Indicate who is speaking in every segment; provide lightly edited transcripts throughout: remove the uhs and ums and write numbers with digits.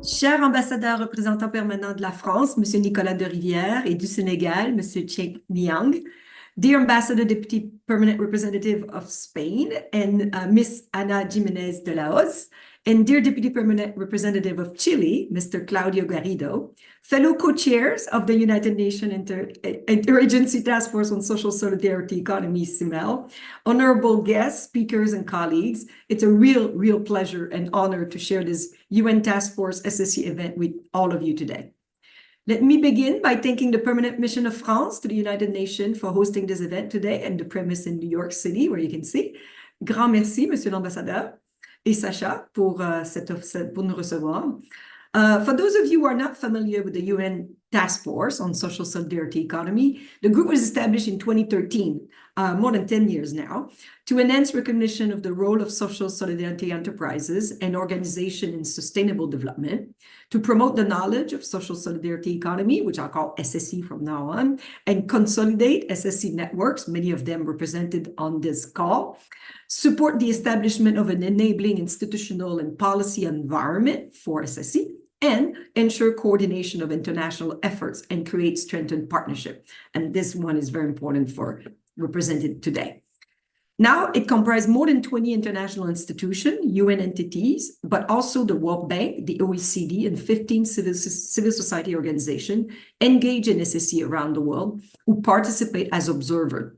Speaker 1: Cher ambassadeur représentant permanent de la France, Monsieur Nicolas de Rivière, et du Sénégal, Monsieur Chen Niang, dear Ambassador Deputy Permanent Representative of Spain, and Miss Ana Jimenez de Laos, and dear Deputy Permanent Representative of Chile, Mr. Claudio Garrido, fellow co-chairs of the United Nations Inter-Agency Taskforce on Social Solidarity Economy, CIMEL, honorable guests, speakers, and colleagues, it's a real pleasure and honor to share this UN Taskforce SSE event with all of you today. Let me begin by thanking the Permanent Mission of France to the United Nations for hosting this event today and the premise in New York City, where you can see. Grand merci, Monsieur l'Ambassadeur et Sacha, pour nous recevoir. For those of you who are not familiar with the UN Task Force on Social Solidarity Economy, the group was established in 2013, more than 10 years now, to enhance recognition of the role of social solidarity enterprises and organization in sustainable development, to promote the knowledge of social solidarity economy, which I'll call SSE from now on, and consolidate SSE networks, many of them represented on this call, support the establishment of an enabling institutional and policy environment for SSE, and ensure coordination of international efforts and create strengthened partnership. And this one is very important for represented today. Now, it comprises more than 20 international institutions, UN entities, but also the World Bank, the OECD, and 15 civil society organizations engaged in SSE around the world who participate as observers.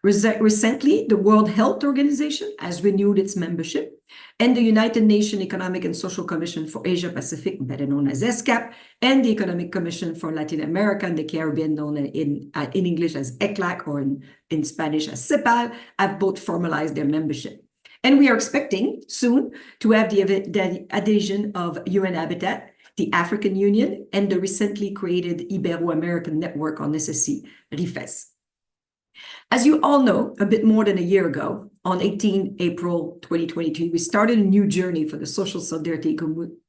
Speaker 1: Recently, the World Health Organization has renewed its membership, and the United Nations Economic and Social Commission for Asia Pacific, better known as ESCAP, and the Economic Commission for Latin America and the Caribbean, known in English as ECLAC or in Spanish as CEPAL, have both formalized their membership. And we are expecting soon to have the adhesion of UN Habitat, the African Union, and the recently created Ibero-American Network on SSE, RIFES. As you all know, a bit more than a year ago, on 18 April 2022, we started a new journey for the social solidarity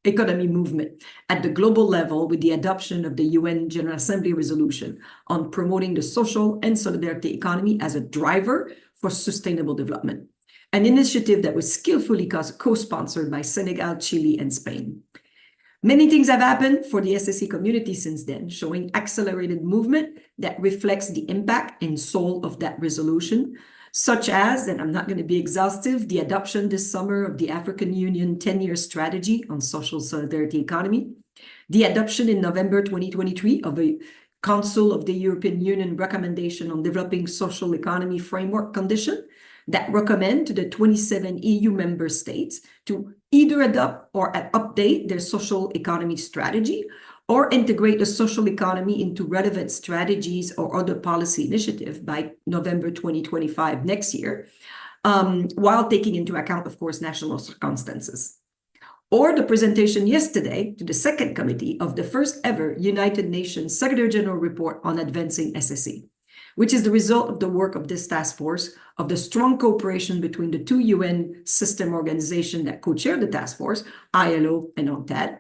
Speaker 1: economy movement at the global level with the adoption of the UN General Assembly resolution on promoting the social and solidarity economy as a driver for sustainable development, an initiative that was skillfully co-sponsored by Senegal, Chile, and Spain. Many things have happened for the SSE community since then, showing accelerated movement that reflects the impact and soul of that resolution, such as, and I'm not going to be exhaustive, the adoption this summer of the African Union 10-year strategy on social solidarity economy, the adoption in November 2023 of a Council of the European Union recommendation on developing social economy framework condition that recommend to the 27 EU member states to either adopt or update their social economy strategy or integrate the social economy into relevant strategies or other policy initiative by November 2025 next year, while taking into account, of course, national circumstances. Or the presentation yesterday to the second committee of the first ever United Nations Secretary General report on advancing SSE, which is the result of the work of this task force, of the strong cooperation between the two UN system organizations that co-chair the task force, ILO and UNTAD,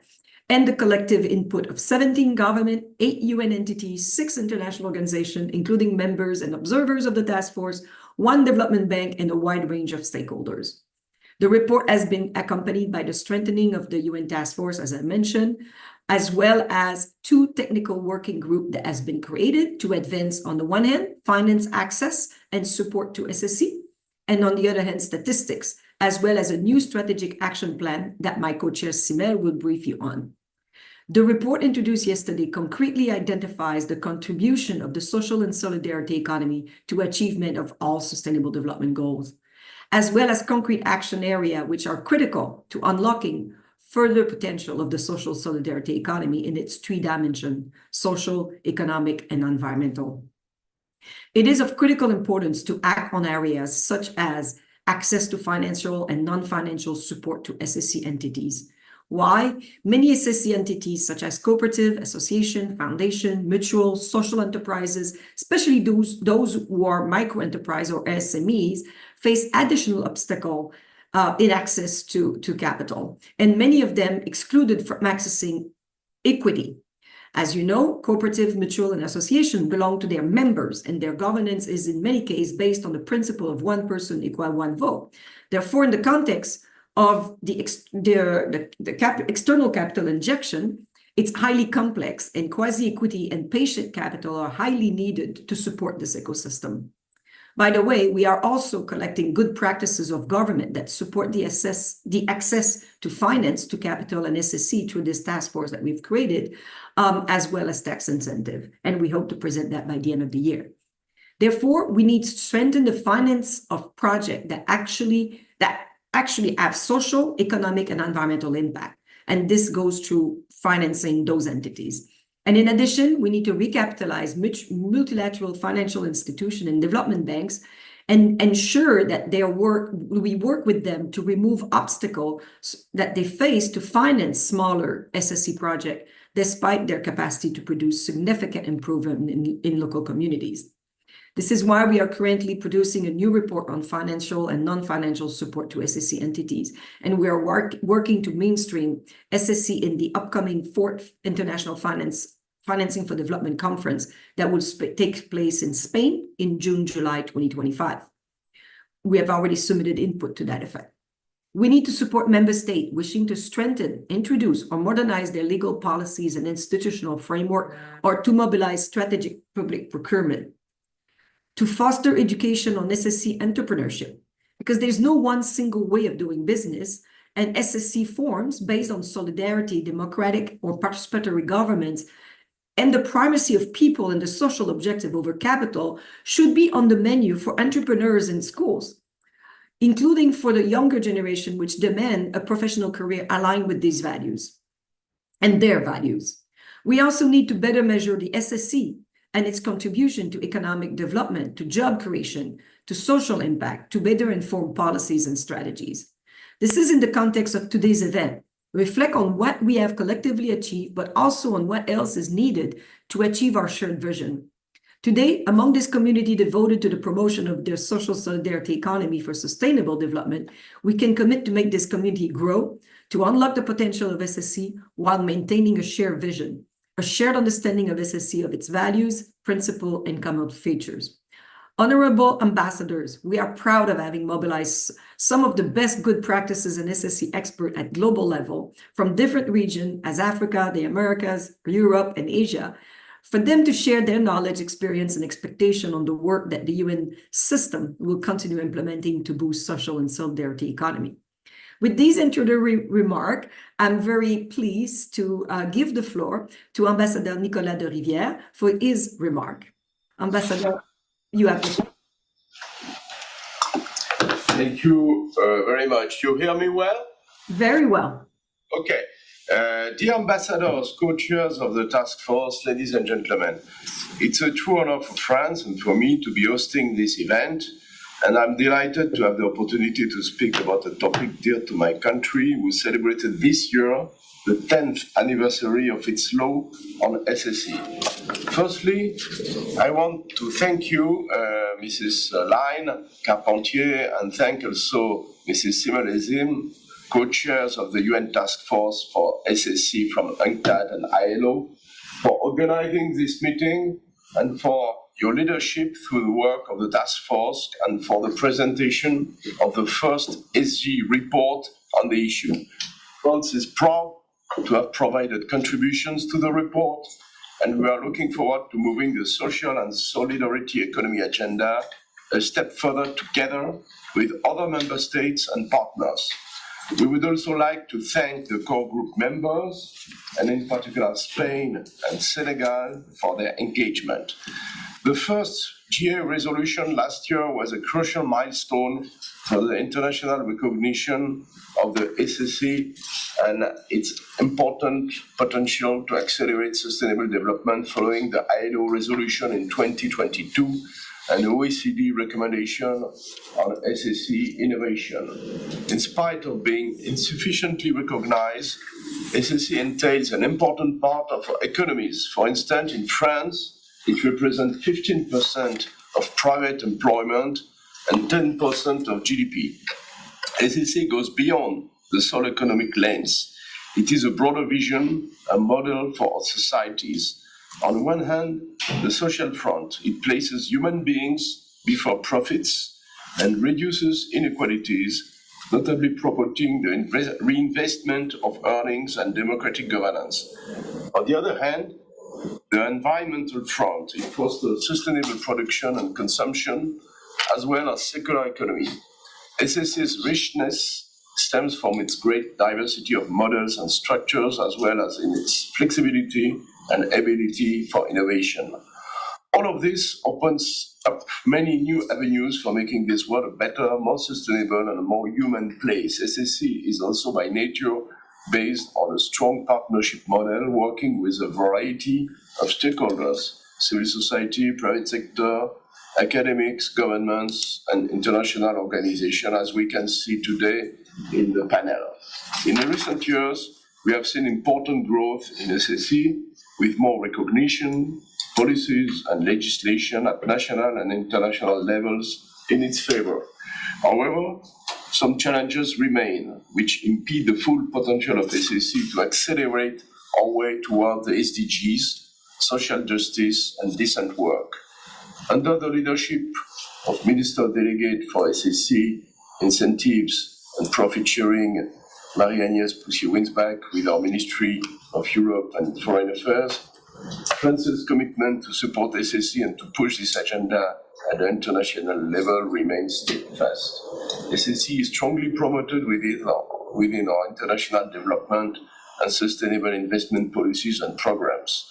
Speaker 1: and the collective input of 17 government, 8 UN entities, 6 international organizations, including members and observers of the task force, 1 development bank, and a wide range of stakeholders. The report has been accompanied by the strengthening of the UN task force, as I mentioned, as well as 2 technical working groups that has been created to advance, on the one hand, finance access and support to SSE, and on the other hand, statistics, as well as a new strategic action plan that my co-chair Simel will brief you on. The report introduced yesterday concretely identifies the contribution of the social and solidarity economy to achievement of all sustainable development goals, as well as concrete action areas which are critical to unlocking further potential of the social solidarity economy in its 3 dimensions: social, economic, and environmental. It is of critical importance to act on areas such as access to financial and non-financial support to SSE entities. Why? Many SSE entities such as cooperative, association, foundation, mutual, social enterprises, especially those who are micro-enterprise or SMEs, face additional obstacles in access to capital, and many of them excluded from accessing equity. As you know, cooperative, mutual, and association belong to their members, and their governance is in many cases based on the principle of 1 person equal 1 vote. Therefore, in the context of the external capital injection, it's highly complex, and quasi-equity and patient capital are highly needed to support this ecosystem. By the way, we are also collecting good practices of government that support the access to finance, to capital and SSE through this task force that we've created, as well as tax incentive. And we hope to present that by the end of the year. Therefore, we need to strengthen the finance of projects that actually have social, economic, and environmental impact. And this goes through financing those entities. And in addition, we need to recapitalize multilateral financial institutions and development banks and ensure that we work with them to remove obstacles that they face to finance smaller SSE projects, despite their capacity to produce significant improvement in local communities. This is why we are currently producing a new report on financial and non-financial support to SSE entities. And we are working to mainstream SSE in the upcoming 4th International Financing for Development Conference that will take place in Spain in June-July 2025. We have already submitted input to that effect. We need to support member states wishing to strengthen, introduce, or modernize their legal policies and institutional framework, or to mobilize strategic public procurement, to foster education on SSE entrepreneurship, because there's no one single way of doing business, and SSE forms based on solidarity, democratic or participatory governments, and the primacy of people and the social objective over capital should be on the menu for entrepreneurs in schools, including for the younger generation, which demand a professional career aligned with these values and their values. We also need to better measure the SSE and its contribution to economic development, to job creation, to social impact, to better inform policies and strategies. This is in the context of today's event. Reflect on what we have collectively achieved, but also on what else is needed to achieve our shared vision. Today, among this community devoted to the promotion of their social solidarity economy for sustainable development, we can commit to make this community grow, to unlock the potential of SSE while maintaining a shared vision, a shared understanding of SSE, of its values, principles, and common features. Honorable ambassadors, we are proud of having mobilized some of the best good practices and SSE experts at global level from different regions as Africa, the Americas, Europe, and Asia, for them to share their knowledge, experience, and expectation on the work that the UN system will continue implementing to boost social and solidarity economy. With these introductory remarks, I'm very pleased to give the floor to Ambassador Nicolas de Rivière for his remark. Ambassador, you have the floor.
Speaker 2: Thank you very much. You hear me well?
Speaker 1: Very well.
Speaker 2: Okay. Dear ambassadors, co-chairs of the task force, ladies and gentlemen, it's a true honor for France and for me to be hosting this event, and I'm delighted to have the opportunity to speak about a topic dear to my country, who celebrated this year the 10th anniversary of its law on SSE. Firstly, I want to thank you, Mrs. Line, Carpentier, and thank also Mrs. Simelezim, co-chairs of the UN Task Force for SSE from UNCTAD and ILO, for organizing this meeting and for your leadership through the work of the task force and for the presentation of the first SG report on the issue. France is proud to have provided contributions to the report, and we are looking forward to moving the social and solidarity economy agenda a step further together with other member states and partners. We would also like to thank the core group members, and in particular Spain and Senegal, for their engagement. The first GA resolution last year was a crucial milestone for the international recognition of the SSE and its important potential to accelerate sustainable development following the ILO resolution in 2022 and OECD recommendation on SSE innovation. In spite of being insufficiently recognized, SSE entails an important part of our economies. For instance, in France, it represents 15% of private employment and 10% of GDP. SSE goes beyond the sole economic lens. It is a broader vision, a model for our societies. On one hand, the social front, it places human beings before profits and reduces inequalities notably promoting the reinvestment of earnings and democratic governance. On the other hand, the environmental front, it fosters sustainable production and consumption, as well as circular economy. SSE's richness stems from its great diversity of models and structures, as well as in its flexibility and ability for innovation. All of this opens up many new avenues for making this world a better, more sustainable, and a more human place. SSE is also by nature based on a strong partnership model, working with a variety of stakeholders: civil society, private sector, academics, governments, and international organizations, as we can see today in the panel. In the recent years, we have seen important growth in SSE with more recognition, policies, and legislation at national and international levels in its favor. However, some challenges remain, which impede the full potential of SSE to accelerate our way towards the SDGs, social justice, and decent work. Under the leadership of Minister Delegate for SSE, Incentives and Profit Sharing, Marie-Agnès Poussier-Winsbach, with our Ministry of Europe and Foreign Affairs, France's commitment to support SSE and to push this agenda at the international level remains steadfast. SSE is strongly promoted within our international development and sustainable investment policies and programs.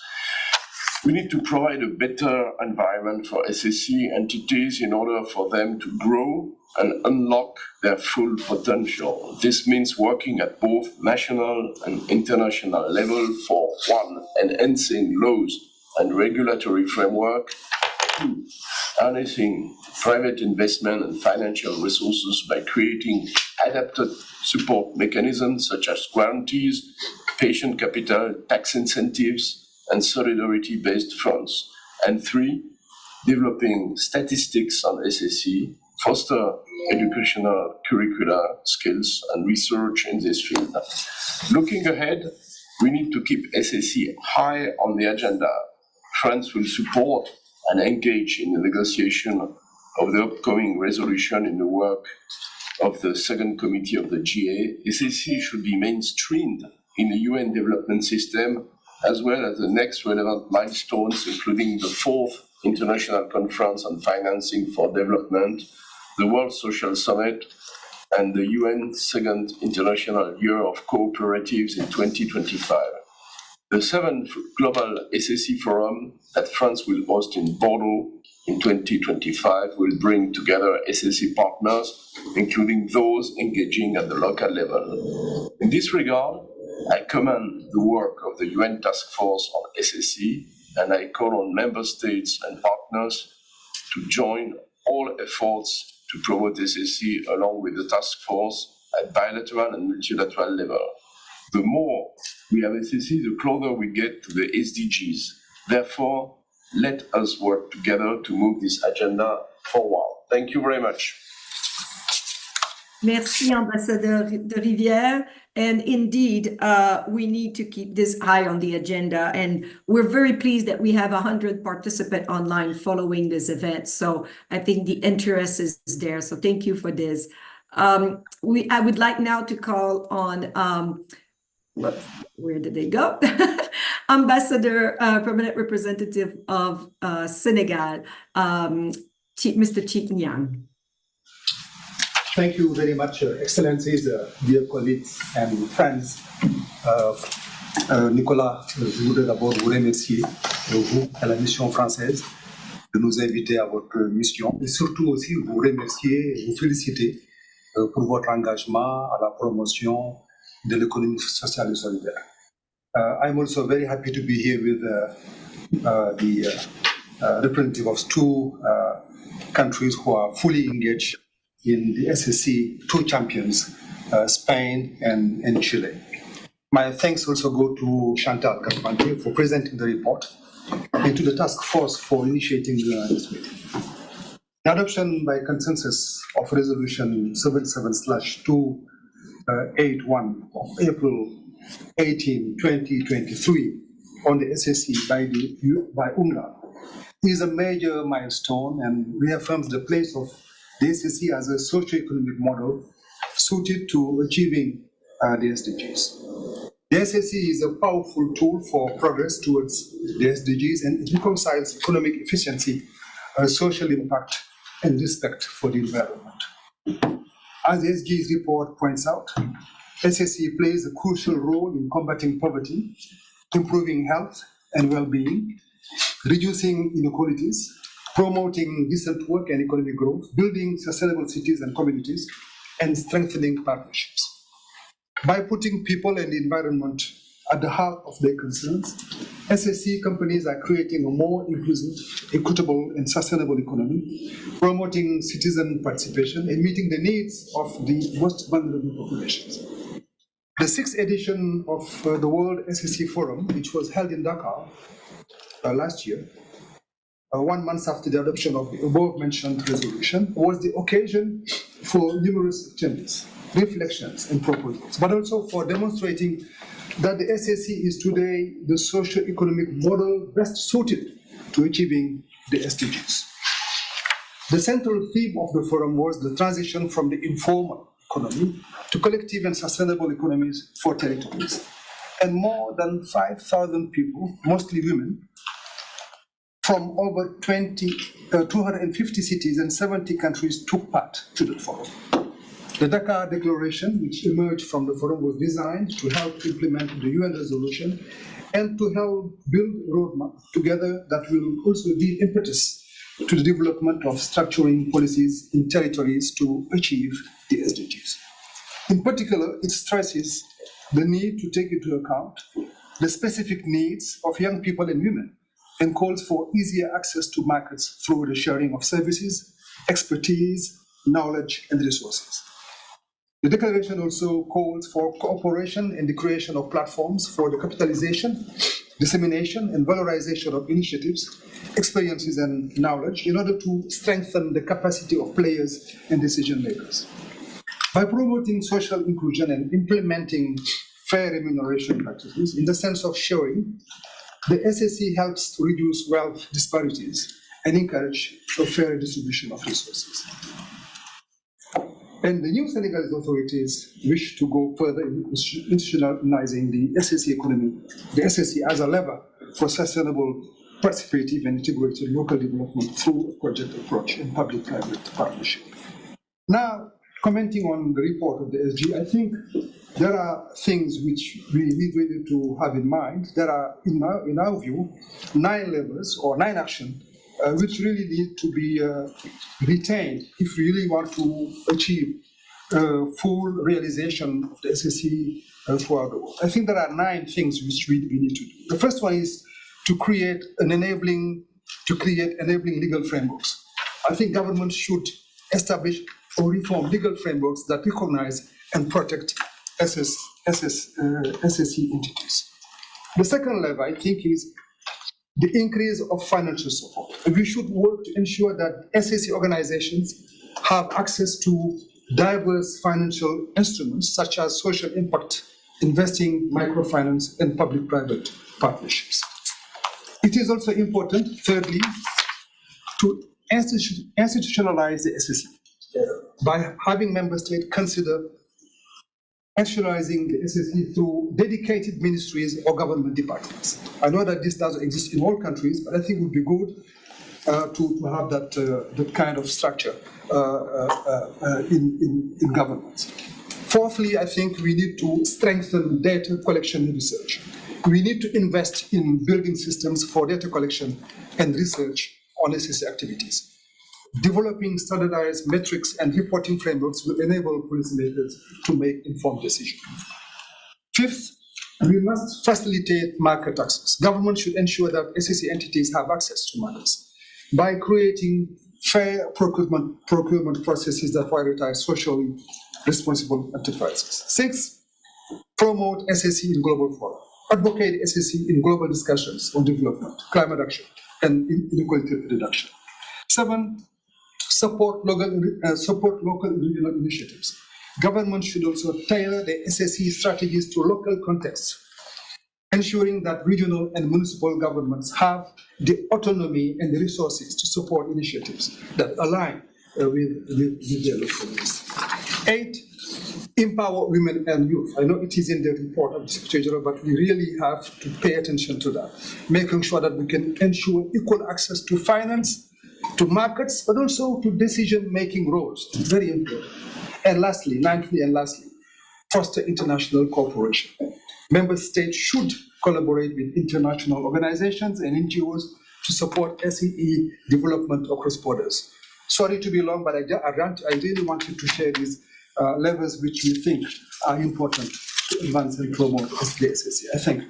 Speaker 2: We need to provide a better environment for SSE entities in order for them to grow and unlock their full potential. This means working at both national and international level for one, enhancing laws and regulatory framework, two, harnessing private investment and financial resources by creating adapted support mechanisms such as guarantees, patient capital, tax incentives, and solidarity-based funds. And three, developing statistics on SSE, foster educational curricula, skills, and research in this field. Looking ahead, we need to keep SSE high on the agenda. France will support and engage in the negotiation of the upcoming resolution in the work of the second committee of the GA. SSE should be mainstreamed in the UN development system, as well as the next relevant milestones, including the 4th International Conference on Financing for Development, the World Social Summit, and the UN Second International Year of Cooperatives in 2025. The 7th Global SSE Forum that France will host in Bordeaux in 2025 will bring together SSE partners, including those engaging at the local level. In this regard, I commend the work of the UN Taskforce on SSE, and I call on member states and partners to join all efforts to promote SSE along with the task force at bilateral and multilateral level. The more we have SSE, the closer we get to the SDGs. Therefore, let us work together to move this agenda forward. Thank you very much.
Speaker 1: Merci, Ambassador de Rivière. And indeed, we need to keep this high on the agenda. And we're very pleased that we have 100 participants online following this event. So I think the interest is there. So thank you for this. I would like now to call on, where did they go? Ambassador, Permanent Representative of Senegal, Mr. Chik Nyang.
Speaker 3: Thank you very much, Excellencies, dear colleagues and friends. Nicolas, je voudrais d'abord vous remercier, vous et la mission française, de nous inviter à votre mission, et surtout aussi vous remercier et vous féliciter pour votre engagement à la promotion de l'économie sociale et solidaire. I'm also very happy to be here with the representative of two countries who are fully engaged in the SSE, two champions, Spain and Chile. My thanks also go to Chantal Carpentier for presenting the report and to the task force for initiating this meeting. The adoption by consensus of Resolution 77/281 of April 18, 2023 on the SSE by UNGA is a major milestone and reaffirms the place of the SSE as a socio-economic model suited to achieving the SDGs. The SSE is a powerful tool for progress towards the SDGs, and it reconciles economic efficiency, social impact, and respect for the environment. As the SDGs report points out, SSE plays a crucial role in combating poverty, improving health and well-being, reducing inequalities, promoting decent work and economic growth, building sustainable cities and communities, and strengthening partnerships. By putting people and the environment at the heart of their concerns, SSE companies are creating a more inclusive, equitable, and sustainable economy, promoting citizen participation and meeting the needs of the most vulnerable populations. The 6th edition of the World SSE Forum, which was held in Dakar last year, 1 month after the adoption of the above-mentioned resolution, was the occasion for numerous changes, reflections, and proposals, but also for demonstrating that the SSE is today the socio-economic model best suited to achieving the SDGs. The central theme of the forum was the transition from the informal economy to collective and sustainable economies for territories. And more than 5,000 people, mostly women, from over 250 cities and 70 countries took part to the forum. The Dakar Declaration, which emerged from the forum, was designed to help implement the UN resolution and to help build a roadmap together that will also give impetus to the development of structuring policies in territories to achieve the SDGs. In particular, it stresses the need to take into account the specific needs of young people and women and calls for easier access to markets through the sharing of services, expertise, knowledge, and resources. The declaration also calls for cooperation and the creation of platforms for the capitalization, dissemination, and valorization of initiatives, experiences, and knowledge in order to strengthen the capacity of players and decision makers. By promoting social inclusion and implementing fair remuneration practices in the sense of sharing, the SSE helps to reduce wealth disparities and encourage a fair distribution of resources. And the new Senegalese authorities wish to go further in institutionalizing the SSE economy, the SSE as a lever for sustainable, participative, and integrated local development through a project approach and public-private partnership. Now, commenting on the report of the SG, I think there are things which we need really to have in mind. There are, in our view, 9 levers or 9 actions which really need to be retained if we really want to achieve full realization of the SSE throughout the world. I think there are 9 things which we need to do. The first one is to create enabling legal frameworks. I think governments should establish or reform legal frameworks that recognize and protect SSE entities. The second level, I think, is the increase of financial support. We should work to ensure that SSE organizations have access to diverse financial instruments such as social impact, investing, microfinance, and public-private partnerships. It is also important, thirdly, to institutionalize the SSE by having member states consider institutionalizing the SSE through dedicated ministries or government departments. I know that this doesn't exist in all countries, but I think it would be good to have that kind of structure in governments. Fourthly, I think we need to strengthen data collection and research. We need to invest in building systems for data collection and research on SSE activities. Developing standardized metrics and reporting frameworks will enable policymakers to make informed decisions. Fifth, we must facilitate market access. Government should ensure that SSE entities have access to markets by creating fair procurement processes that prioritize socially responsible enterprises. Sixth, promote SSE in global fora. Advocate SSE in global discussions on development, climate action, and inequality reduction. 7, support local and regional initiatives. Government should also tailor the SSE strategies to local contexts, ensuring that regional and municipal governments have the autonomy and the resources to support initiatives that align with their local needs. 8, empower women and youth. I know it is in the report of the Secretary General, but we really have to pay attention to that, making sure that we can ensure equal access to finance, to markets, but also to decision-making roles. It's very important. And lastly, ninthly and lastly, foster international cooperation. Member states should collaborate with international organizations and NGOs to support SEE development across borders. Sorry to be long, but I really wanted to share these levels which we think are important to advance and promote SDGs. I think.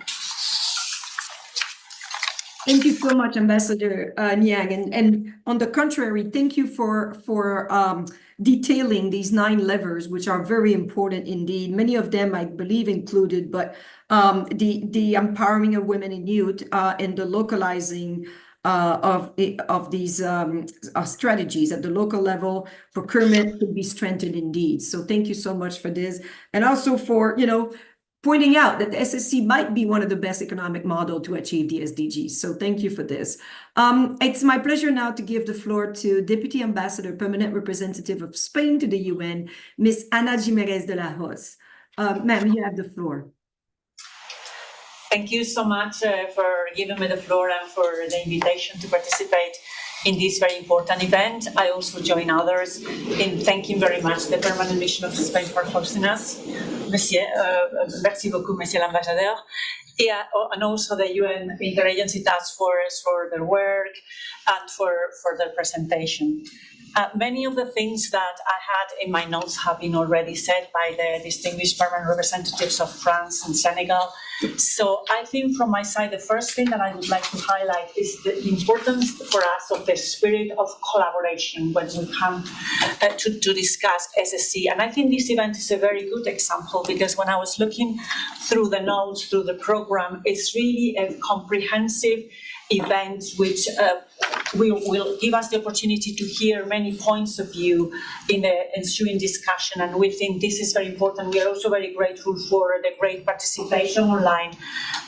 Speaker 1: Thank you so much, Ambassador Niang. And on the contrary, thank you for detailing these 9 levers, which are very important indeed. Many of them, I believe, included, but the empowering of women and youth and the localizing of these strategies at the local level, procurement could be strengthened indeed. So thank you so much for this. And also for, pointing out that the SSC might be one of the best economic model to achieve the SDGs. So thank you for this. It's my pleasure now to give the floor to Deputy Ambassador, Permanent Representative of Spain to the UN, Ms. Ana Jiménez de la Hoz. Ma'am, you have the floor.
Speaker 4: Thank you so much for giving me the floor and for the invitation to participate in this very important event. I also join others in thanking very much the Permanent Mission of Spain for hosting us. Merci beaucoup, Monsieur l'Ambassadeur. And also the UN Inter-Agency Taskforce for their work and for their presentation. Many of the things that I had in my notes have been already said by the distinguished permanent representatives of France and Senegal. So I think from my side, the first thing that I would like to highlight is the importance for us of the spirit of collaboration when we come to discuss SSC. And I think this event is a very good example because when I was looking through the notes, through the program, it's really a comprehensive event which will give us the opportunity to hear many points of view in the ensuing discussion, and we think this is very important. We are also very grateful for the great participation online,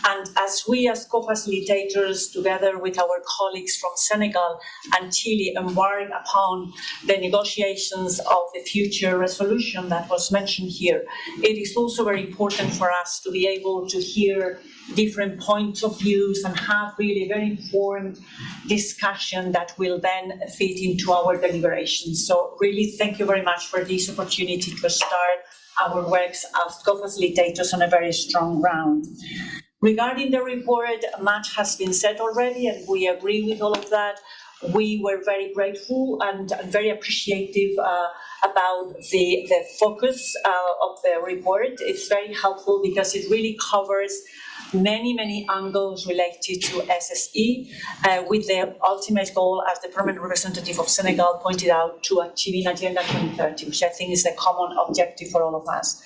Speaker 4: and as we as co-facilitators together with our colleagues from Senegal and Chile embark upon the negotiations of the future resolution that was mentioned here, it is also very important for us to be able to hear different points of views and have really very informed discussion that will then fit into our deliberations. So really thank you very much for this opportunity to start our works as co-facilitators on a very strong ground. Regarding the report, much has been said already and we agree with all of that. We were very grateful and very appreciative about the focus of the report. It's very helpful because it really covers many angles related to SSE with the ultimate goal, as the permanent representative of Senegal pointed out, to achieving Agenda 2030, which I think is the common objective for all of us.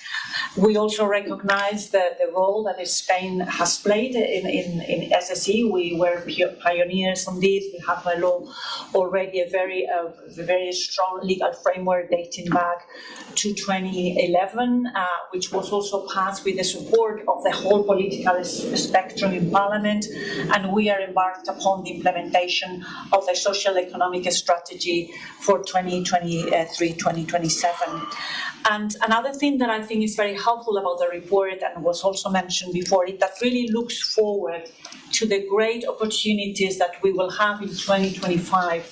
Speaker 4: We also recognize the role that Spain has played in SSE. We were pioneers on this. We have a law already, a very strong legal framework dating back to 2011, which was also passed with the support of the whole political spectrum in Parliament, and we are embarked upon the implementation of the social economic strategy for 2023-2027. And another thing that I think is very helpful about the report, and was also mentioned before, it that really looks forward to the great opportunities that we will have in 2025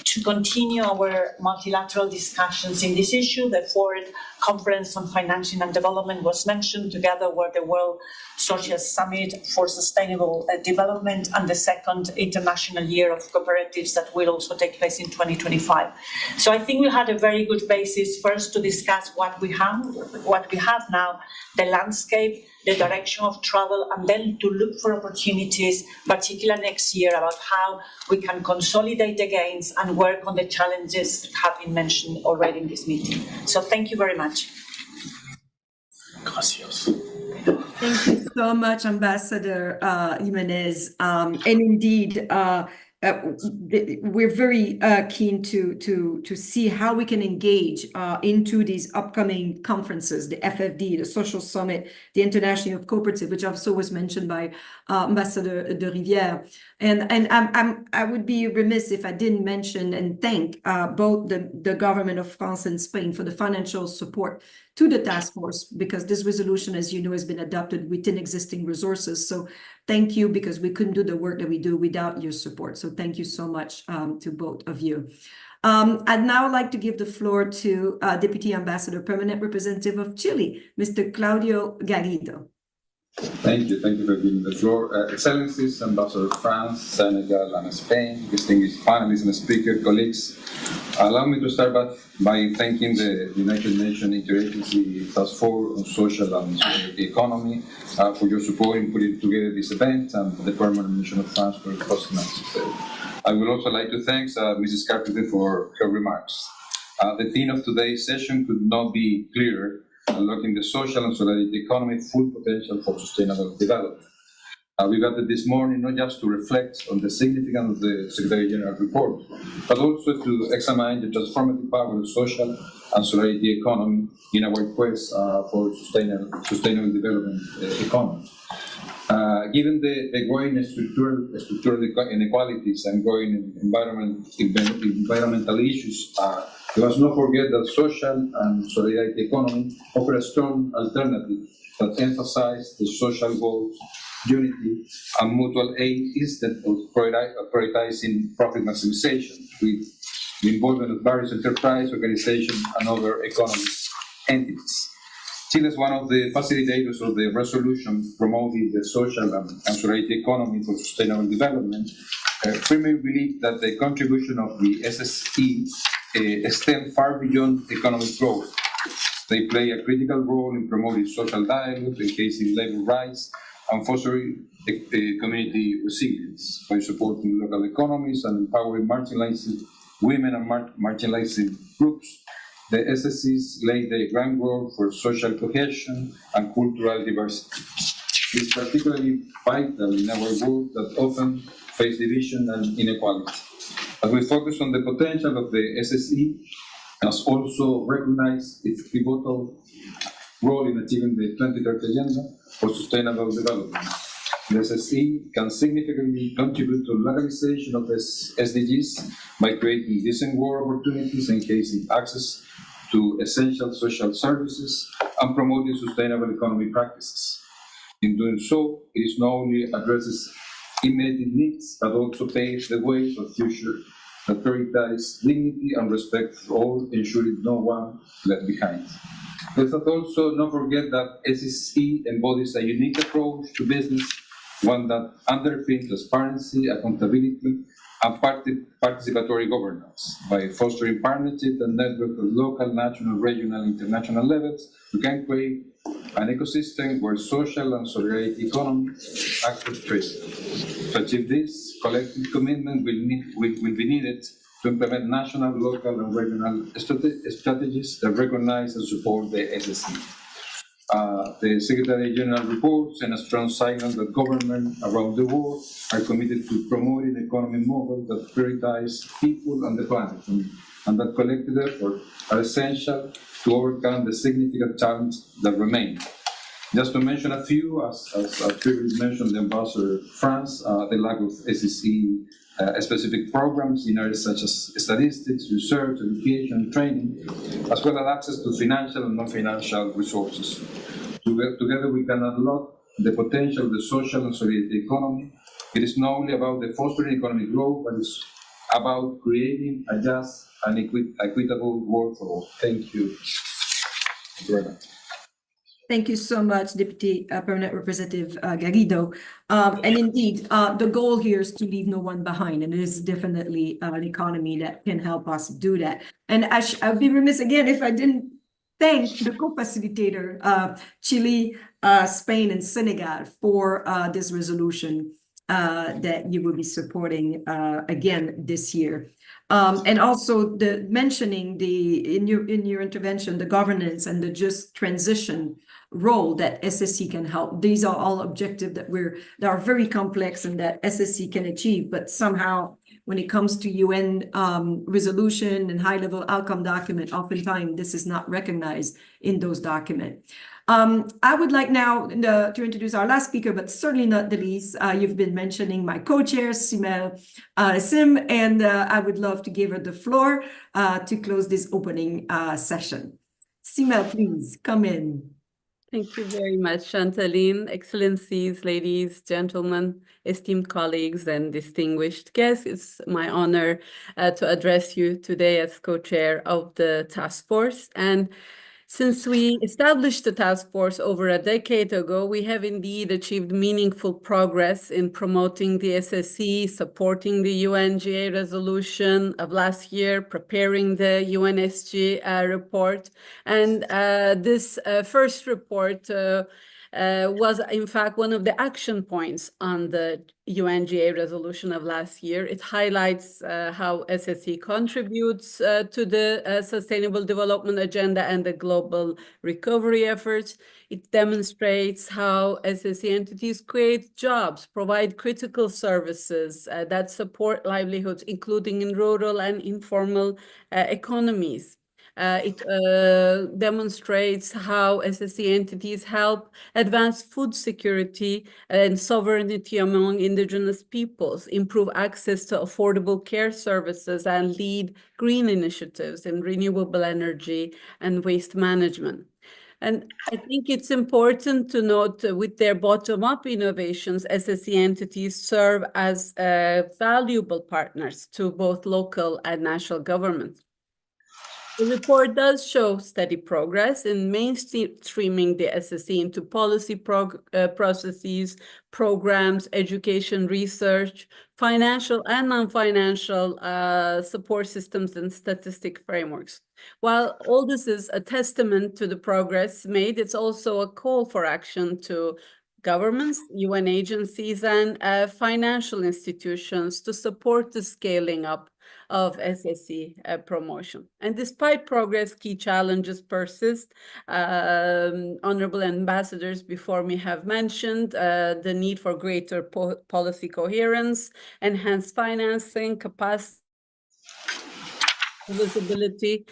Speaker 4: to continue our multilateral discussions in this issue. The fourth conference on financing and development was mentioned, together with the World Social Summit for Sustainable Development and the second International Year of Cooperatives that will also take place in 2025. So I think we had a very good basis first to discuss what we have now, the landscape, the direction of travel, and then to look for opportunities, particularly next year, about how we can consolidate the gains and work on the challenges that have been mentioned already in this meeting. So thank you very much.
Speaker 2: Gracias.
Speaker 1: Thank you so much, Ambassador Jimenez. And indeed, we're very keen to see how we can engage into these upcoming conferences, the FFD, the Social Summit, the International Year of Cooperative, which also was mentioned by Ambassador de Rivière. And I would be remiss if I didn't mention and thank both the government of France and Spain for the financial support to the task force, because this resolution, as you know, has been adopted within existing resources. So thank you, because we couldn't do the work that we do without your support. So thank you so much to both of you. I'd now like to give the floor to Deputy Ambassador, Permanent Representative of Chile, Mr. Claudio Garrido.
Speaker 5: Thank you for giving the floor. Excellencies, Ambassador of France, Senegal, and Spain, distinguished panelists and speakers, colleagues, allow me to start by thanking the United Nations Inter-Agency Taskforce on Social and Economy for your support in putting together this event, and the Permanent Mission of France for hosting us today. I would also like to thank Mrs. Carpenter for her remarks. The theme of today's session could not be clearer: unlocking the social and solidarity economy full potential for sustainable development. We gathered this morning not just to reflect on the significance of the Secretary General report, but also to examine the transformative power of social and solidarity economy in our quest for sustainable development economy. Given the growing structural inequalities and growing environmental issues, we must not forget that social and solidarity economy offer a strong alternative that emphasizes the social goals, unity, and mutual aid instead of prioritizing profit maximization with the involvement of various enterprise organizations and other economic entities. Chile is one of the facilitators of the resolution promoting the social and solidarity economy for sustainable development. Firmly believe that the contribution of the SSE extend far beyond economic growth. They play a critical role in promoting social dialogue, enhancing labor rights, and fostering community resilience by supporting local economies and empowering marginalized women and marginalized groups. The SSEs lay the groundwork for social cohesion and cultural diversity. It is particularly vital in our world that often face division and inequality. As we focus on the potential of the SSE, must also recognize its pivotal role in achieving the 2030 Agenda for Sustainable Development. The SSE can significantly contribute to legalization of the SDGs by creating decent work opportunities, enhancing access to essential social services, and promoting sustainable economic practices. In doing so, it is not only addresses immediate needs, but also paves the way for future that prioritize dignity and respect for all, ensuring no one left behind. Let us also not forget that SSE embodies a unique approach to business, one that underpins transparency, accountability, and participatory governance. By fostering partnership and network of local, national, regional, and international levels, we can create an ecosystem where social and solidarity economy act as traced. To achieve this, collective commitment will be needed to implement national, local, and regional strategies that recognize and support the SSE. The Secretary General report sends a strong signal that governments around the world are committed to promoting an economic model that prioritizes people and the planet, and that collective efforts are essential to overcome the significant challenges that remain. Just to mention a few, as previously mentioned, the Ambassador of France, the lack of SSE specific programs in areas such as statistics, research, education, and training, as well as access to financial and non-financial resources. Together we can unlock the potential of the social and solidarity economy. It is not only about the fostering economic growth, but it's about creating a just and equitable world for all. Thank you. Thank you very much.
Speaker 1: Thank you so much, Deputy Permanent Representative Garrido. And indeed, the goal here is to leave no one behind, and it is definitely an economy that can help us do that. And I'd be remiss again if I didn't thank the co-facilitator, Chile, Spain, and Senegal for this resolution that you will be supporting again this year. And also mentioning in your intervention, the governance and the just transition role that SSE can help. These are all objectives that are very complex and that SSE can achieve, but somehow when it comes to UN resolution and high-level outcome document, oftentimes this is not recognized in those documents. I would like now to introduce our last speaker, but certainly not the least. You've been mentioning my co-chair, Simel Sim, and I would love to give her the floor to close this opening session. Sima, please come in.
Speaker 6: Thank you very much, Chantaline. Excellencies, ladies, gentlemen, esteemed colleagues, and distinguished guests. It's my honor to address you today as co-chair of the task force. And since we established the task force over a decade ago, we have indeed achieved meaningful progress in promoting the SSE, supporting the UNGA resolution of last year, preparing the UNSG report. And this first report was in fact one of the action points on the UNGA resolution of last year. It highlights how SSE contributes to the Sustainable Development Agenda and the global recovery efforts. It demonstrates how SSE entities create jobs, provide critical services that support livelihoods, including in rural and informal economies. It demonstrates how SSE entities help advance food security and sovereignty among indigenous peoples, improve access to affordable care services, and lead green initiatives in renewable energy and waste management. And I think it's important to note with their bottom-up innovations, SSE entities serve as valuable partners to both local and national governments. The report does show steady progress in mainstreaming the SSE into policy processes, programs, education, research, financial and non-financial support systems and statistic frameworks. While all this is a testament to the progress made, it's also a call for action to governments, UN agencies, and financial institutions to support the scaling up of SSE promotion. And despite progress, key challenges persist. Honorable ambassadors before me have mentioned the need for greater policy coherence, enhanced financing, capacity, visibility.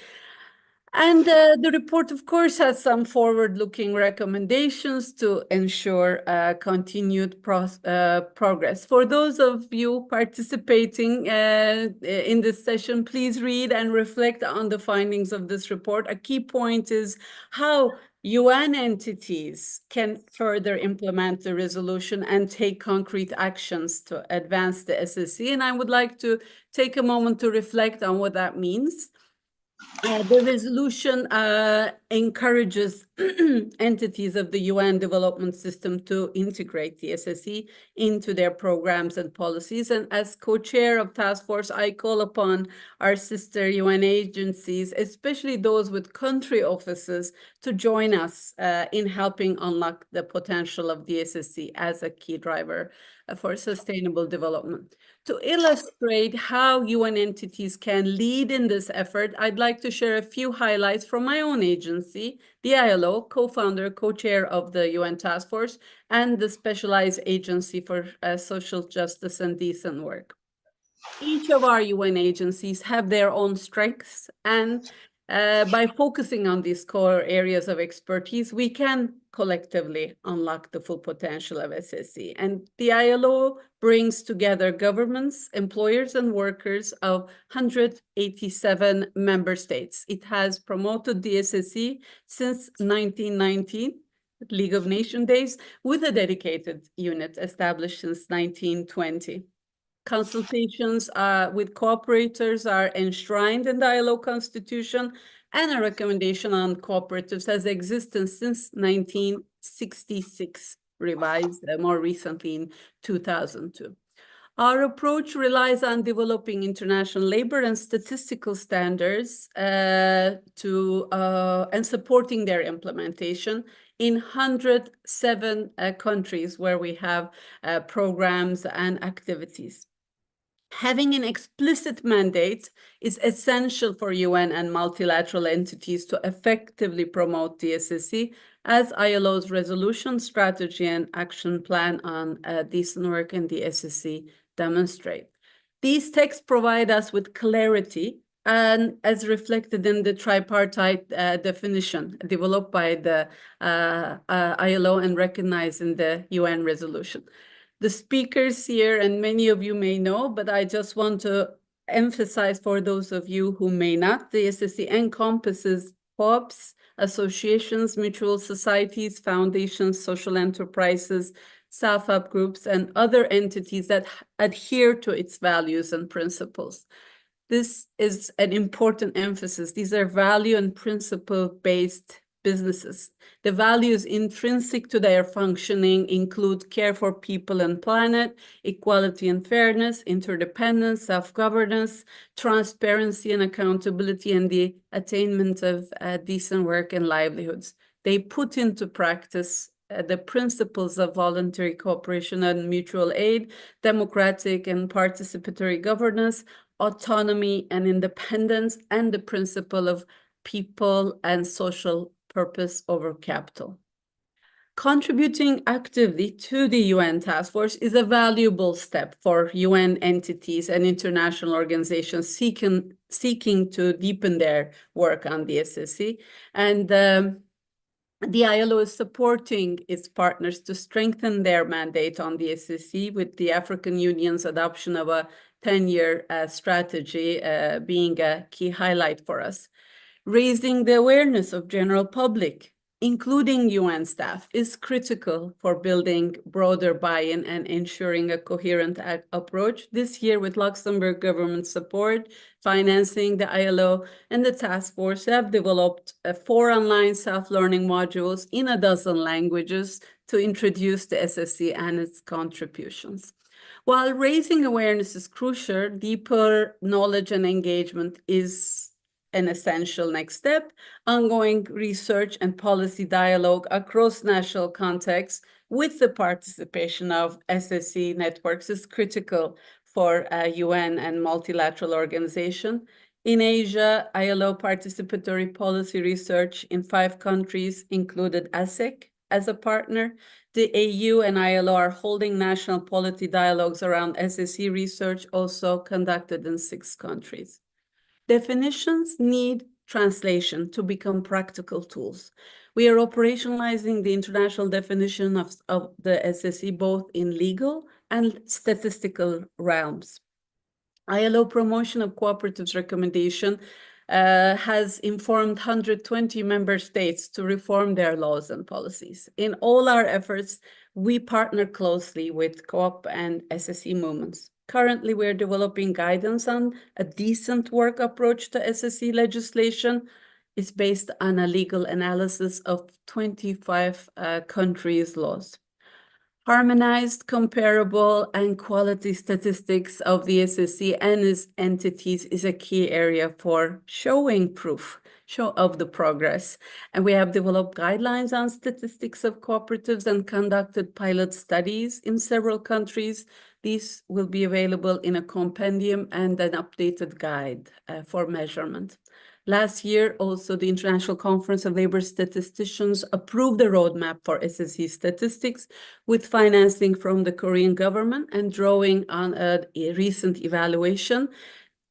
Speaker 6: And the report, of course, has some forward-looking recommendations to ensure continued progress. For those of you participating in this session, please read and reflect on the findings of this report. A key point is how UN entities can further implement the resolution and take concrete actions to advance the SSE. And I would like to take a moment to reflect on what that means. The resolution encourages entities of the UN development system to integrate the SSE into their programs and policies. And as co-chair of task force, I call upon our sister UN agencies, especially those with country offices, to join us in helping unlock the potential of the SSE as a key driver for sustainable development. To illustrate how UN entities can lead in this effort, I'd like to share a few highlights from my own agency, the ILO, co-founder, co-chair of the UN Task Force, and the Specialized Agency for Social Justice and Decent Work. Each of our UN agencies have their own strengths, and by focusing on these core areas of expertise, we can collectively unlock the full potential of SSE. And the ILO brings together governments, employers, and workers of 187 member states. It has promoted the SSE since 1919, League of Nations days, with a dedicated unit established since 1920. Consultations with cooperators are enshrined in the ILO Constitution, and a recommendation on cooperatives has existed since 1966, revised more recently in 2002. Our approach relies on developing international labor and statistical standards and supporting their implementation in 107 countries where we have programs and activities. Having an explicit mandate is essential for UN and multilateral entities to effectively promote the SSE, as ILO's resolution, strategy, and action plan on decent work in the SSE demonstrate. These texts provide us with clarity, and as reflected in the tripartite definition developed by the ILO and recognized in the UN resolution. The speakers here, and many of you may know, but I just want to emphasize for those of you who may not, the SSE encompasses COPs, associations, mutual societies, foundations, social enterprises, self-help groups, and other entities that adhere to its values and principles. This is an important emphasis. These are value and principle-based businesses. The values intrinsic to their functioning include care for people and planet, equality and fairness, interdependence, self-governance, transparency and accountability, and the attainment of decent work and livelihoods. They put into practice the principles of voluntary cooperation and mutual aid, democratic and participatory governance, autonomy and independence, and the principle of people and social purpose over capital. Contributing actively to the UN Task Force is a valuable step for UN entities and international organizations seeking to deepen their work on the SSE. And the ILO is supporting its partners to strengthen their mandate on the SSE, with the African Union's adoption of a 10-year strategy being a key highlight for us. Raising the awareness of general public, including UN staff, is critical for building broader buy-in and ensuring a coherent approach. This year, with Luxembourg government support, financing, the ILO and the task force have developed 4 online self-learning modules in 12 languages to introduce the SSE and its contributions. While raising awareness is crucial, deeper knowledge and engagement is an essential next step. Ongoing research and policy dialogue across national contexts with the participation of SSE networks is critical for UN and multilateral organization. In Asia, ILO participatory policy research in 5 countries included ASEC as a partner. The AU and ILO are holding national policy dialogues around SSE research, also conducted in 6 countries. Definitions need translation to become practical tools. We are operationalizing the international definition of the SSE both in legal and statistical realms. ILO promotion of cooperatives recommendation has informed 120 member states to reform their laws and policies. In all our efforts, we partner closely with co-op and SSE movements. Currently, we're developing guidance on a decent work approach to SSE legislation. It's based on a legal analysis of 25 countries' laws. Harmonized, comparable, and quality statistics of the SSE and its entities is a key area for showing proof of the progress. And we have developed guidelines on statistics of cooperatives and conducted pilot studies in several countries. These will be available in a compendium and an updated guide for measurement. Last year, also, the International Conference of Labor Statisticians approved the roadmap for SSE statistics with financing from the Korean government and drawing on a recent evaluation.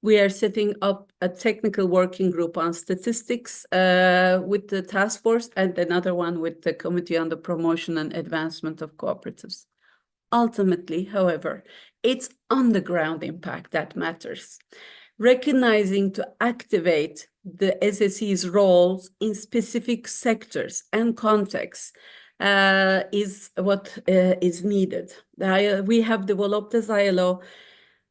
Speaker 6: We are setting up a technical working group on statistics with the task force and another one with the Committee on the Promotion and Advancement of Cooperatives. Ultimately, however, it's on-the-ground impact that matters. Recognizing to activate the SSE's roles in specific sectors and contexts is what is needed. We have developed as ILO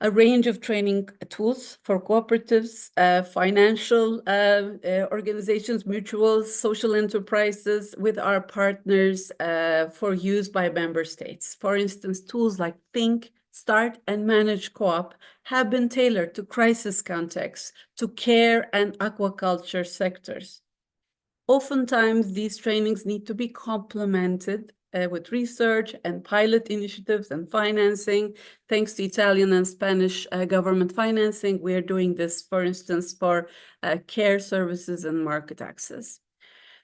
Speaker 6: a range of training tools for cooperatives, financial organizations, mutuals, social enterprises with our partners for use by member states. For instance, tools like Think, Start, and Manage Co-op have been tailored to crisis contexts, to care and aquaculture sectors. Oftentimes, these trainings need to be complemented with research and pilot initiatives and financing. Thanks to Italian and Spanish government financing, we are doing this, for instance, for care services and market access.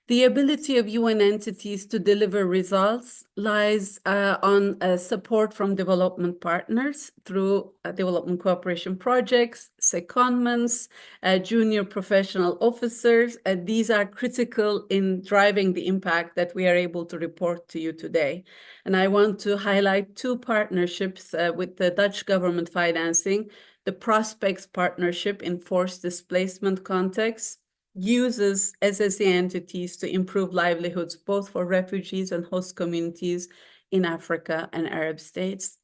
Speaker 6: The ability of UN entities to deliver results lies on support from development partners through development cooperation projects, secondments, junior professional officers. These are critical in driving the impact that we are able to report to you today. And I want to highlight 2 partnerships with the Dutch government financing, the Prospects Partnership in forced displacement context, uses SSE entities to improve livelihoods both for refugees and host communities in Africa and Arab states.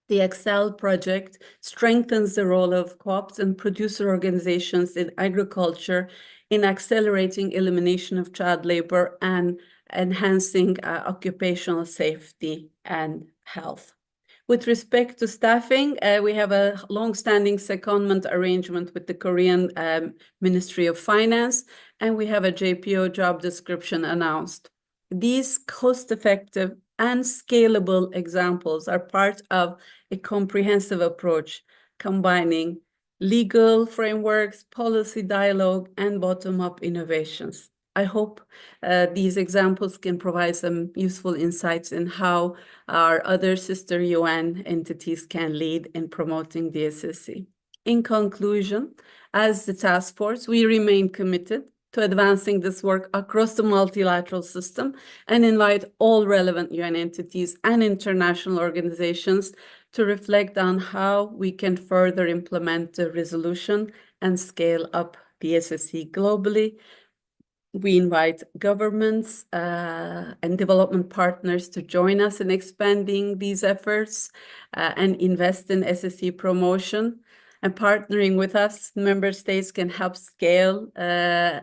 Speaker 6: The Excel project strengthens the role of co-ops and producer organizations in agriculture in accelerating elimination of child labor and enhancing occupational safety and health. With respect to staffing, we have a long-standing secondment arrangement with the Korean Ministry of Finance, and we have a JPO job description announced. These cost-effective and scalable examples are part of a comprehensive approach combining legal frameworks, policy dialogue, and bottom-up innovations. I hope these examples can provide some useful insights in how our other sister UN entities can lead in promoting the SSE. In conclusion, as the task force, we remain committed to advancing this work across the multilateral system and invite all relevant UN entities and international organizations to reflect on how we can further implement the resolution and scale up the SSE globally. We invite governments and development partners to join us in expanding these efforts and invest in SSE promotion. And partnering with us, member states can help scale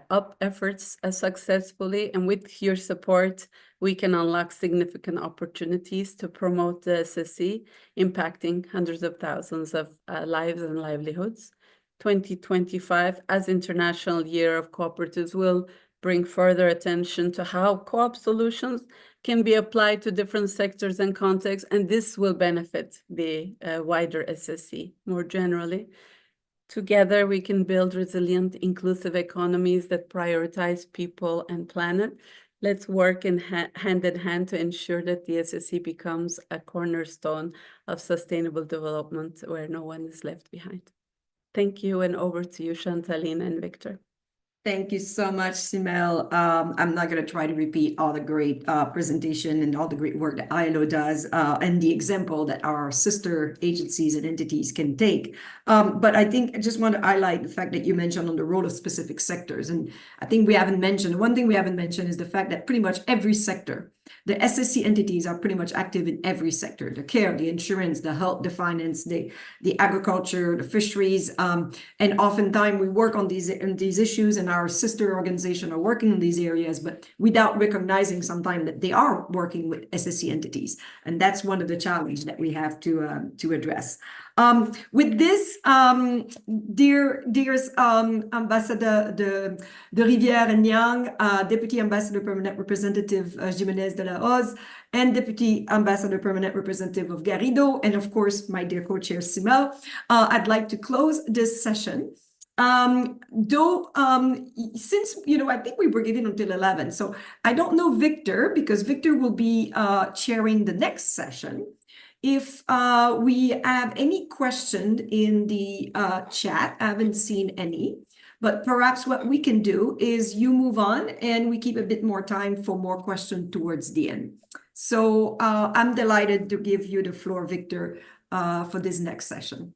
Speaker 6: up efforts successfully. And with your support, we can unlock significant opportunities to promote the SSE, impacting hundreds of thousands of lives and livelihoods. 2025, as International Year of Cooperatives, will bring further attention to how co-op solutions can be applied to different sectors and contexts, and this will benefit the wider SSE more generally. Together, we can build resilient, inclusive economies that prioritize people and planet. Let's work hand in hand to ensure that the SSE becomes a cornerstone of sustainable development where no one is left behind. Thank you, and over to you, Chantaline and Victor.
Speaker 1: Thank you so much, Simel. I'm not going to try to repeat all the great presentation and all the great work that ILO does and the example that our sister agencies and entities can take. But I think I just want to highlight the fact that you mentioned on the role of specific sectors. And I think we haven't mentioned, one thing we haven't mentioned is the fact that pretty much every sector, the SSE entities are pretty much active in every sector: the care, the insurance, the health, the finance, the agriculture, the fisheries. And oftentimes we work on these issues, and our sister organizations are working in these areas, but without recognizing sometimes that they are working with SSE entities. And that's one of the challenges that we have to address. With this, dear Ambassador de Rivière and Nyang, Deputy Ambassador Permanent Representative Jimenez de la Hoz, and Deputy Ambassador Permanent Representative of Garrido, and of course, my dear co-chair Simel, I'd like to close this session. Since, I think we were given until 11, so I don't know Victor, because Victor will be chairing the next session. If we have any question in the chat, I haven't seen any, but perhaps what we can do is you move on and we keep a bit more time for more questions towards the end. So I'm delighted to give you the floor, Victor, for this next session.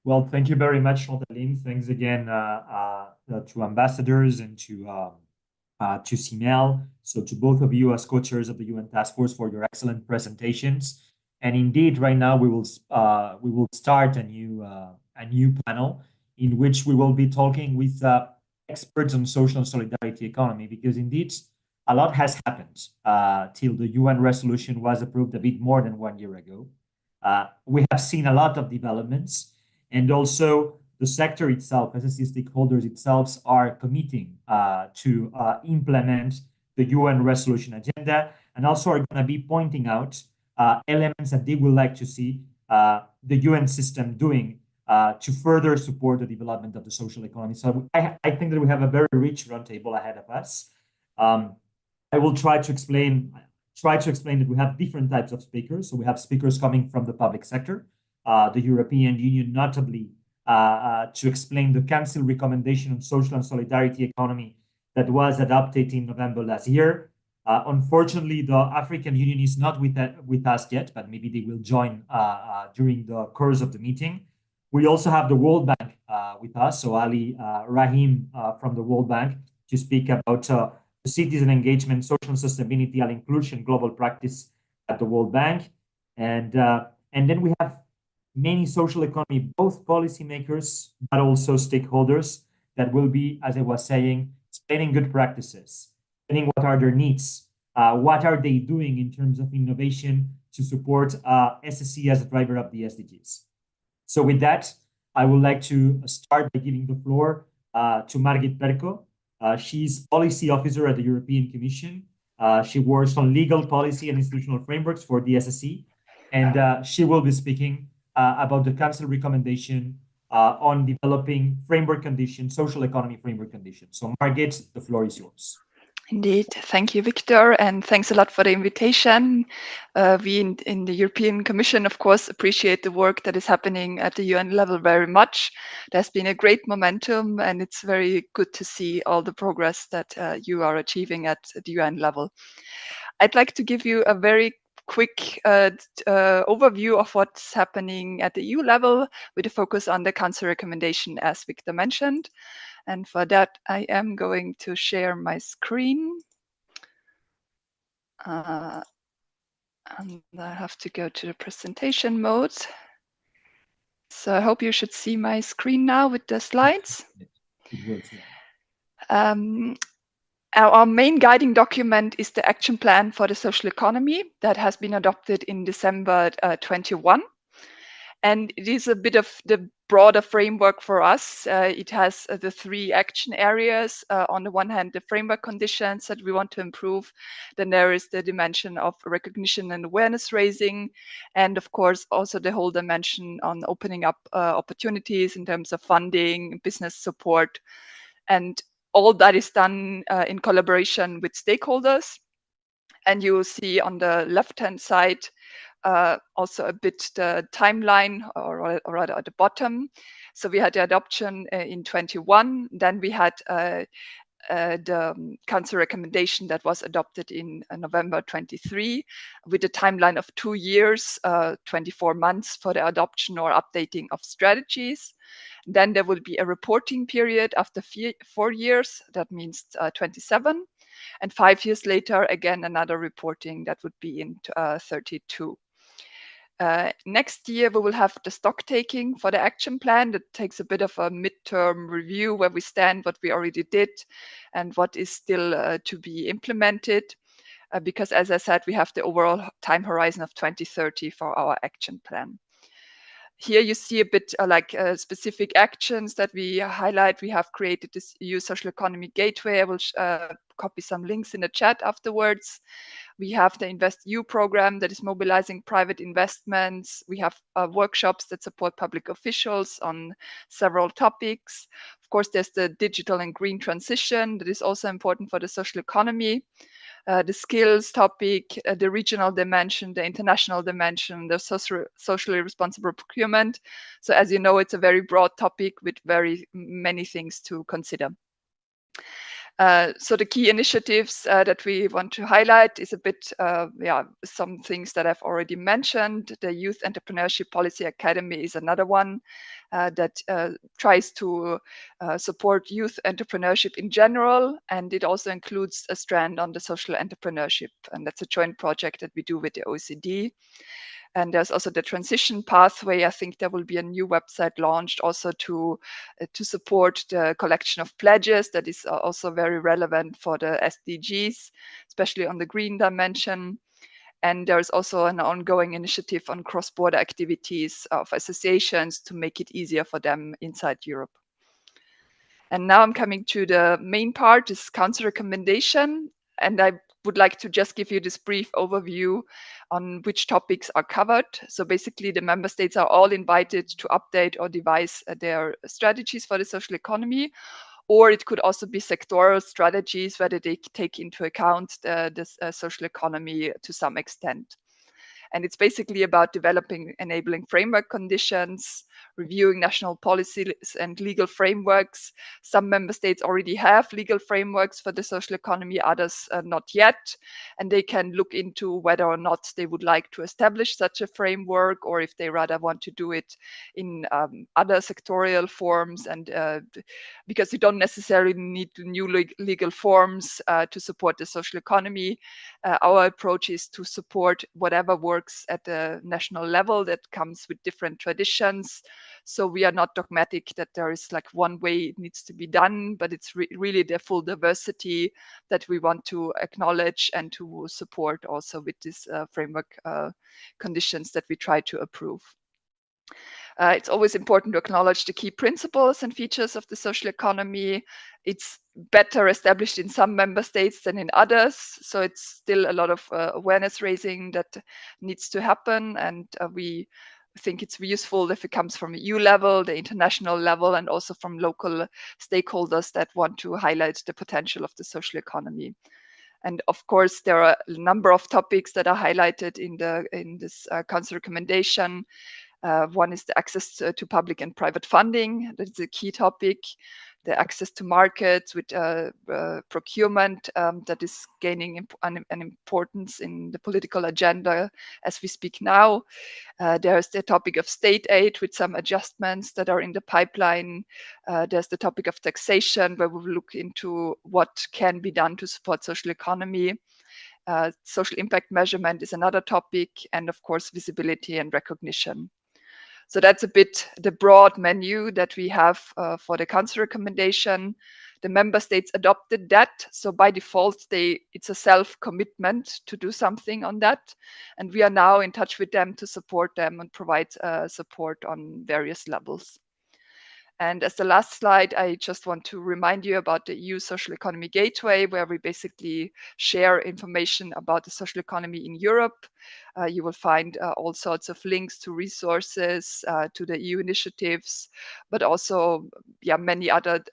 Speaker 7: Well, thank you very much, Chantaline. Thanks again to ambassadors and to Simel. So to both of you as co-chairs of the UN Task Force for your excellent presentations. And indeed, right now we will start a new panel in which we will be talking with experts on social and solidarity economy, because indeed a lot has happened till the UN resolution was approved a bit more than 1 year ago. We have seen a lot of developments, and also the sector itself, SSE stakeholders itself, are committing to implement the UN resolution agenda, and also are going to be pointing out elements that they would like to see the UN system doing to further support the development of the social economy. So I think that we have a very rich roundtable ahead of us. I will try to explain that we have different types of speakers. So we have speakers coming from the public sector, the European Union, notably to explain the Council recommendation on social and solidarity economy that was adopted in November last year. Unfortunately, the African Union is not with us yet, but maybe they will join during the course of the meeting. We also have the World Bank with us, so Ali Rahim from the World Bank to speak about the citizen engagement, social sustainability, and inclusion global practice at the World Bank. And then we have many social economy, both policymakers, but also stakeholders that will be, as I was saying, explaining good practices, explaining what are their needs, what are they doing in terms of innovation to support SSE as a driver of the SDGs. So with that, I would like to start by giving the floor to Margit Perko. She's policy officer at the European Commission. She works on legal policy and institutional frameworks for the SSE, and she will be speaking about the Council recommendation on developing framework conditions, social economy framework conditions. So Margit, the floor is yours.
Speaker 8: Indeed. Thank you, Victor, and thanks a lot for the invitation. We in the European Commission, of course, appreciate the work that is happening at the UN level very much. There's been a great momentum, and it's very good to see all the progress that you are achieving at the UN level. I'd like to give you a very quick overview of what's happening at the EU level with a focus on the Council recommendation, as Victor mentioned. And for that, I am going to share my screen. And I have to go to the presentation mode. So I hope you should see my screen now with the slides.
Speaker 7: It works, yeah.
Speaker 8: Our main guiding document is the action plan for the social economy that has been adopted in December 21. And it is a bit of the broader framework for us. It has the three action areas. On the one hand, the framework conditions that we want to improve. Then there is the dimension of recognition and awareness raising. And of course, also the whole dimension on opening up opportunities in terms of funding, business support. And all that is done in collaboration with stakeholders. And you will see on the left-hand side also a bit the timeline, or rather at the bottom. So we had the adoption in 21. Then we had the Council recommendation that was adopted in November 23, with a timeline of 2 years, 24 months for the adoption or updating of strategies. Then there will be a reporting period after 4 years. That means 27. And 5 years later, again, another reporting that would be in 32. Next year, we will have the stock taking for the action plan. That takes a bit of a midterm review where we stand, what we already did, and what is still to be implemented. Because as I said, we have the overall time horizon of 2030 for our action plan. Here you see a bit specific actions that we highlight. We have created this EU Social Economy Gateway. I will copy some links in the chat afterwards. We have the InvestEU program that is mobilizing private investments. We have workshops that support public officials on several topics. Of course, there's the digital and green transition that is also important for the social economy. The skills topic, the regional dimension, the international dimension, the socially responsible procurement. So as you know, it's a very broad topic with very many things to consider. So the key initiatives that we want to highlight is a bit, some things that I've already mentioned. The Youth Entrepreneurship Policy Academy is another one that tries to support youth entrepreneurship in general, and it also includes a strand on the social entrepreneurship, and that's a joint project that we do with the OECD. And there's also the transition pathway. I think there will be a new website launched also to support the collection of pledges. That is also very relevant for the SDGs, especially on the green dimension. And there's also an ongoing initiative on cross-border activities of associations to make it easier for them inside Europe. And now I'm coming to the main part, this Council recommendation. And I would like to just give you this brief overview on which topics are covered. So basically, the member states are all invited to update or devise their strategies for the social economy, or it could also be sectoral strategies where they take into account the social economy to some extent. And it's basically about developing enabling framework conditions, reviewing national policies and legal frameworks. Some member states already have legal frameworks for the social economy, others not yet. And they can look into whether or not they would like to establish such a framework, or if they rather want to do it in other sectorial forms. And because you don't necessarily need new legal forms to support the social economy, our approach is to support whatever works at the national level that comes with different traditions. So we are not dogmatic that there is like one way it needs to be done, but it's really the full diversity that we want to acknowledge and to support also with this framework conditions that we try to approve. It's always important to acknowledge the key principles and features of the social economy. It's better established in some member states than in others. So it's still a lot of awareness raising that needs to happen. And we think it's useful if it comes from EU level, the international level, and also from local stakeholders that want to highlight the potential of the social economy. And of course, there are a number of topics that are highlighted in this council recommendation. One is the access to public and private funding. That's a key topic. The access to markets with procurement that is gaining an importance in the political agenda as we speak now. There's the topic of state aid with some adjustments that are in the pipeline. There's the topic of taxation, where we will look into what can be done to support social economy. Social impact measurement is another topic, and of course, visibility and recognition. So that's a bit the broad menu that we have for the council recommendation. The member states adopted that. So by default, it's a self-commitment to do something on that. And we are now in touch with them to support them and provide support on various levels. And as the last slide, I just want to remind you about the EU Social Economy Gateway, where we basically share information about the social economy in Europe. You will find all sorts of links to resources, to the EU initiatives, but also many other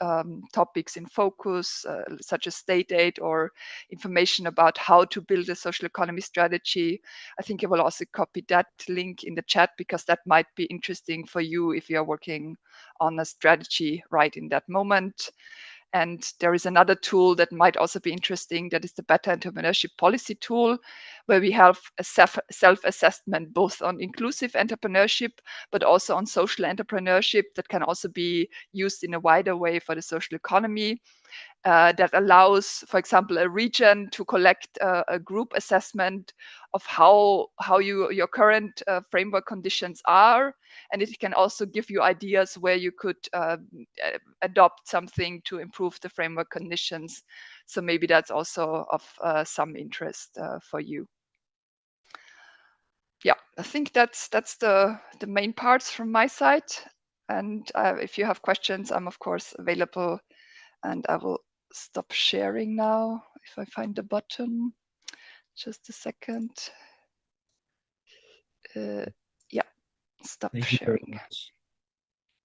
Speaker 8: topics in focus, such as state aid or information about how to build a social economy strategy. I think I will also copy that link in the chat, because that might be interesting for you if you are working on a strategy right in that moment. And there is another tool that might also be interesting, that is the Better Entrepreneurship Policy tool, where we have a self-assessment both on inclusive entrepreneurship, but also on social entrepreneurship that can also be used in a wider way for the social economy. That allows, for example, a region to collect a group assessment of how your current framework conditions are, and it can also give you ideas where you could adopt something to improve the framework conditions. So maybe that's also of some interest for you. Yeah, I think that's the main parts from my side. And if you have questions, I'm of course available, and I will stop sharing now if I find the button. Just a second. Stop
Speaker 7: Thank
Speaker 8: sharing.
Speaker 7: you very much.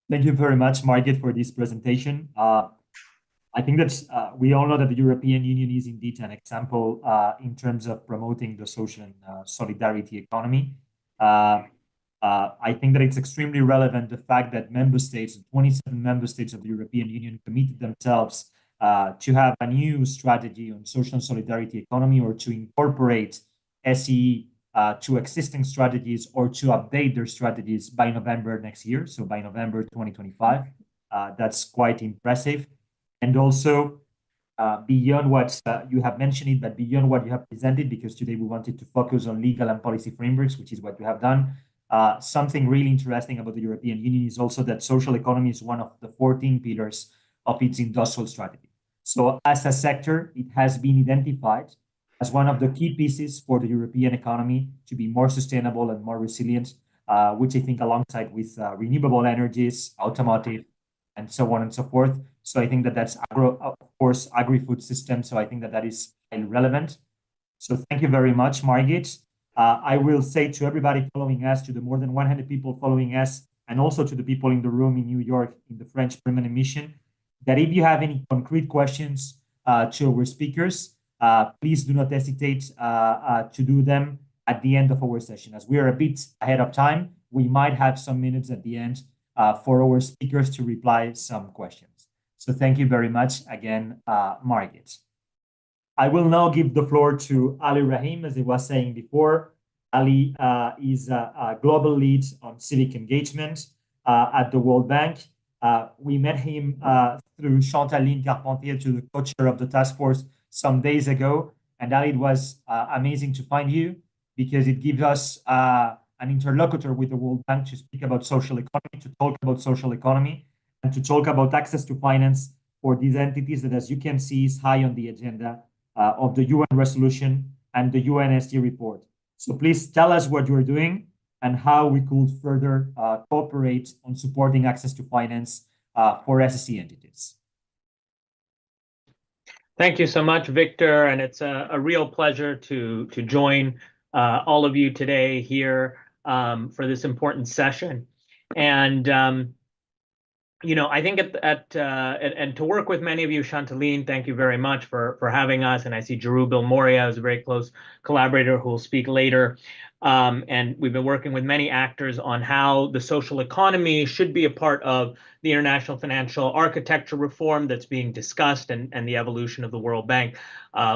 Speaker 7: Thank you very much, Margaret, for this presentation. I think that we all know that the European Union is indeed an example in terms of promoting the social and solidarity economy. I think that it's extremely relevant, the fact that member states, 27 member states of the European Union, committed themselves to have a new strategy on social and solidarity economy, or to incorporate SE to existing strategies, or to update their strategies by November next year, so by November 2025. That's quite impressive. And also, beyond what you have mentioned, but beyond what you have presented, because today we wanted to focus on legal and policy frameworks, which is what you have done. Something really interesting about the European Union is also that social economy is one of the 14 pillars of its industrial strategy. So as a sector, it has been identified as one of the key pieces for the European economy to be more sustainable and more resilient, which I think alongside with renewable energies, automotive, and so on and so forth. So I think that that's of course, agri-food system. So I think that that is highly relevant. So thank you very much, Margit. I will say to everybody following us, to the more than 100 people following us, and also to the people in the room in New York in the French Permanent Mission, that if you have any concrete questions to our speakers, please do not hesitate to do them at the end of our session. As we are a bit ahead of time, we might have some minutes at the end for our speakers to reply some questions. So thank you very much again, Margaret. I will now give the floor to Ali Rahim, as I was saying before. Ali is a global lead on civic engagement at the World Bank. We met him through Chantaline Carpentier, to the co-chair of the task force, some days ago. And Ali, it was amazing to find you, because it gives us an interlocutor with the World Bank to speak about social economy, to talk about social economy, and to talk about access to finance for these entities that, as you can see, is high on the agenda of the UN resolution and the UN SDG report. So please tell us what you're doing and how we could further cooperate on supporting access to finance for SSE entities.
Speaker 9: Thank you so much, Victor, and it's a real pleasure to join all of you today here for this important session. And you know, I think and to work with many of you, Chantaline, thank you very much for having us. And I see Jeru Bilmoria is a very close collaborator who will speak later. And we've been working with many actors on how the social economy should be a part of the international financial architecture reform that's being discussed, and the evolution of the World Bank,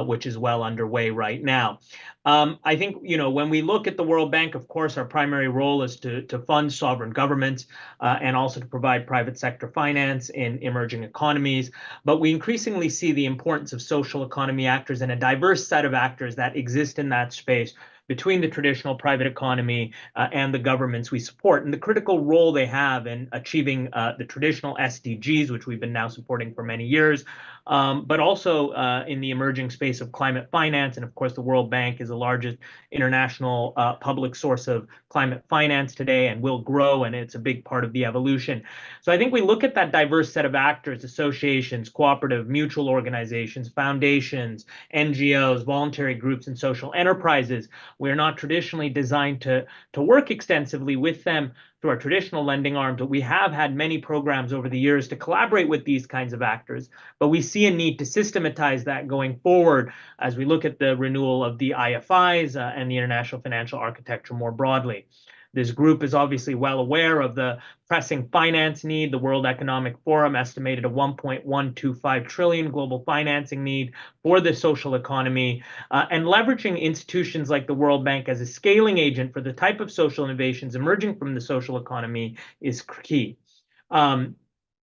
Speaker 9: which is well underway right now. I think, you know, when we look at the World Bank, of course, our primary role is to fund sovereign governments and also to provide private sector finance in emerging economies. But we increasingly see the importance of social economy actors and a diverse set of actors that exist in that space between the traditional private economy and the governments we support, and the critical role they have in achieving the traditional SDGs, which we've been now supporting for many years, but also in the emerging space of climate finance. And of course, the World Bank is the largest international public source of climate finance today and will grow, and it's a big part of the evolution. So I think we look at that diverse set of actors, associations, cooperative, mutual organizations, foundations, NGOs, voluntary groups, and social enterprises. We're not traditionally designed to work extensively with them through our traditional lending arm, but we have had many programs over the years to collaborate with these kinds of actors. But we see a need to systematize that going forward as we look at the renewal of the IFIs and the international financial architecture more broadly. This group is obviously well aware of the pressing finance need. The World Economic Forum estimated a 1.125 trillion global financing need for the social economy, and leveraging institutions like the World Bank as a scaling agent for the type of social innovations emerging from the social economy is key.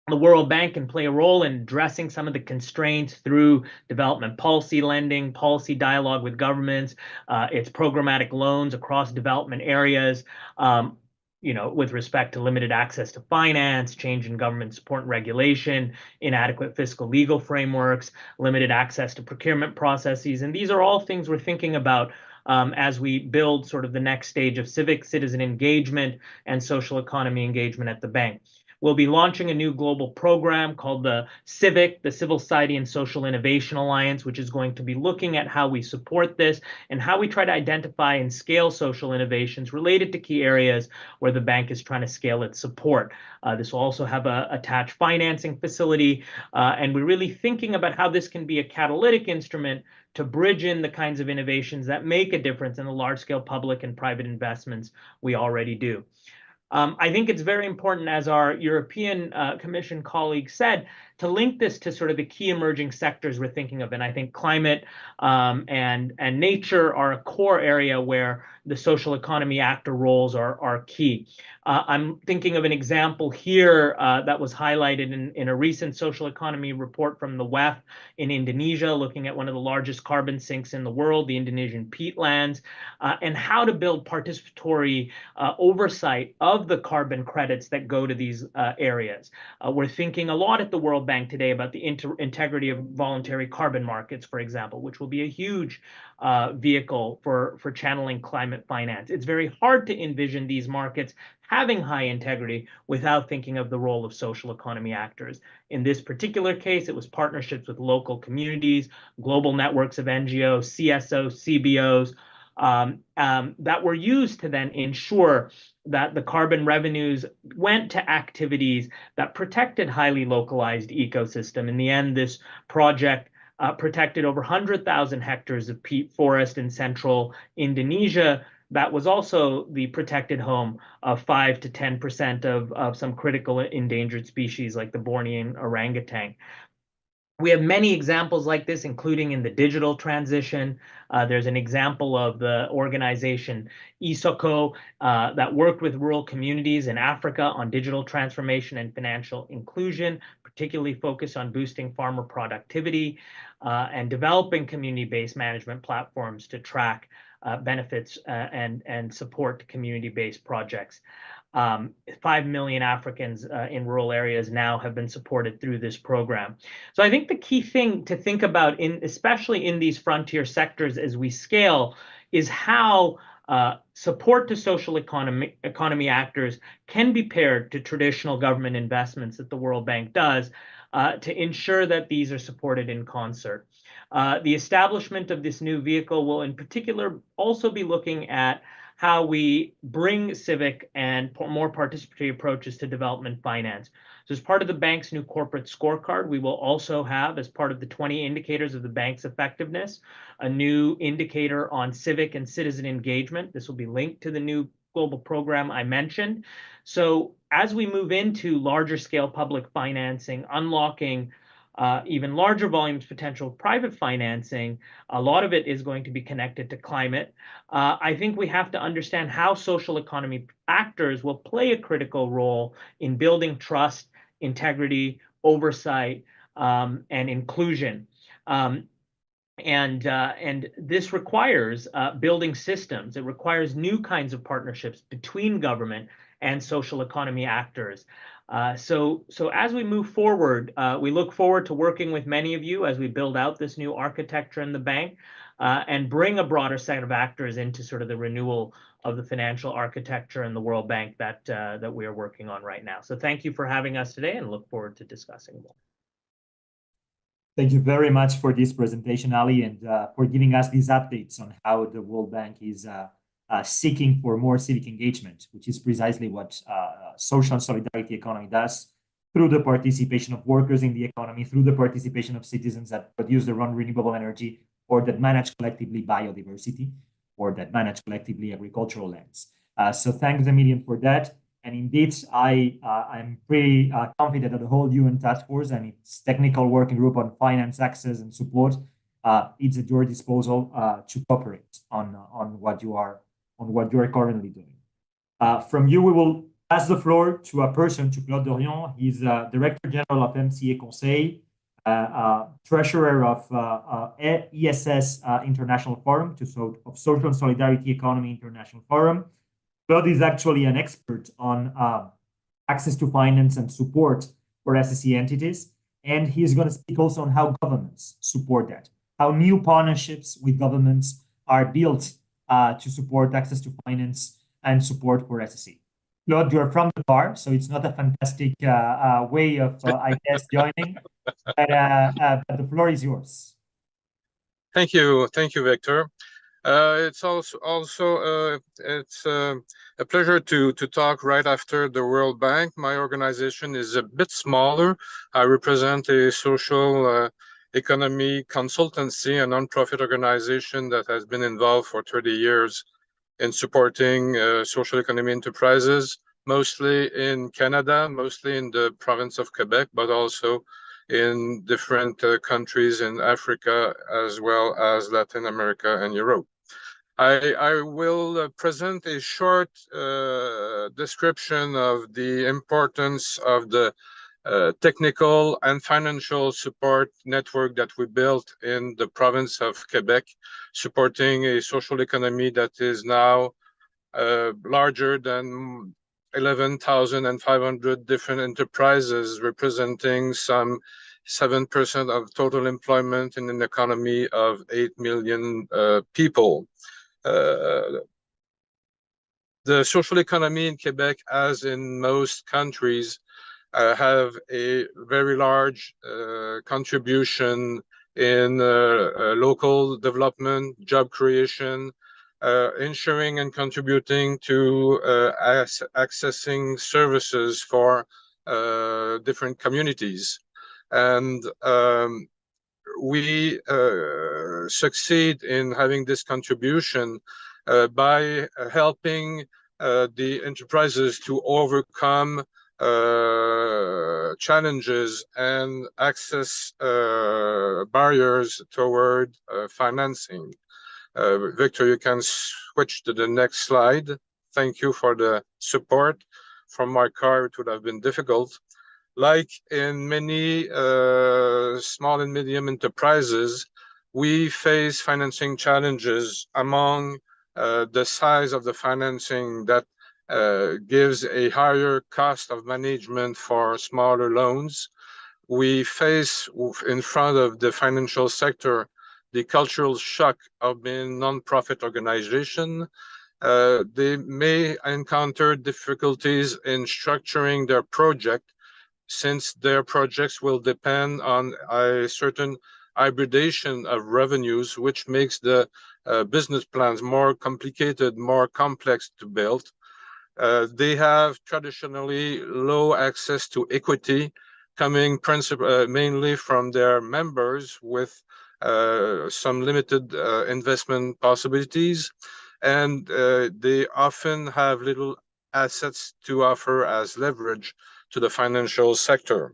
Speaker 9: The World Bank can play a role in addressing some of the constraints through development policy lending, policy dialogue with governments, its programmatic loans across development areas, you know, with respect to limited access to finance, change in government support and regulation, inadequate fiscal legal frameworks, limited access to procurement processes. And these are all things we're thinking about as we build sort of the next stage of civic citizen engagement and social economy engagement at the bank. We'll be launching a new global program called the Civil Society and Social Innovation Alliance, which is going to be looking at how we support this and how we try to identify and scale social innovations related to key areas where the bank is trying to scale its support. This will also have an attached financing facility, and we're really thinking about how this can be a catalytic instrument to bridge in the kinds of innovations that make a difference in the large-scale public and private investments we already do. I think it's very important, as our European Commission colleague said, to link this to sort of the key emerging sectors we're thinking of. And I think climate and nature are a core area where the social economy actor roles are key. I'm thinking of an example here that was highlighted in a recent social economy report from the WEF in Indonesia, looking at one of the largest carbon sinks in the world, the Indonesian peatlands, and how to build participatory oversight of the carbon credits that go to these areas. We're thinking a lot at the World Bank today about the integrity of voluntary carbon markets, for example, which will be a huge vehicle for channeling climate finance. It's very hard to envision these markets having high integrity without thinking of the role of social economy actors. In this particular case, it was partnerships with local communities, global networks of NGOs, CSOs, CBOs, that were used to then ensure that the carbon revenues went to activities that protected highly localized ecosystem. In the end, this project protected over 100,000 hectares of peat forest in central Indonesia, that was also the protected home of 5 to 10% of some critical endangered species like the Bornean orangutan. We have many examples like this, including in the digital transition. There's an example of the organization Isoko that worked with rural communities in Africa on digital transformation and financial inclusion, particularly focused on boosting farmer productivity and developing community-based management platforms to track benefits and support community-based projects. 5 million Africans in rural areas now have been supported through this program. So I think the key thing to think about, especially in these frontier sectors as we scale, is how support to social economy actors can be paired to traditional government investments that the World Bank does to ensure that these are supported in concert. The establishment of this new vehicle will in particular also be looking at how we bring civic and more participatory approaches to development finance. So as part of the bank's new corporate scorecard, we will also have, as part of the 20 indicators of the bank's effectiveness, a new indicator on civic and citizen engagement. This will be linked to the new global program I mentioned. So as we move into larger scale public financing, unlocking even larger volumes potential private financing, a lot of it is going to be connected to climate. I think we have to understand how social economy actors will play a critical role in building trust, integrity, oversight, and inclusion. And this requires building systems. It requires new kinds of partnerships between government and social economy actors. So as we move forward, we look forward to working with many of you as we build out this new architecture in the bank and bring a broader set of actors into sort of the renewal of the financial architecture in the World Bank that we are working on right now. So thank you for having us today and look forward to discussing more.
Speaker 7: Thank you very much for this presentation, Ali, and for giving us these updates on how the World Bank is seeking for more civic engagement, which is precisely what social and solidarity economy does through the participation of workers in the economy, through the participation of citizens that produce their own renewable energy or that manage collectively biodiversity or that manage collectively agricultural lands. So thanks a million for that. And indeed, I'm pretty confident that the whole UN Task Force and its technical working group on finance access and support is at your disposal to cooperate on what you are currently doing. From you, we will pass the floor to a person, to Claude Dorion. He's Director General of MCA Conseil, Treasurer of ESS International Forum, of Social and Solidarity Economy International Forum. Claude is actually an expert on access to finance and support for SSE entities, and he's going to speak also on how governments support that, how new partnerships with governments are built to support access to finance and support for SSE. Claude, you're from the bar, so it's not a fantastic way of, I guess, joining, but the floor is yours.
Speaker 10: Thank you, Victor. It's also a pleasure to talk right after the World Bank. My organization is a bit smaller. I represent a social economy consultancy, a non-profit organization that has been involved for 30 years in supporting social economy enterprises, mostly in Canada, mostly in the province of Quebec, but also in different countries in Africa, as well as Latin America and Europe. I will present a short description of the importance of the technical and financial support network that we built in the province of Quebec, supporting a social economy that is now larger than 11,500 different enterprises, representing some 7% of total employment in an economy of 8 million people. The social economy in Quebec, as in most countries, have a very large contribution in local development, job creation, ensuring and contributing to accessing services for different communities. And we succeed in having this contribution by helping the enterprises to overcome challenges and access barriers toward financing. Victor, you can switch to the next slide. Thank you for the support. From my car, it would have been difficult. Like in many small and medium enterprises, we face financing challenges among the size of the financing that gives a higher cost of management for smaller loans. We face in front of the financial sector the cultural shock of being non-profit organization. They may encounter difficulties in structuring their project, since their projects will depend on a certain hybridation of revenues, which makes the business plans more complicated, more complex to build. They have traditionally low access to equity, coming mainly from their members with some limited investment possibilities, and they often have little assets to offer as leverage to the financial sector.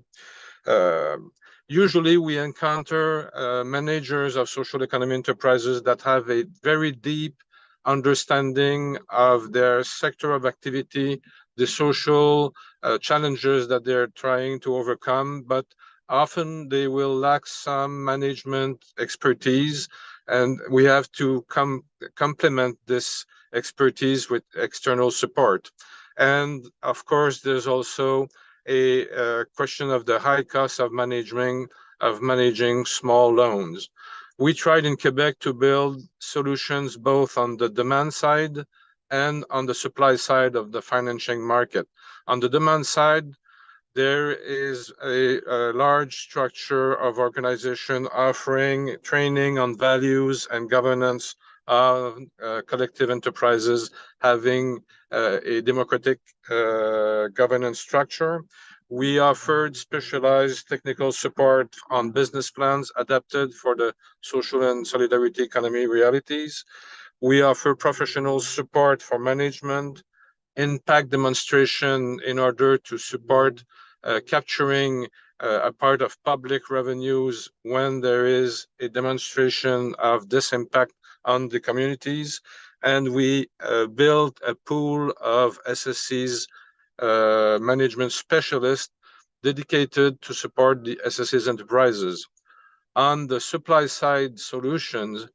Speaker 10: Usually we encounter managers of social economy enterprises that have a very deep understanding of their sector of activity, the social challenges that they're trying to overcome, but often they will lack some management expertise, and we have to complement this expertise with external support. And of course, there's also a question of the high cost of managing small loans. We tried in Quebec to build solutions both on the demand side and on the supply side of the financing market. On the demand side, there is a large structure of organization offering training on values and governance of collective enterprises, having a democratic governance structure. We offered specialized technical support on business plans adapted for the social and solidarity economy realities. We offer professional support for management, impact demonstration in order to support capturing a part of public revenues when there is a demonstration of this impact on the communities. And we built a pool of SSCs management specialists dedicated to support the SSCs enterprises. On the supply side solutions,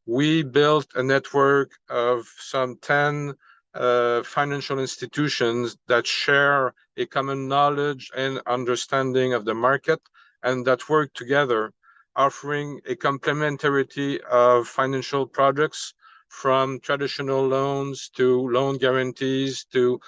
Speaker 10: we built a network of some 10 financial institutions that share a common knowledge and understanding of the market and that work together, offering a complementarity of financial products from traditional loans to loan guarantees to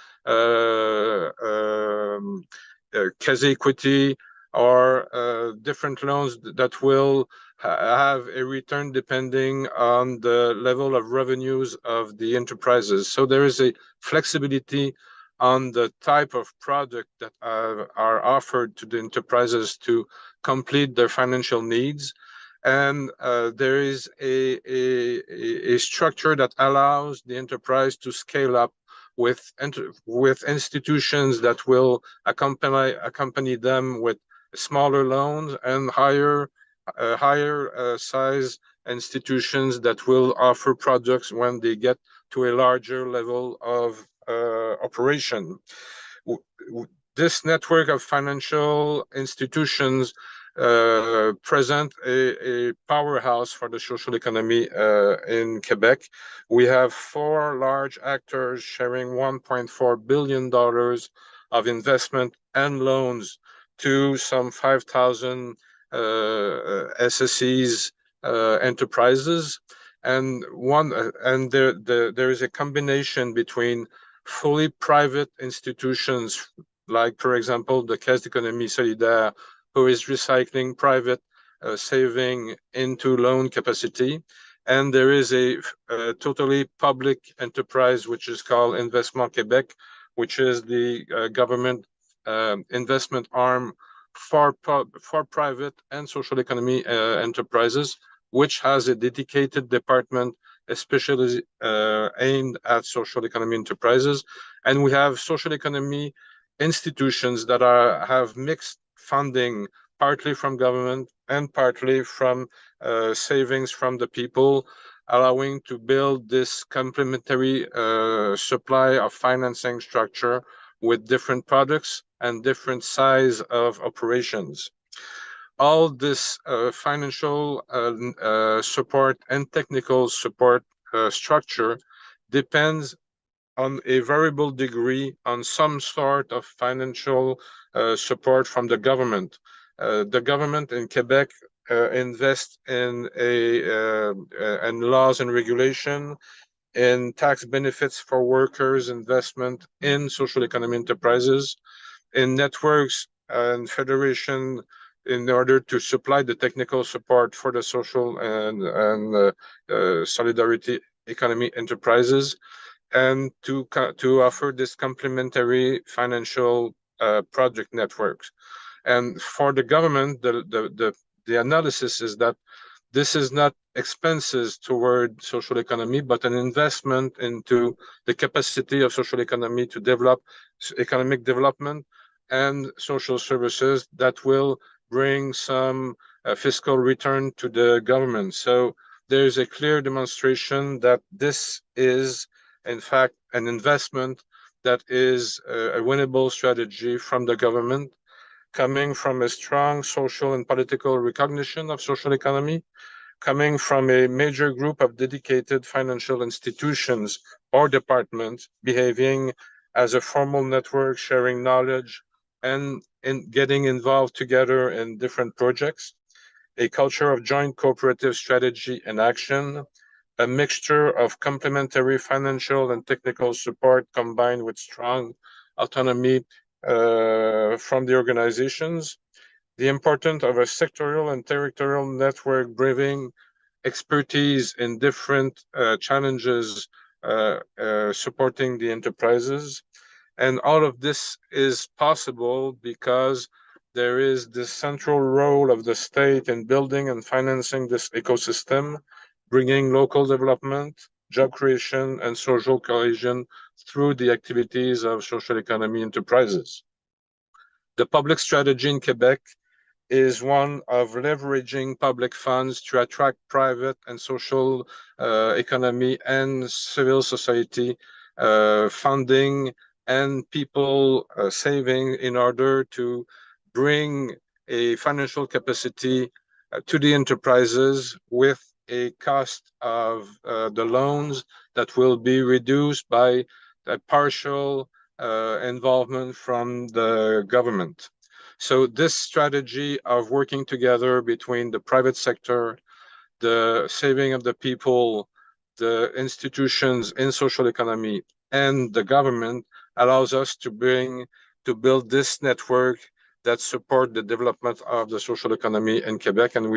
Speaker 10: quasi equity or different loans that will have a return depending on the level of revenues of the enterprises. So there is a flexibility on the type of product that are offered to the enterprises to complete their financial needs. And there is a structure that allows the enterprise to scale up with institutions that will accompany them with smaller loans and higher size institutions that will offer products when they get to a larger level of operation. This network of financial institutions present a powerhouse for the social economy in Quebec. We have 4 large actors sharing $1.4 billion of investment and loans to some 5,000 SSCs enterprises, and there is a combination between fully private institutions, like for example the Caisse d'économie solidaire, who is recycling private saving into loan capacity, and there is a totally public enterprise which is called Investissement Québec, which is the government investment arm for private and social economy enterprises, which has a dedicated department especially aimed at social economy enterprises. And we have social economy institutions that have mixed funding, partly from government and partly from savings from the people, allowing to build this complementary supply of financing structure with different products and different size of operations. All this financial support and technical support structure depends on a variable degree on some sort of financial support from the government. The government in Quebec invests in and laws and regulation, in tax benefits for workers, investment in social economy enterprises, in networks and federation in order to supply the technical support for the social and solidarity economy enterprises, and to offer this complementary financial project networks. And for the government, the analysis is that this is not expenses toward social economy, but an investment into the capacity of social economy to develop economic development and social services that will bring some fiscal return to the government. So there's a clear demonstration that this is, in fact, an investment that is a winnable strategy from the government, coming from a strong social and political recognition of social economy, coming from a major group of dedicated financial institutions or departments behaving as a formal network, sharing knowledge and getting involved together in different projects, a culture of joint cooperative strategy and action, a mixture of complementary financial and technical support combined with strong autonomy from the organizations, the importance of a sectorial and territorial network bringing expertise in different challenges supporting the enterprises. And all of this is possible because there is this central role of the state in building and financing this ecosystem, bringing local development, job creation, and social cohesion through the activities of social economy enterprises. The public strategy in Quebec is one of leveraging public funds to attract private and social economy and civil society funding and people saving in order to bring a financial capacity to the enterprises with a cost of the loans that will be reduced by a partial involvement from the government. So this strategy of working together between the private sector, the saving of the people, the institutions in social economy, and the government allows us to build this network that support the development of the social economy in Quebec. And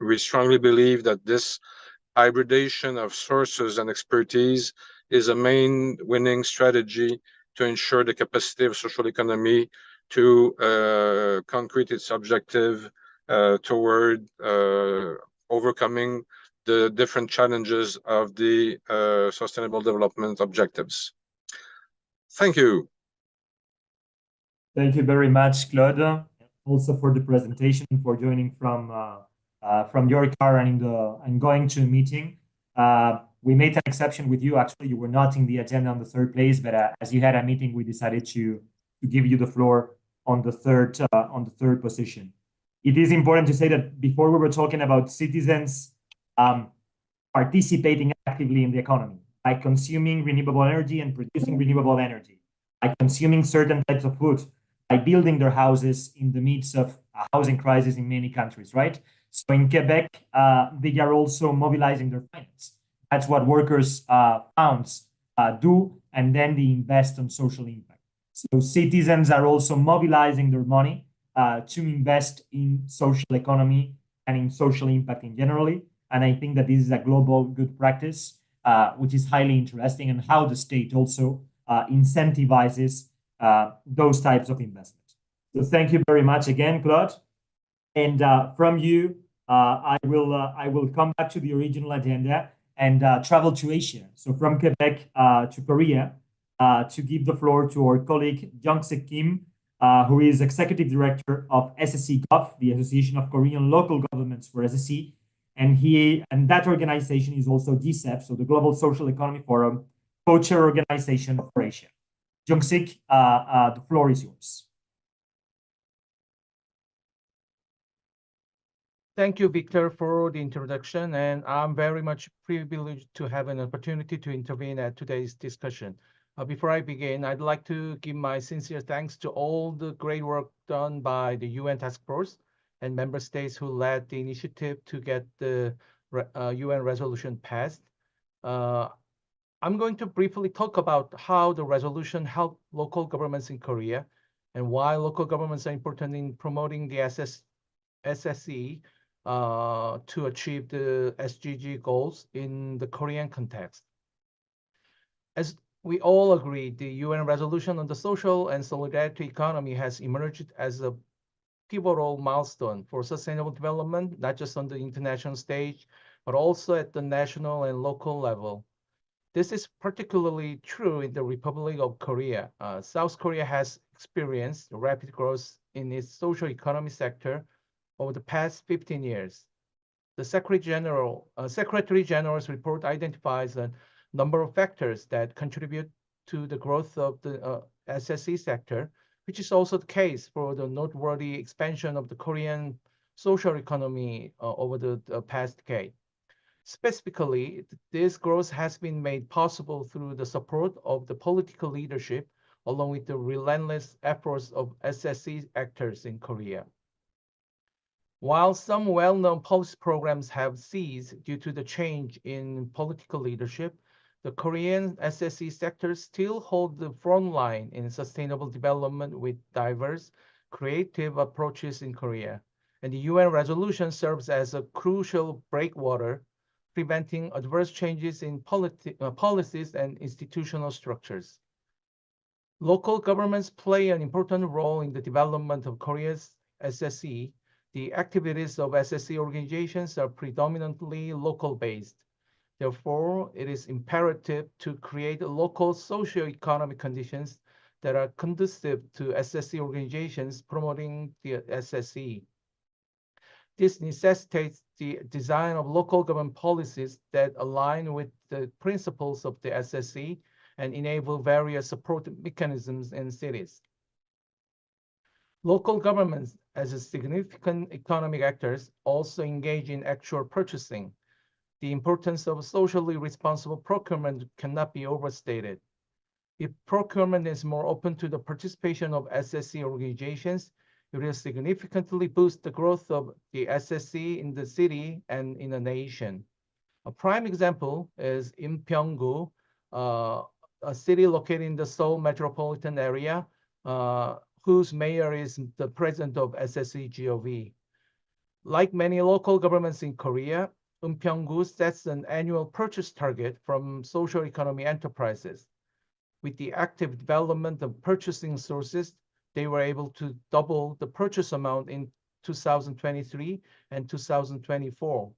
Speaker 10: we strongly believe that this hybridization of sources and expertise is a main winning strategy to ensure the capacity of social economy to concrete its objective toward overcoming the different challenges of the Sustainable Development Objectives. Thank you.
Speaker 7: Thank you very much, Claude, also for the presentation, for joining from your car and going to a meeting. We made an exception with you. Actually, you were not in the agenda on the third place, but as you had a meeting, we decided to give you the floor on the third position. It is important to say that before we were talking about citizens participating actively in the economy by consuming renewable energy and producing renewable energy, by consuming certain types of food, by building their houses in the midst of a housing crisis in many countries, right? So in Quebec, they are also mobilizing their finance. That's what workers' funds do, and then they invest on social impact. So citizens are also mobilizing their money to invest in social economy and in social impact in generally. And I think that this is a global good practice, which is highly interesting, and how the state also incentivizes those types of investments. So thank you very much again, Claude. And from you, I will come back to the original agenda and traveled to Asia. So from Quebec to Korea, to give the floor to our colleague Jung-Sik Kim, who is Executive Director of SSE Gov, the Association of Korean Local Governments for SSE. And that organization is also GSEP, so the Global Social Economy Forum, co-chair organization for Asia. Jung-Sik, the floor is yours.
Speaker 11: Thank you, Victor, for the introduction, and I'm very much privileged to have an opportunity to intervene at today's discussion. Before I begin, I'd like to give my sincere thanks to all the great work done by the UN Task Force and member states who led the initiative to get the UN resolution passed. I'm going to briefly talk about how the resolution helped local governments in Korea and why local governments are important in promoting the SSE to achieve the SDG goals in the Korean context. As we all agree, the UN resolution on the social and solidarity economy has emerged as a pivotal milestone for sustainable development, not just on the international stage, but also at the national and local level. This is particularly true in the Republic of Korea. South Korea has experienced rapid growth in its social economy sector over the past 15 years. The Secretary General's report identifies a number of factors that contribute to the growth of the SSE sector, which is also the case for the noteworthy expansion of the Korean social economy over the past decade. Specifically, this growth has been made possible through the support of the political leadership, along with the relentless efforts of SSE actors in Korea. While some well-known policy programs have ceased due to the change in political leadership, the Korean SSE sector still holds the front line in sustainable development with diverse, creative approaches in Korea. And the UN resolution serves as a crucial breakwater, preventing adverse changes in policies and institutional structures. Local governments play an important role in the development of Korea's SSE. The activities of SSE organizations are predominantly local-based. Therefore, it is imperative to create local socio-economic conditions that are conducive to SSE organizations promoting the SSE. This necessitates the design of local government policies that align with the principles of the SSE and enable various support mechanisms in cities. Local governments, as significant economic actors, also engage in actual purchasing. The importance of socially responsible procurement cannot be overstated. If procurement is more open to the participation of SSE organizations, it will significantly boost the growth of the SSE in the city and in the nation. A prime example is Impyeonggu, a city located in the Seoul metropolitan area, whose mayor is the president of SSE GOV. Like many local governments in Korea, Impyeonggu sets an annual purchase target from social economy enterprises. With the active development of purchasing sources, they were able to double the purchase amount in 2023 and 2024.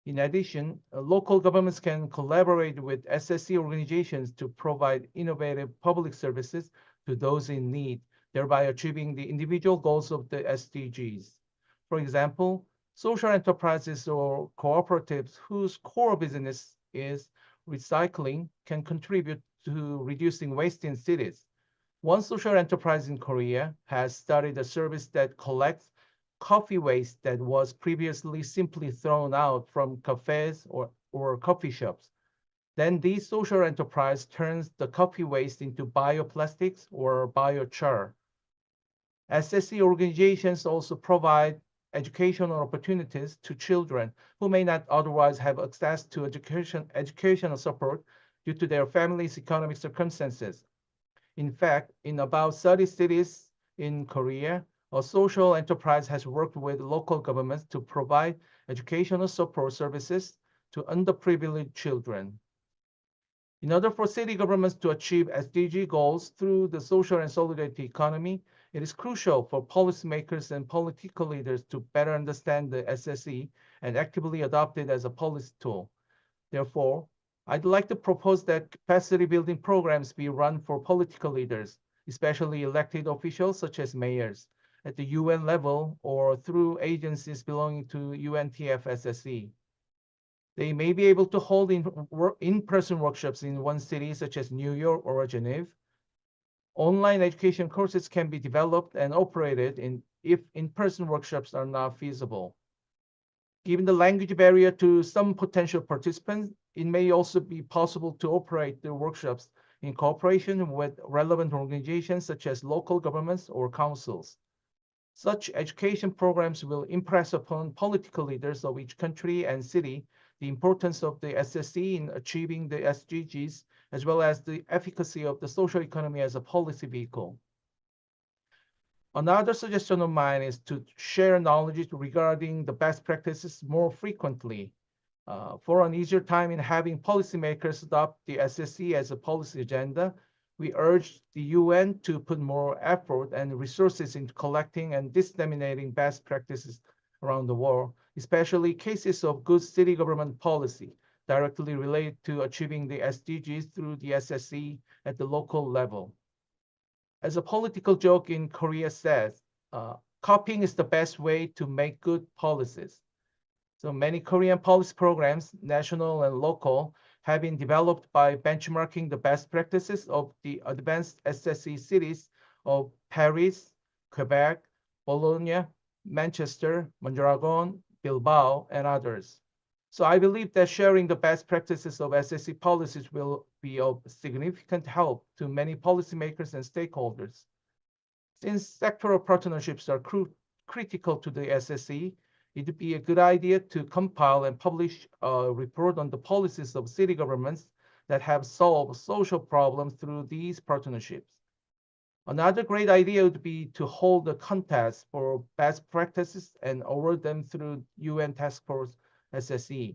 Speaker 11: In addition, local governments can collaborate with SSE organizations to provide innovative public services to those in need, thereby achieving the individual goals of the SDGs. For example, social enterprises or cooperatives whose core business is recycling can contribute to reducing waste in cities. One social enterprise in Korea has started a service that collects coffee waste that was previously simply thrown out from cafes or coffee shops. Then this social enterprise turns the coffee waste into bioplastics or biochar. SSE organizations also provide educational opportunities to children who may not otherwise have access to educational support due to their family's economic circumstances. In fact, in about 30 cities in Korea, a social enterprise has worked with local governments to provide educational support services to underprivileged children. In order for city governments to achieve SDG goals through the social and solidarity economy, it is crucial for policymakers and political leaders to better understand the SSE and actively adopt it as a policy tool. Therefore, I'd like to propose that capacity building programs be run for political leaders, especially elected officials such as mayors, at the UN level or through agencies belonging to UNTFSSE. They may be able to hold in-person workshops in one city, such as New York or Geneva. Online education courses can be developed and operated if in-person workshops are not feasible. Given the language barrier to some potential participants, it may also be possible to operate the workshops in cooperation with relevant organizations such as local governments or councils. Such education programs will impress upon political leaders of each country and city the importance of the SSE in achieving the SDGs, as well as the efficacy of the social economy as a policy vehicle. Another suggestion of mine is to share knowledge regarding the best practices more frequently. For an easier time in having policymakers adopt the SSE as a policy agenda, we urge the UN to put more effort and resources into collecting and disseminating best practices around the world, especially cases of good city government policy directly related to achieving the SDGs through the SSE at the local level. As a political joke in Korea says, copying is the best way to make good policies. So many Korean policy programs, national and local, have been developed by benchmarking the best practices of the advanced SSE cities of Paris, Quebec, Bologna, Manchester, Mondragon, Bilbao, and others. So I believe that sharing the best practices of SSE policies will be of significant help to many policymakers and stakeholders. Since sectoral partnerships are critical to the SSE, it would be a good idea to compile and publish a report on the policies of city governments that have solved social problems through these partnerships. Another great idea would be to hold a contest for best practices and award them through UN Taskforce SSE.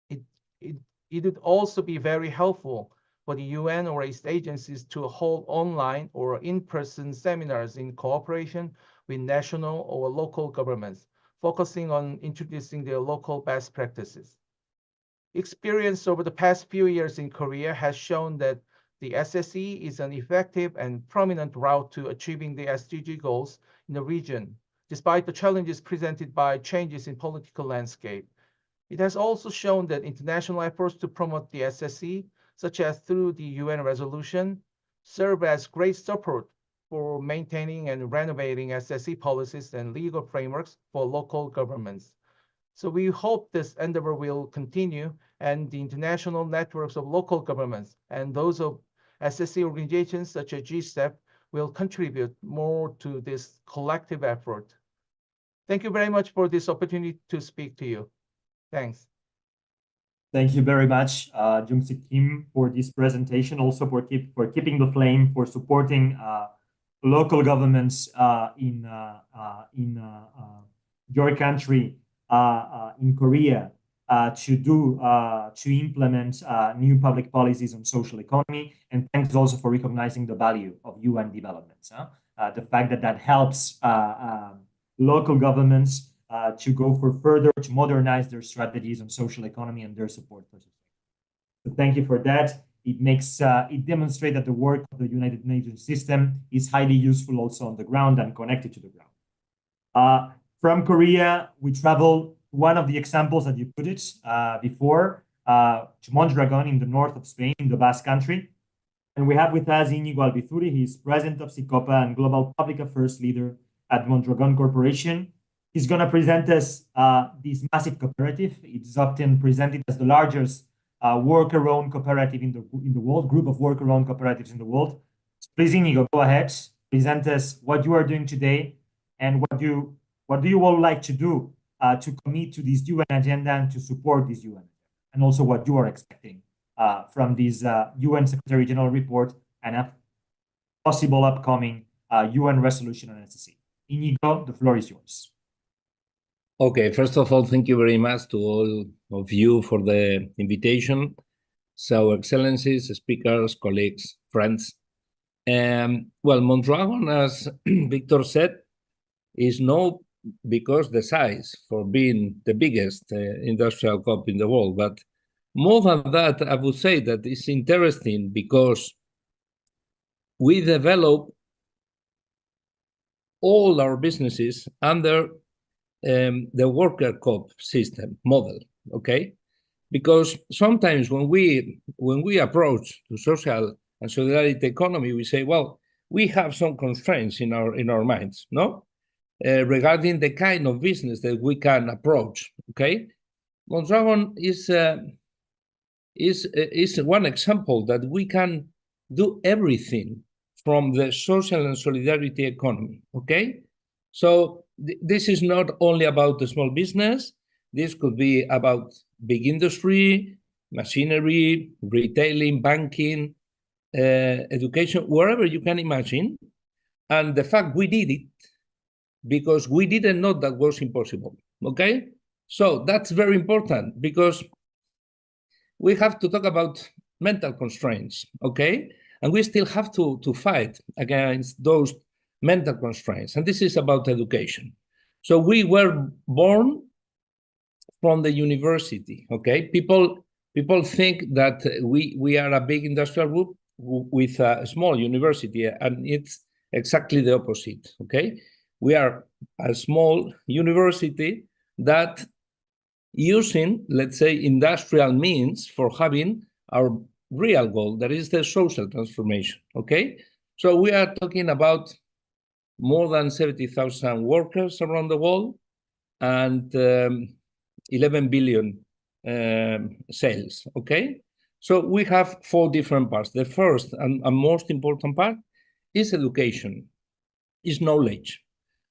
Speaker 11: It would also be very helpful for the UN or its agencies to hold online or in-person seminars in cooperation with national or local governments, focusing on introducing their local best practices. Experience over the past few years in Korea has shown that the SSE is an effective and prominent route to achieving the SDG goals in the region, despite the challenges presented by changes in political landscape. It has also shown that international efforts to promote the SSE, such as through the UN resolution, serve as great support for maintaining and renovating SSE policies and legal frameworks for local governments. So we hope this endeavor will continue and the international networks of local governments and those of SSE organizations such as GSTEP will contribute more to this collective effort. Thank you very much for this opportunity to speak to you. Thanks.
Speaker 7: Thank you very much, Jung-Sik Kim, for this presentation, also for keeping the flame, for supporting local governments in your country, in Korea, to implement new public policies on social economy. And thanks also for recognizing the value of UN developments. The fact that helps local governments to go to modernize their strategies on social economy and their support for society. So thank you for that. It demonstrates that the work of the United Nations system is highly useful also on the ground and connected to the ground. From Korea, we travel, one of the examples that you put it before, to Mondragon in the north of Spain, in the Basque Country. And we have with us Íñigo Albizuri. He is president of SICOPA and global public affairs leader at Mondragon Corporation. He's going to present us this massive cooperative. It's often presented as the largest worker-owned cooperative in the world, group of worker-owned cooperatives in the world. So please, Íñigo, go ahead, present us what you are doing today and what do you all like to do to commit to this UN agenda and to support this UN, and also what you are expecting from this UN Secretary General report and a possible upcoming UN resolution on SSE. Íñigo, the floor is yours.
Speaker 12: Okay, first of all, thank you very much to all of you for the invitation. So, Excellencies, speakers, colleagues, friends. Well, Mondragon, as Victor said, is known because the size for being the biggest industrial COP in the world, but more than that, I would say that it's interesting because we develop all our businesses under the worker co-op system model, okay? Because sometimes when we approach to social and solidarity economy, we say, well, we have some constraints in our minds, no? Regarding the kind of business that we can approach, okay? Mondragon is one example that we can do everything from the social and solidarity economy, okay? So this is not only about the small business, this could be about big industry, machinery, retailing, banking, education, wherever you can imagine. And the fact we did it because we didn't know that was impossible, okay? So that's very important because we have to talk about mental constraints, okay? And we still have to fight against those mental constraints. And this is about education. So we were born from the university, okay? People think that we are a big industrial group with a small university, and it's exactly the opposite, okay? We are a small university that using, let's say, industrial means for having our real goal, that is the social transformation, okay? So we are talking about more than 70,000 workers around the world and 11 billion sales, okay? So we have 4 different parts. The first and most important part is education, is knowledge.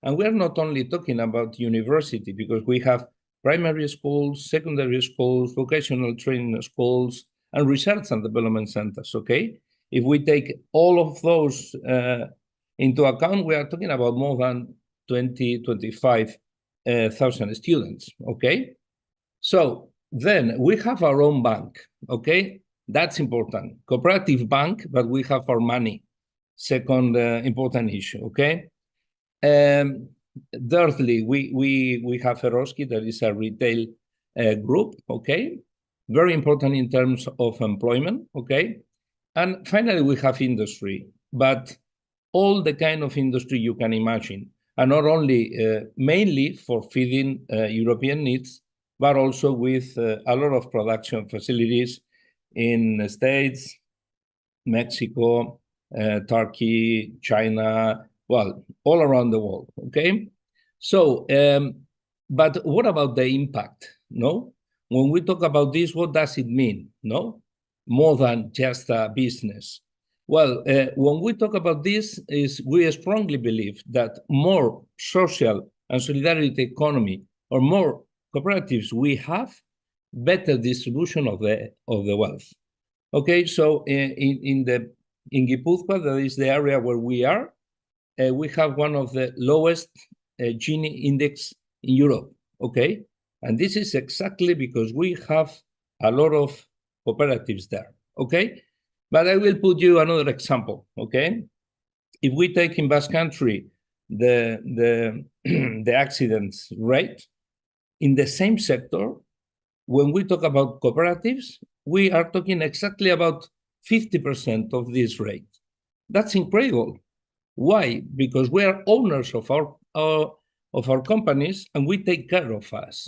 Speaker 12: And we are not only talking about university, because we have primary schools, secondary schools, vocational training schools, and research and development centers, okay? If we take all of those into account, we are talking about more than 25,000 students, okay? So then we have our own bank, okay? That's important. Cooperative bank, but we have our money. Second important issue, okay? Thirdly, we have Eroski, that is a retail group, okay? Very important in terms of employment, okay? And finally, we have industry, but all the kind of industry you can imagine, and not only mainly for feeding European needs, but also with a lot of production facilities in the States, Mexico, Turkey, China, well, all around the world, okay? So, but what about the impact, no? When we talk about this, what does it mean, no? More than just a business. Well, when we talk about this, we strongly believe that more social and solidarity economy or more cooperatives we have, better distribution of the wealth. Okay, so in Gipuzkoa, that is the area where we are, we have one of the lowest Gini index in Europe, okay? And this is exactly because we have a lot of cooperatives there, okay? But I will put you another example, okay? If we take in Basque Country the accidents rate, in the same sector, when we talk about cooperatives, we are talking exactly about 50% of this rate. That's incredible. Why? Because we are owners of our companies and we take care of us.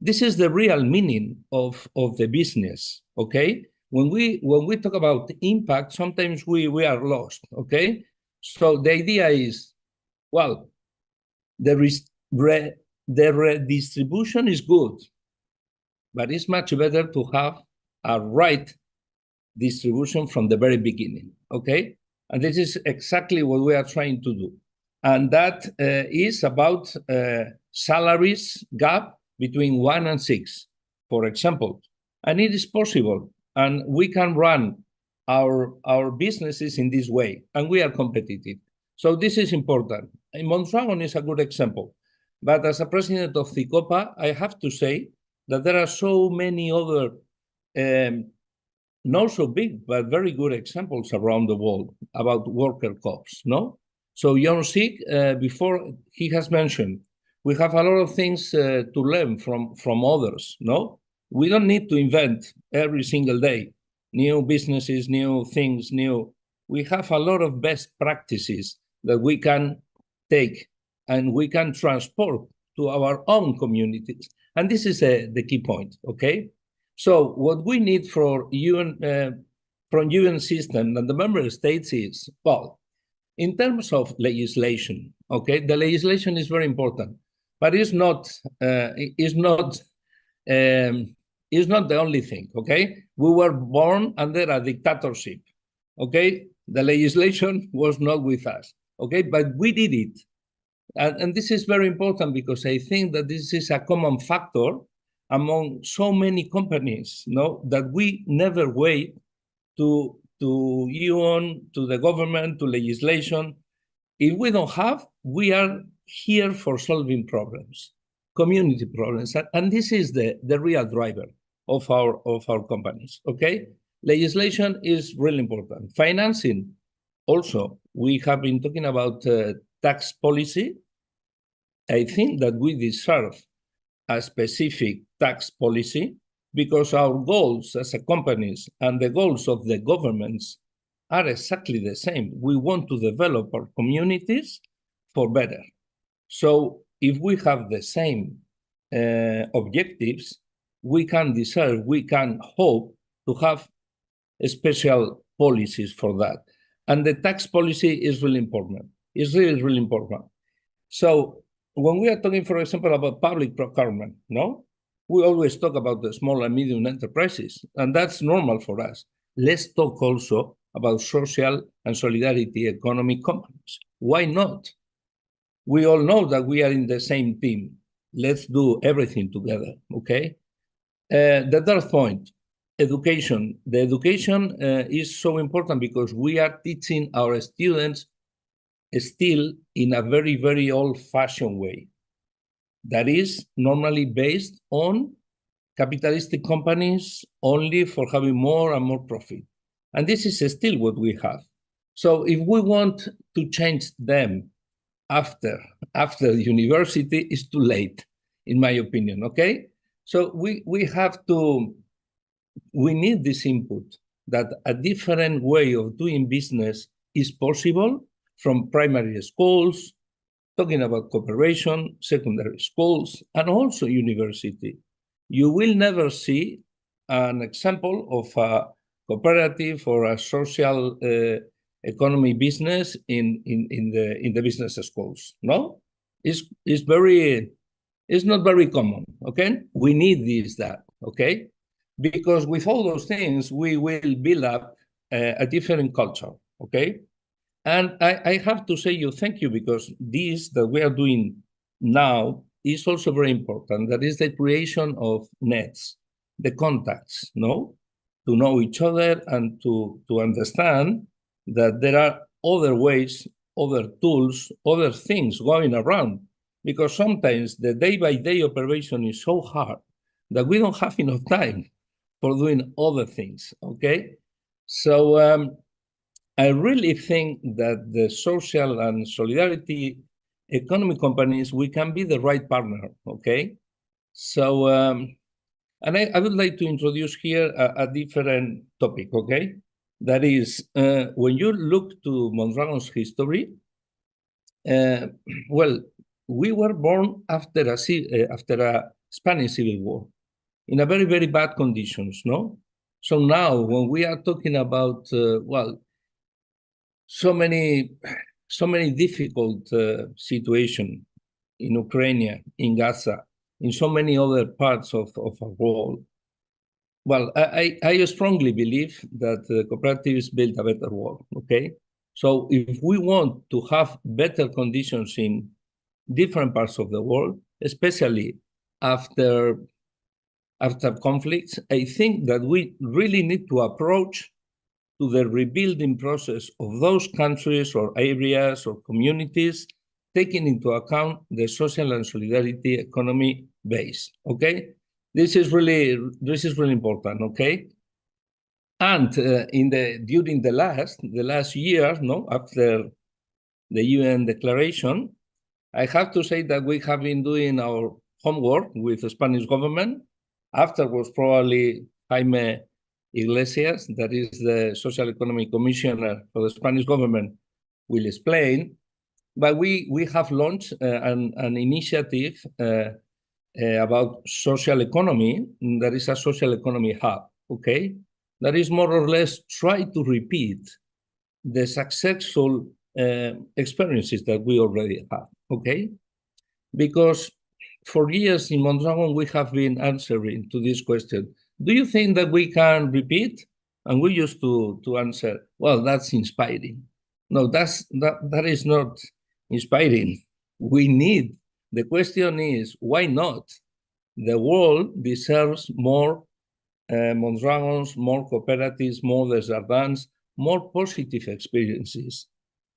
Speaker 12: This is the real meaning of the business, okay? When we talk about impact, sometimes we are lost, okay? So the idea is, well, the redistribution is good, but it's much better to have a right distribution from the very beginning, okay? And this is exactly what we are trying to do. And that is about salaries gap between 1 and 6, for example. And it is possible. And we can run our businesses in this way, and we are competitive. So this is important. And Mondragon is a good example. But as a president of CICOPA, I have to say that there are so many other not so big, but very good examples around the world about worker co-ops, no? So Jon Sik, before he has mentioned, we have a lot of things to learn from others, no? We don't need to invent every single day new businesses, new things, we have a lot of best practices that we can take and we can transport to our own communities. And this is the key point, okay? So what we need from UN system and the member states is, well, in terms of legislation, okay, the legislation is very important, but it's not the only thing, okay? We were born under a dictatorship, okay? The legislation was not with us, okay? But we did it. And this is very important because I think that this is a common factor among so many companies, that we never wait to UN, to the government, to legislation. If we don't have, we are here for solving problems, community problems. And this is the real driver of our companies, okay? Legislation is really important. Financing, also, we have been talking about tax policy. I think that we deserve a specific tax policy because our goals as a companies and the goals of the governments are exactly the same. We want to develop our communities for better. So if we have the same objectives, we can deserve, we can hope to have special policies for that. And the tax policy is really important. It's really, really important. So when we are talking, for example, about public procurement, we always talk about the small and medium enterprises, and that's normal for us. Let's talk also about social and solidarity economic companies. Why not? We all know that we are in the same team. Let's do everything together, okay? The third point, education. The education is so important because we are teaching our students still in a very, very old-fashioned way. That is normally based on capitalistic companies only for having more and more profit. And this is still what we have. So if we want to change them after university, it's too late, in my opinion, okay? So we need this input that a different way of doing business is possible from primary schools, talking about cooperation, secondary schools, and also university. You will never see an example of a cooperative or a social economy business in the business schools. No, it's not very common. Okay, we need that. Okay, because with all those things we will build up a different culture. Okay, and I have to say thank you because this that we are doing now is also very important. That is the creation of nets, the contacts, to know each other and to understand that there are other ways, other tools, other things going around. Because sometimes the day-by-day operation is so hard that we don't have enough time for doing other things, okay? So I really think that the social and solidarity economy companies, we can be the right partner, okay? So, and I would like to introduce here a different topic, okay? That is, when you look to Mondragon's history, well, we were born after a Spanish Civil War in a very, very bad conditions, no? So now when we are talking about, well, so many difficult situation in Ukraine, in Gaza, in so many other parts of our world. Well, I strongly believe that cooperatives build a better world, okay? So if we want to have better conditions in different parts of the world, especially after conflicts, I think that we really need to approach to the rebuilding process of those countries or areas or communities, taking into account the social and solidarity economy base, okay? This is really important, okay? And during the last year, after the UN declaration, I have to say that we have been doing our homework with the Spanish government, Afterwards, probably Jaime Iglesias, that is the Social Economy Commissioner for the Spanish government, will explain. But we have launched an initiative about social economy. That is a social economy hub, okay? That is more or less try to repeat the successful experiences that we already have, okay? Because for years in Mondragon, we have been answering to this question. Do you think that we can repeat? And we used to answer, well, that's inspiring. No, that is not inspiring. We need, the question is, why not? The world deserves more Mondragons, more cooperatives, more Desjardins, more positive experiences.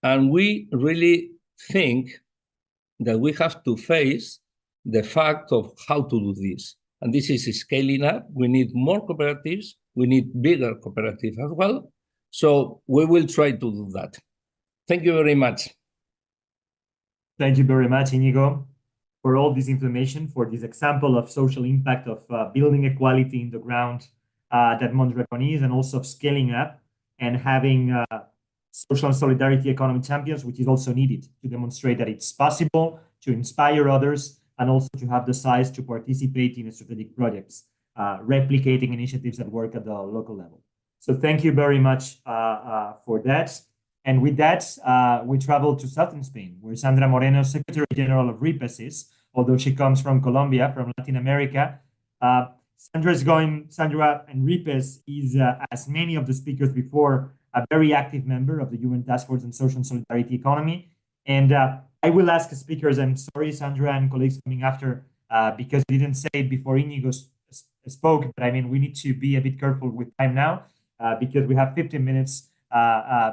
Speaker 12: And we really think that we have to face the fact of how to do this. And this is scaling up. We need more cooperatives. We need bigger cooperatives as well. So we will try to do that. Thank you very much.
Speaker 7: Thank you very much, Inigo, for all this information, for this example of social impact of building equality in the ground that Mondragon is, and also of scaling up and having social solidarity economy champions, which is also needed to demonstrate that it's possible, to inspire others, and also to have the size to participate in strategic projects, replicating initiatives that work at the local level. So thank you very much for that. And with that, we travel to southern Spain, where Sandra Moreno, Secretary General of RIPES, is, although she comes from Colombia, from Latin America. Sandra and RIPES is, as many of the speakers before, a very active member of the UN Taskforce on Social and Solidarity Economy. And I will ask speakers, and sorry, Sandra and colleagues coming after, because we didn't say it before Inigo spoke, but I mean, we need to be a bit careful with time now, because we have 15 minutes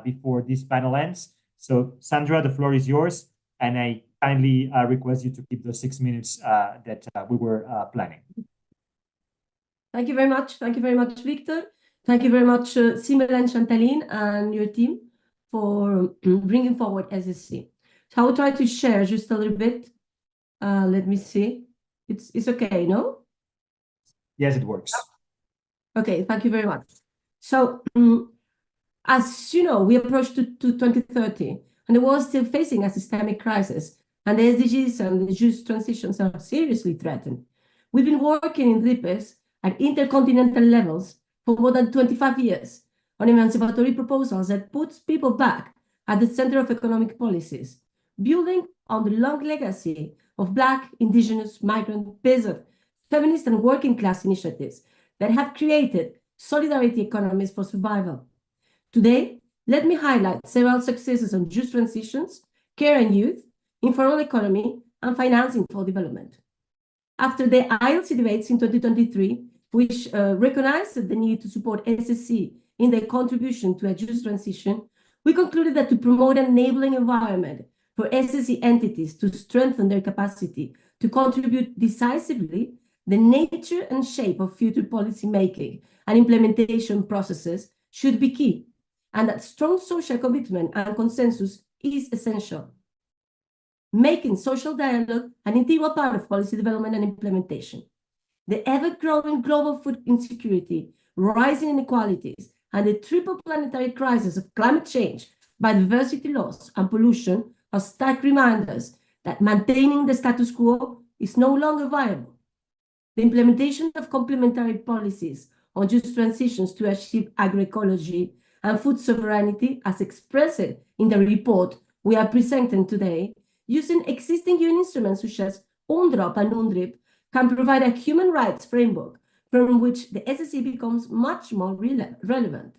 Speaker 7: before this panel ends. So Sandra, the floor is yours, and I kindly request you to keep the 6 minutes that we were planning.
Speaker 13: Thank you very much. Thank you very much, Victor. Thank you very much, Simel and Chantaline and your team for bringing forward SSC. So I will try to share just a little bit. Let me see. It's okay, no?
Speaker 7: Yes, it works.
Speaker 13: Okay, thank you very much. So as you know, we approached to 2030, and the world is still facing a systemic crisis, and the SDGs and the just transitions are seriously threatened. We've been working in RIPES at intercontinental levels for more than 25 years on emancipatory proposals that puts people back at the center of economic policies, building on the long legacy of Black, Indigenous, migrant, peasant, feminist, and working class initiatives that have created solidarity economies for survival. Today, let me highlight several successes on just transitions, care and youth, informal economy, and financing for development. After the ILC debates in 2023, which recognized the need to support SSC in their contribution to a just transition, we concluded that to promote an enabling environment for SSC entities to strengthen their capacity to contribute decisively, the nature and shape of future policy making and implementation processes should be key, and that strong social commitment and consensus is essential, making social dialogue an integral part of policy development and implementation. The ever-growing global food insecurity, rising inequalities, and the triple planetary crisis of climate change, biodiversity loss, and pollution are stark reminders that maintaining the status quo is no longer viable. The implementation of complementary policies on just transitions to achieve agroecology and food sovereignty, as expressed in the report we are presenting today, using existing UN instruments such as UNDROP and UNDRIP, can provide a human rights framework from which the SSC becomes much more relevant.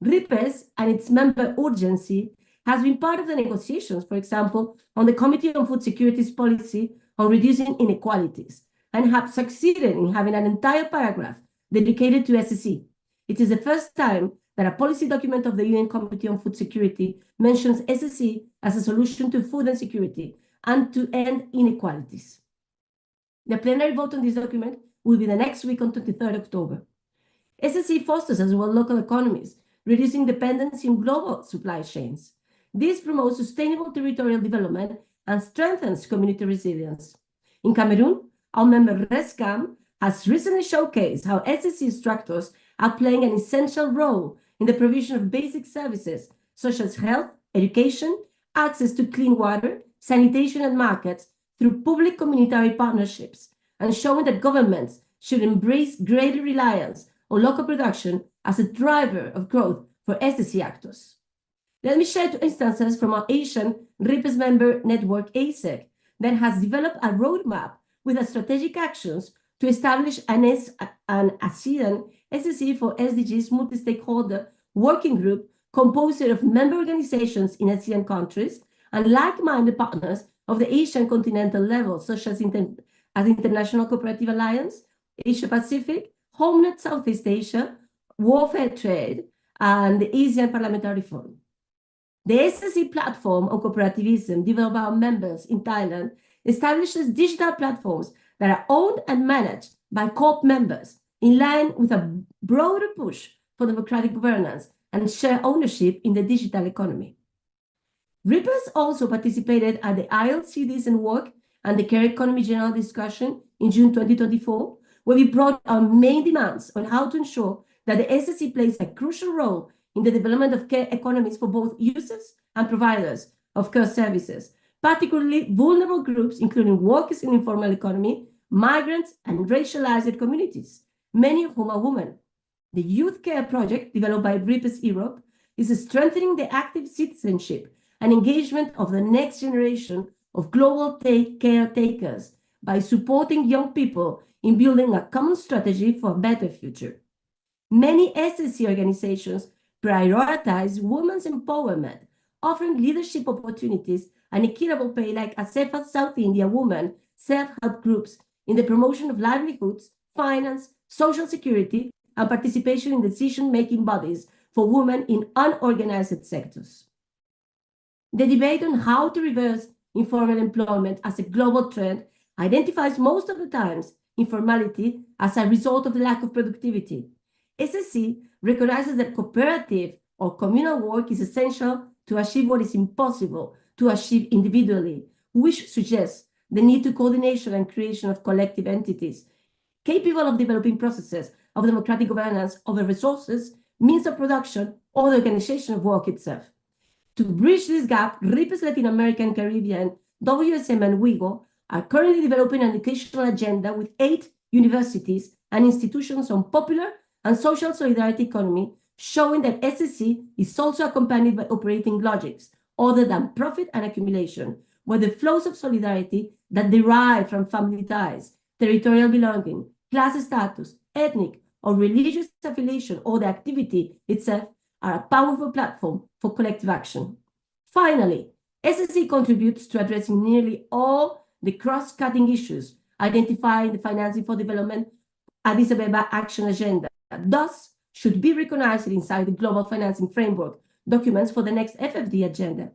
Speaker 13: RIPES and its member urgency has been part of the negotiations, for example, on the Committee on Food Security's policy on reducing inequalities, and have succeeded in having an entire paragraph dedicated to SSC. It is the first time that a policy document of the UN Committee on Food Security mentions SSC as a solution to food insecurity and to end inequalities. The plenary vote on this document will be the next week on 23rd October. SSC fosters as well local economies, reducing dependency on global supply chains. This promotes sustainable territorial development and strengthens community resilience. In Cameroon, our member RESCAM has recently showcased how SSE structures are playing an essential role in the provision of basic services such as health, education, access to clean water, sanitation, and markets through public communitary partnerships, and showing that governments should embrace greater reliance on local production as a driver of growth for SSE actors. Let me share 2 instances from our Asian RIPES member network, ASEC, that has developed a roadmap with strategic actions to establish an ASEAN SSE for SDGs multi-stakeholder working group composed of member organizations in ASEAN countries and like-minded partners of the Asian continental level, such as International Cooperative Alliance, Asia Pacific, HomeNet Southeast Asia, Warfare Trade, and the ASEAN Parliamentary Forum. The SSE platform on cooperativism developed by our members in Thailand establishes digital platforms that are owned and managed by COOP members in line with a broader push for democratic governance and share ownership in the digital economy. RIPES also participated at the ILC Decent Work and the Care Economy General Discussion in June 2024, where we brought our main demands on how to ensure that the SSE plays a crucial role in the development of care economies for both users and providers of care services, particularly vulnerable groups, including workers in the informal economy, migrants, and racialized communities, many of whom are women. The Youth Care Project, developed by RIPES Europe, is strengthening the active citizenship and engagement of the next generation of global caretakers by supporting young people in building a common strategy for a better future. Many SSE organizations prioritize women's empowerment, offering leadership opportunities and equitable pay, like ASEPA South India Women self-help groups in the promotion of livelihoods, finance, social security, and participation in decision-making bodies for women in unorganized sectors. The debate on how to reverse informal employment as a global trend identifies most of the times informality as a result of the lack of productivity. SSE recognizes that cooperative or communal work is essential to achieve what is impossible to achieve individually, which suggests the need to coordination and creation of collective entities capable of developing processes of democratic governance over resources, means of production, or the organization of work itself. To bridge this gap, RIPES Latin American, Caribbean, WSM, and WIGO are currently developing an educational agenda with 8 universities and institutions on popular and social solidarity economy, showing that SSE is also accompanied by operating logics other than profit and accumulation, where the flows of solidarity that derive from family ties, territorial belonging, class status, ethnic or religious affiliation, or the activity itself are a powerful platform for collective action. Finally, SSE contributes to addressing nearly all the cross-cutting issues identified in the Financing for Development Addis Ababa Action Agenda, thus should be recognized inside the Global Financing Framework documents for the next FFD agenda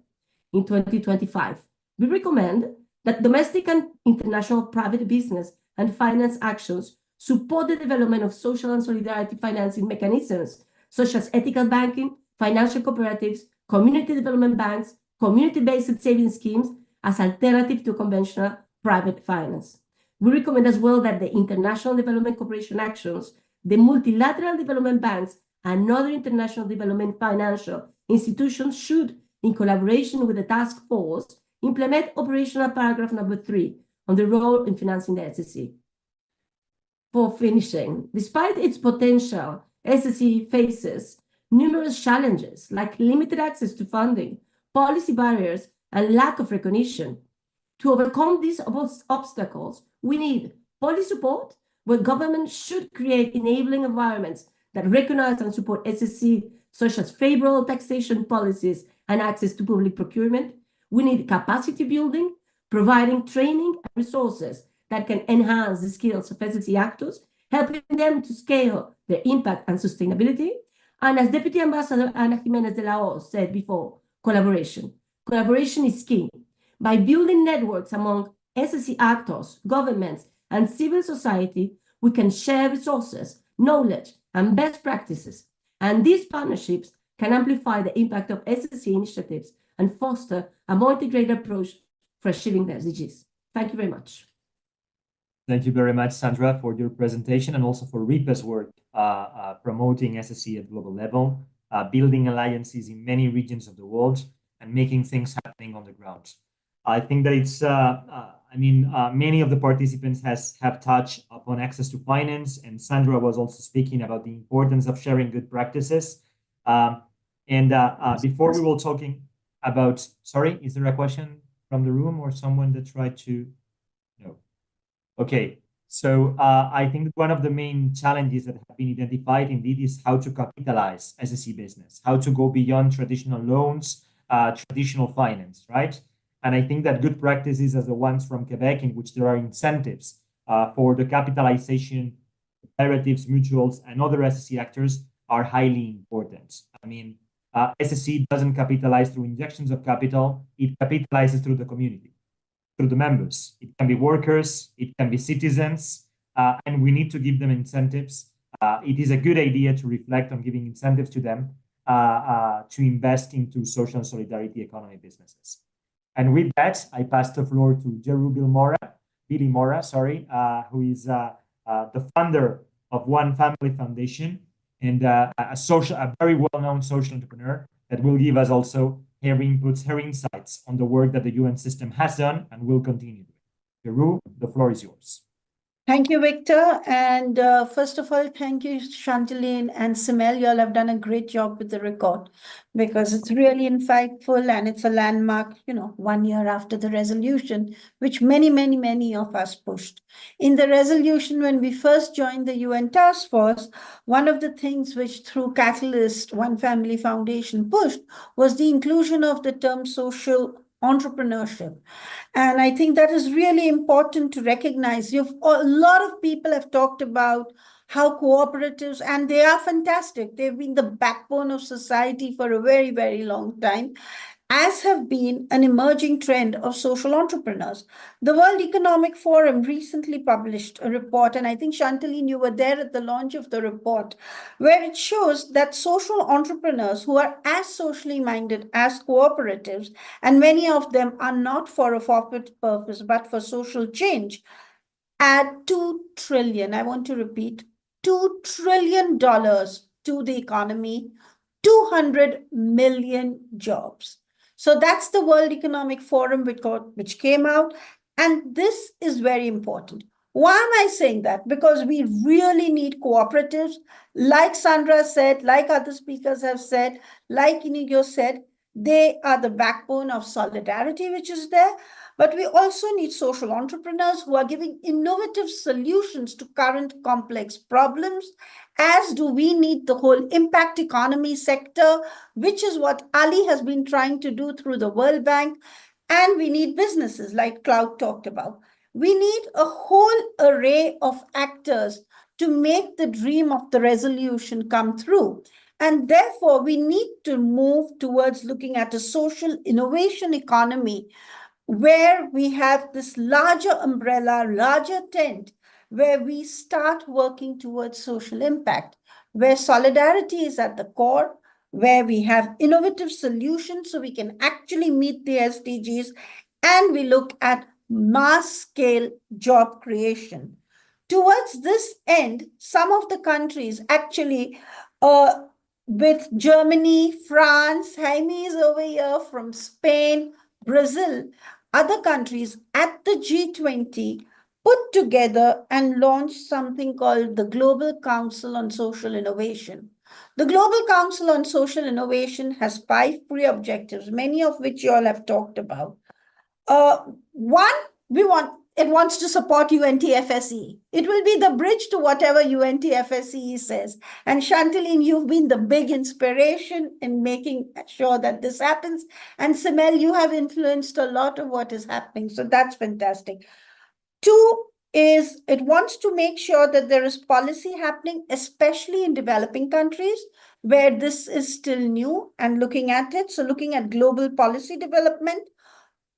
Speaker 13: in 2025. We recommend that domestic and international private business and finance actions support the development of social and solidarity financing mechanisms, such as ethical banking, financial cooperatives, community development banks, community-based savings schemes as alternative to conventional private finance. We recommend as well that the international development cooperation actions, the multilateral development banks, and other international development financial institutions should, in collaboration with the task force, implement operational paragraph number 3 on the role in financing the SSE. For finishing, despite its potential, SSE faces numerous challenges like limited access to funding, policy barriers, and lack of recognition. To overcome these obstacles, we need policy support, where governments should create enabling environments that recognize and support SSE, such as favorable taxation policies and access to public procurement. We need capacity building, providing training and resources that can enhance the skills of SSE actors, helping them to scale their impact and sustainability. And as Deputy Ambassador Ana Jimenez de la Hoz said before, collaboration. Collaboration is key. By building networks among SSE actors, governments, and civil society, we can share resources, knowledge, and best practices. And these partnerships can amplify the impact of SSE initiatives and foster a more integrated approach for achieving the SDGs. Thank you very much.
Speaker 7: Thank you very much, Sandra, for your presentation and also for RIPA's work promoting SSE at global level, building alliances in many regions of the world, and making things happening on the ground. I think that it's, many of the participants have touched upon access to finance, and Sandra was also speaking about the importance of sharing good practices. Before we were talking about, sorry, is there a question from the room or someone that tried to? No. Okay, so I think one of the main challenges that have been identified indeed is how to capitalize SSE business, how to go beyond traditional loans, traditional finance, right? And I think that good practices as the ones from Quebec, in which there are incentives for the capitalization, cooperatives, mutuals, and other SSE actors are highly important. I mean, SSE doesn't capitalize through injections of capital, it capitalizes through the community, through the members. It can be workers, it can be citizens, and we need to give them incentives. It is a good idea to reflect on giving incentives to them to invest into social and solidarity economy businesses. And with that, I pass the floor to Jeru Billy Mora, who is the founder of One Family Foundation and a very well-known social entrepreneur that will give us also her inputs, her insights on the work that the UN system has done and will continue doing. Jeru, the floor is yours.
Speaker 14: Thank you, Victor. And first of all, thank you, Chantaline and Simel. You all have done a great job with the record because it's really insightful and it's a landmark, 1 year after the resolution, which many of us pushed. In the resolution, when we first joined the UN Task Force, one of the things which through Catalyst, One Family Foundation pushed was the inclusion of the term social entrepreneurship. And I think that is really important to recognize. A lot of people have talked about how cooperatives, and they are fantastic. They've been the backbone of society for a very long time, as have been an emerging trend of social entrepreneurs. The World Economic Forum recently published a report, and I think, Chantaline, you were there at the launch of the report, where it shows that social entrepreneurs who are as socially minded as cooperatives, and many of them are not for a profit purpose, but for social change, add 2 trillion, I want to repeat, $2 trillion to the economy, 200 million jobs. So that's the World Economic Forum which came out, and this is very important. Why am I saying that? Because we really need cooperatives, like Sandra said, like other speakers have said, like Inigo said, they are the backbone of solidarity which is there, but we also need social entrepreneurs who are giving innovative solutions to current complex problems, as do we need the whole impact economy sector, which is what Ali has been trying to do through the World Bank, and we need businesses like Cloud talked about. We need a whole array of actors to make the dream of the resolution come through. And therefore, we need to move towards looking at a social innovation economy where we have this larger umbrella, larger tent, where we start working towards social impact, where solidarity is at the core, where we have innovative solutions so we can actually meet the SDGs, and we look at mass-scale job creation. Towards this end, some of the countries actually, with Germany, France, Jaime is over here from Spain, Brazil, other countries at the G20 put together and launched something called the Global Council on Social Innovation. The Global Council on Social Innovation has 5 pre-objectives, many of which you all have talked about. One, it wants to support UNTFSSE. It will be the bridge to whatever UNTFSSE says. And Chantaline, you've been the big inspiration in making sure that this happens. And Simel, you have influenced a lot of what is happening. So that's fantastic. 2 is it wants to make sure that there is policy happening, especially in developing countries where this is still new, and looking at it. So looking at global policy development.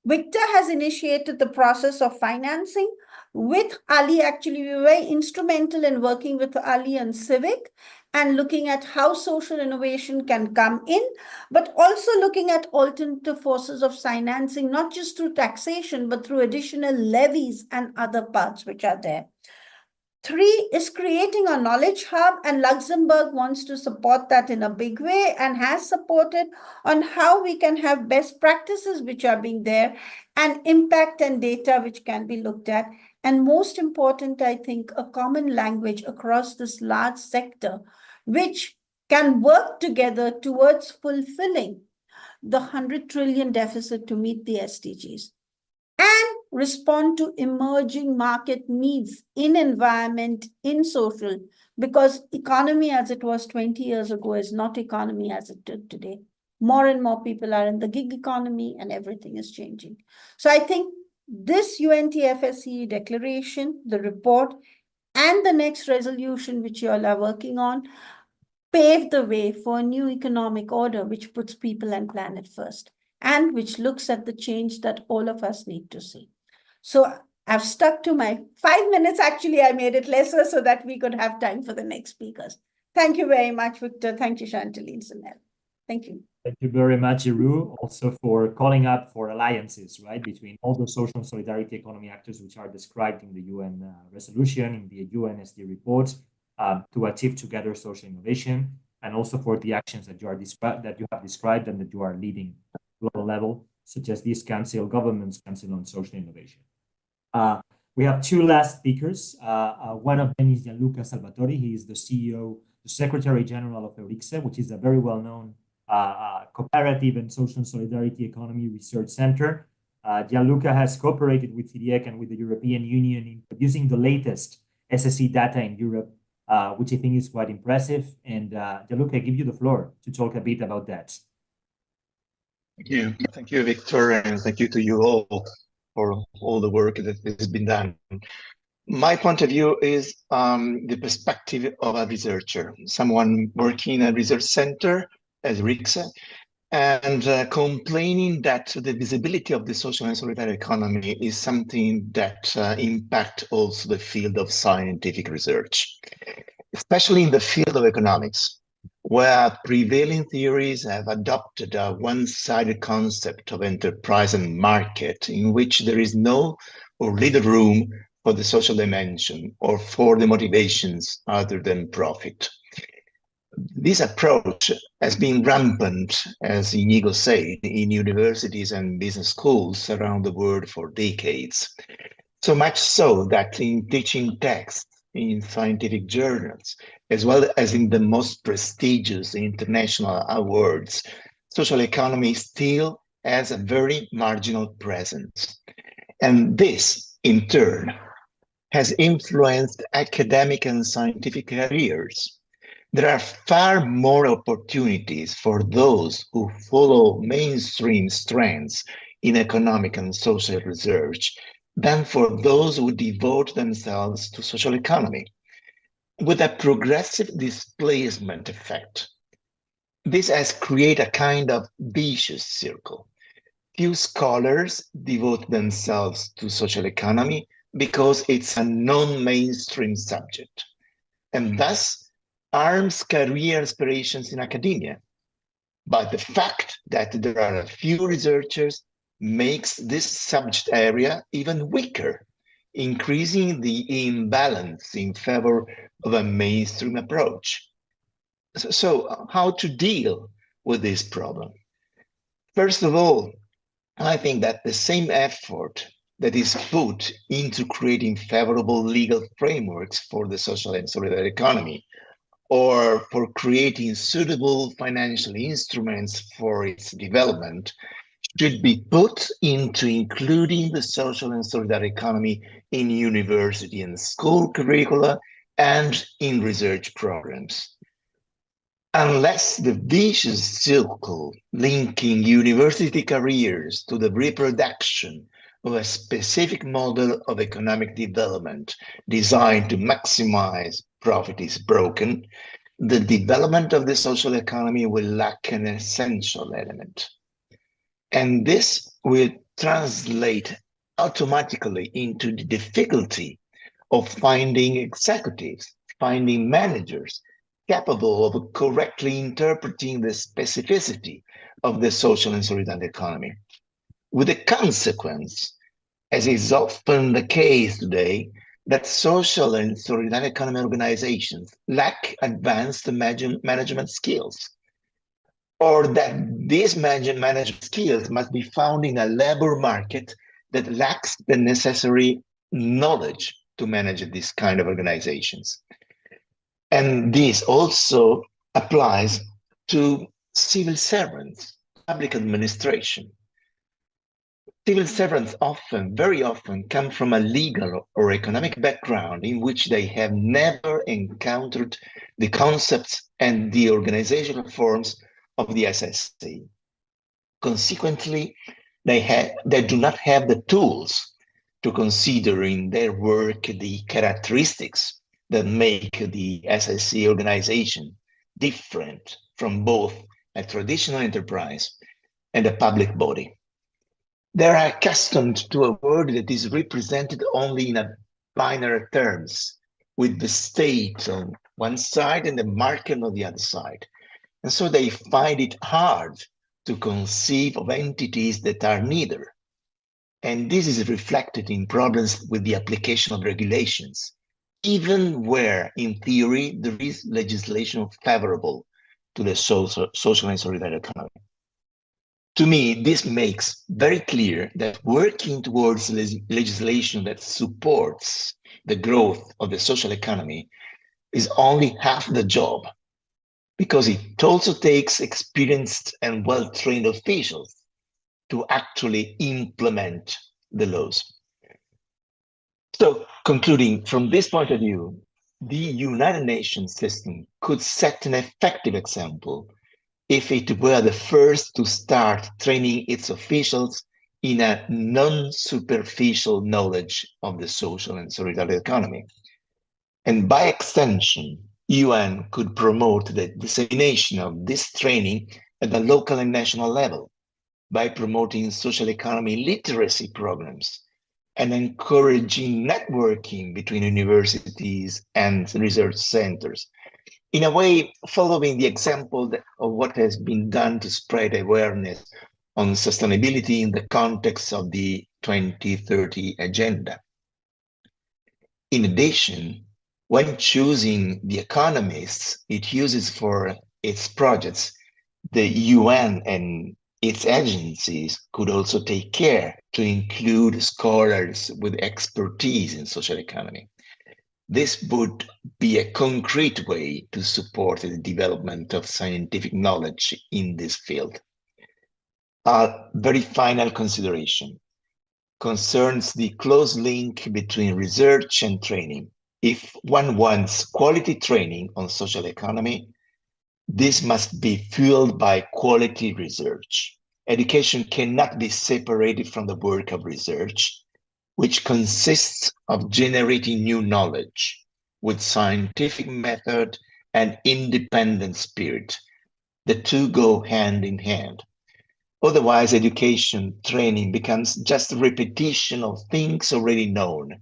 Speaker 14: Victor has initiated the process of financing with Ali. Actually, we were very instrumental in working with Ali and Civic. and looking at how social innovation can come in, but also looking at alternative forces of financing, not just through taxation, but through additional levies and other parts which are there. 3 is creating a knowledge hub, and Luxembourg wants to support that in a big way and has supported on how we can have best practices which are being there and impact and data which can be looked at. And most important, I think, a common language across this large sector, which can work together towards fulfilling the 100 trillion deficit to meet the SDGs and respond to emerging market needs in environment, in social, because economy as it was 20 years ago is not economy as it is today. More and more people are in the gig economy and everything is changing. So I think this UNTFSSE declaration, the report, and the next resolution which you all are working on pave the way for a new economic order which puts people and planet first, and which looks at the change that all of us need to see. So I've stuck to my 5 minutes. Actually, I made it lesser so that we could have time for the next speakers. Thank you very much, Victor. Thank you, Chantaline Sunel. Thank you.
Speaker 7: Thank you very much, Iru, also for calling up for alliances, right, between all the social and solidarity economy actors which are described in the UN resolution, in the UNSD report, to achieve together social innovation, and also for the actions that you have described and that you are leading at global level, such as this Council, Governments Council on Social Innovation. We have 2 last speakers. One of them is Gianluca Salvatori. He is the CEO, the Secretary General of EURICSE, which is a very well-known cooperative and social and solidarity economy research center. Gianluca has cooperated with CDEC and with the European Union in producing the latest SSE data in Europe, which I think is quite impressive. And Gianluca, I give you the floor to talk a bit about that.
Speaker 15: Thank you, Victor, and thank you to you all for all the work that has been done. My point of view is the perspective of a researcher, someone working in a research center as EURICSE, and complaining that the visibility of the social and solidarity economy is something that impacts also the field of scientific research, especially in the field of economics, where prevailing theories have adopted a one-sided concept of enterprise and market in which there is no or little room for the social dimension or for the motivations other than profit. This approach has been rampant, as Inigo said, in universities and business schools around the world for decades. So much so that in teaching texts in scientific journals, as well as in the most prestigious international awards, social economy still has a very marginal presence. And this, in turn, has influenced academic and scientific careers. There are far more opportunities for those who follow mainstream strands in economic and social research than for those who devote themselves to social economy, with a progressive displacement effect. This has created a kind of vicious circle. Few scholars devote themselves to social economy because it's a non-mainstream subject, and thus harms career aspirations in academia. But the fact that there are a few researchers makes this subject area even weaker, increasing the imbalance in favor of a mainstream approach. So how to deal with this problem? First of all, I think that the same effort that is put into creating favorable legal frameworks for the social and solidarity economy, or for creating suitable financial instruments for its development, should be put into including the social and solidarity economy in university and school curricula and in research programs. Unless the vicious circle linking university careers to the reproduction of a specific model of economic development designed to maximize profit is broken, the development of the social economy will lack an essential element. And this will translate automatically into the difficulty of finding executives, finding managers, capable of correctly interpreting the specificity of the social and solidarity economy, with the consequence, as is often the case today, that social and solidarity economy organizations lack advanced management skills, or that these management skills must be found in a labor market that lacks the necessary knowledge to manage these kind of organizations. And this also applies to civil servants, public administration. Civil servants very often come from a legal or economic background in which they have never encountered the concepts and the organizational forms of the SSE. Consequently, they do not have the tools to consider in their work the characteristics that make the SSE organization different from both a traditional enterprise and a public body. They are accustomed to a world that is represented only in a binary terms, with the state on one side and the market on the other side. And so they find it hard to conceive of entities that are neither. And this is reflected in problems with the application of regulations, even where, in theory, there is legislation favorable to the social and solidarity economy. To me, this makes very clear that working towards legislation that supports the growth of the social economy is only half the job, because it also takes experienced and well-trained officials to actually implement the laws. So, concluding, from this point of view, the United Nations system could set an effective example if it were the first to start training its officials in a non-superficial knowledge of the social and solidarity economy. And by extension, UN could promote the dissemination of this training at the local and national level by promoting social economy literacy programs and encouraging networking between universities and research centers, in a way following the example of what has been done to spread awareness on sustainability in the context of the 2030 agenda. In addition, when choosing the economists it uses for its projects, the UN and its agencies could also take care to include scholars with expertise in social economy. This would be a concrete way to support the development of scientific knowledge in this field. A very final consideration concerns the close link between research and training. If one wants quality training on social economy, this must be fueled by quality research. Education cannot be separated from the work of research, which consists of generating new knowledge with scientific method and independent spirit. The two go hand in hand. Otherwise, education training becomes just a repetition of things already known.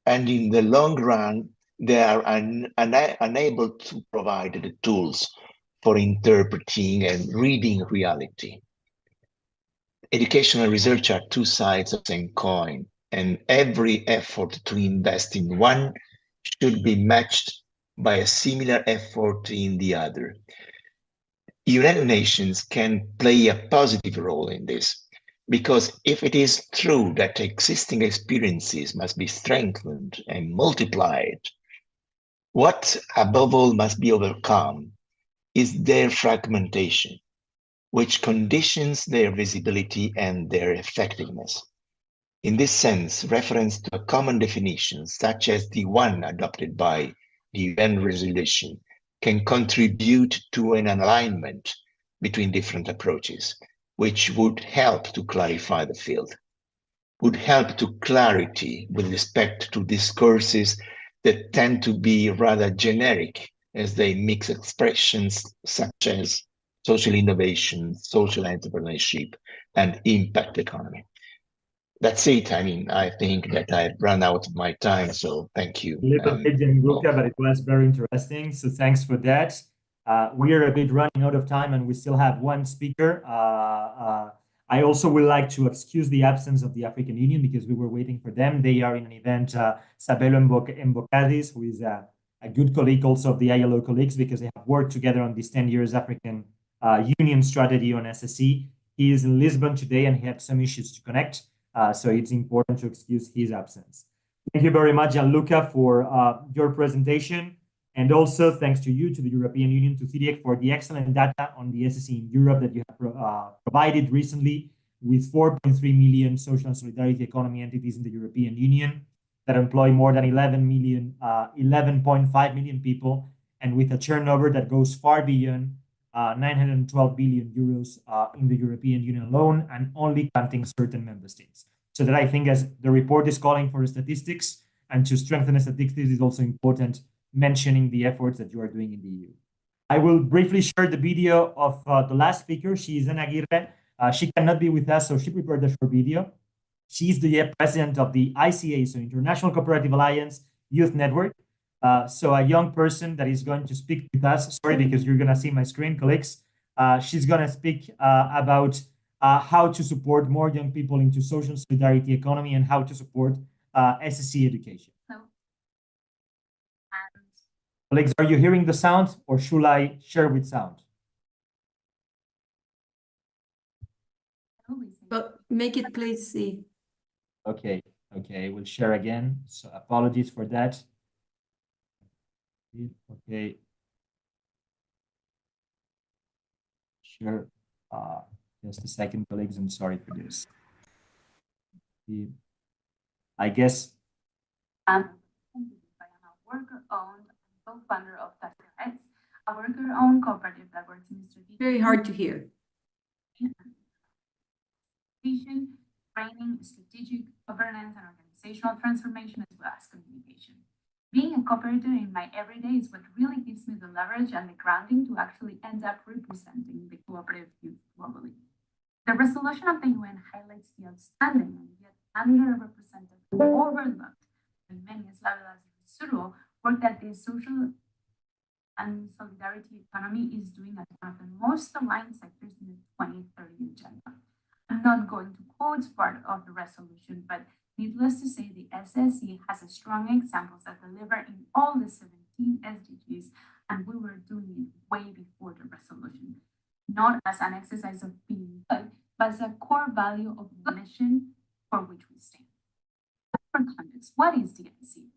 Speaker 15: And in the long run, they are unable to provide the tools for interpreting and reading reality. Education and research are two sides of the same coin, and every effort to invest in one should be matched by a similar effort in the other. United Nations can play a positive role in this, because if it is true that existing experiences must be strengthened and multiplied, what above all must be overcome is their fragmentation, which conditions their visibility and their effectiveness. In this sense, reference to a common definition, such as the one adopted by the UN resolution, can contribute to an alignment between different approaches, which would help to clarify the field, would help to clarity with respect to discourses that tend to be rather generic as they mix expressions such as social innovation, social entrepreneurship, and impact economy. that's it. I mean, I think that I've run out of my time, so thank you.
Speaker 7: A little bit, Gianluca, but it was very interesting. So thanks for that. We are a bit running out of time and we still have one speaker. I also would like to excuse the absence of the African Union because we were waiting for them. They are in an event, Sabelo Mbokadis, who is a good colleague also of the ILO colleagues because they have worked together on this 10 years African Union strategy on SSE. He is in Lisbon today and he had some issues to connect. So it's important to excuse his absence. Thank you very much, Gianluca, for your presentation. And also thanks to you, to the European Union, to FIDIEC for the excellent data on the SSE in Europe that you have provided recently with 4.3 million social and solidarity economy entities in the European Union that employ more than 11.5 million people, and with a turnover that goes far beyond 912 billion euros in the European Union alone, and only counting certain member states. So that I think, as the report is calling for statistics, and to strengthen the statistics is also important, mentioning the efforts that you are doing in the EU. I will briefly share the video of the last speaker. She is Ana Aguirre. She cannot be with us, so she prepared a short video. She is the president of the ICA, so International Cooperative Alliance Youth Network. So a young person that is going to speak with us. Sorry, because you're going to see my screen, colleagues. She's going to speak about how to support more young people into social solidarity economy and how to support SSE education. Colleagues, are you hearing the sound, or should I share with sound?
Speaker 1: But make it please see.
Speaker 7: Okay, we'll share again. So apologies for that. Okay. Sure. Just a second, colleagues. I'm sorry for this. I guess.
Speaker 16: Worker-owned co-founder of Taskforce, a worker-owned cooperative that works in strategic.
Speaker 1: Very hard to hear.
Speaker 16: Training, strategic governance, and organizational transformation, as well as communication. Being a cooperator in my everyday is what really gives me the leverage and the grounding to actually end up representing the cooperative youth globally. The resolution of the UN highlights the outstanding and yet underrepresented and overlooked by many as well as Suro work that the social and solidarity economy is doing as one of the most aligned sectors in the 2030 agenda. I'm not going to quote part of the resolution, but needless to say, the SSE has a strong examples that deliver in all the 17 SDGs, and we were doing it way before the resolution, not as an exercise of being good, but as a core value of the mission for which we stand. For context, what is the SSE?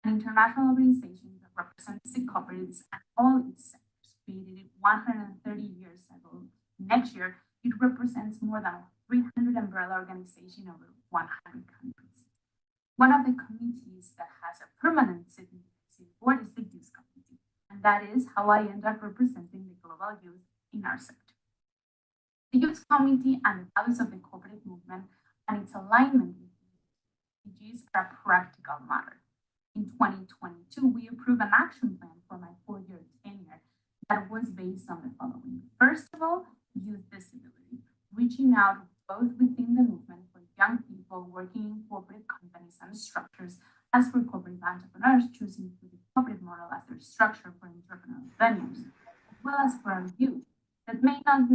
Speaker 16: An international organization that represents the cooperatives and all its sectors, created 130 years ago. Next year, it represents more than 300 umbrella organizations over 100 countries. One of the committees that has a permanent sitting board is the Youth Committee, and that is how I end up representing the global youth in our sector. The Youth Committee and the values of the cooperative movement and its alignment with the SDGs are a practical matter. In 2022, we approved an action plan for my 4-year tenure that was based on the following. First of all, youth visibility, reaching out both within the movement for young people working in cooperative companies and structures, as for cooperative entrepreneurs choosing the cooperative model as their structure for entrepreneurial venues, as well as for our youth that may not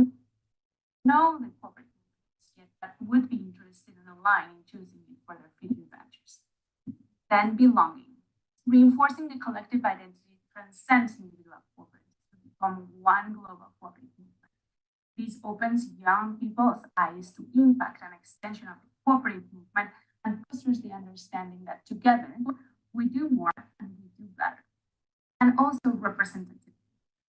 Speaker 16: know the cooperative yet, but would be interested in aligning choosing it for their future ventures. Then belonging. Reinforcing the collective identity transcends individual cooperatives to become one global cooperative movement. This opens young people's eyes to impact and extension of the cooperative movement and fosters the understanding that together we do more and we do better. And also representativity.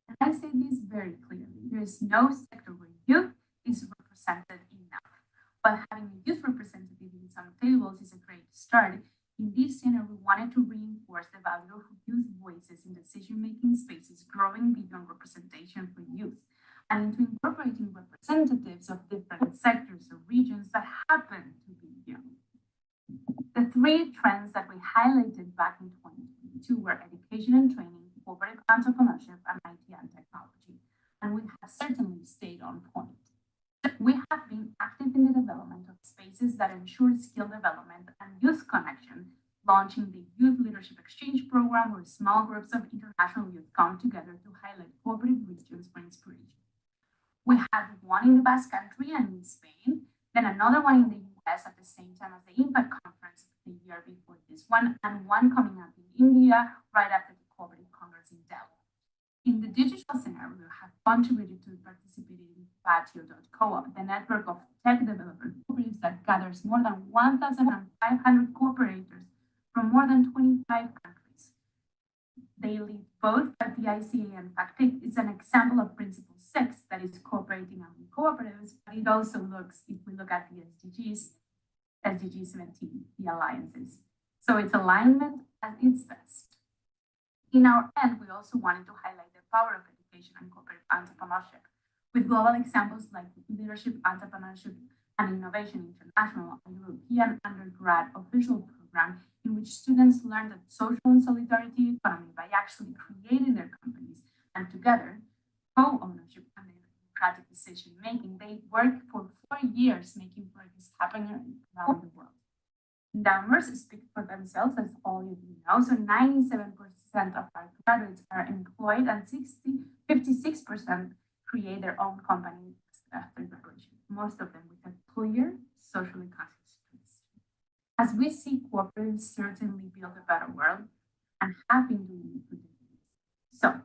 Speaker 16: And I say this very clearly. There is no sector where youth is represented enough. But having a youth representative in some tables is a great start. In this center, we wanted to reinforce the value of youth voices in decision-making spaces, growing beyond representation for youth, and into incorporating representatives of different sectors or regions that happen to be young. The 3 trends that we highlighted back in 2022 were education and training, cooperative entrepreneurship, and IT and technology, and we have certainly stayed on point. We have been active in the development of spaces services that ensure skill development and youth connection, launching the Youth Leadership Exchange Program, where small groups of international youth come together to highlight cooperative regions for inspiration. We had one in the Basque Country and in Spain, then another one in the US at the same time as the Impact Conference the year before this one, and one coming up in India right after the Cooperative Congress in Delhi. In the digital scenario, we have contributed to participating in Patio.coop, the network of tech developer cooperatives that gathers more than 1,500 cooperators from more than 25 countries. They lead both at the ICA and FACTIC. It's an example of Principle 6, that is cooperating among cooperatives, but it also looks, if we look at the SDGs, SDG 17, the alliances. So it's alignment at its best. In our end, we also wanted to highlight the power of education and cooperative entrepreneurship with global examples like Leadership, Entrepreneurship, and Innovation International, a European undergrad official program in which students learn that social and solidarity economy by actually creating their companies and together, co-ownership and democratic decision-making. They work for 4 years making progress happening around the world. Numbers speak for themselves, as all of you know. So 97% of our graduates are employed and 56% create their own company after graduation, most of them with a clear, socially conscious twist. As we see cooperatives certainly build a better world and have been doing it for decades. So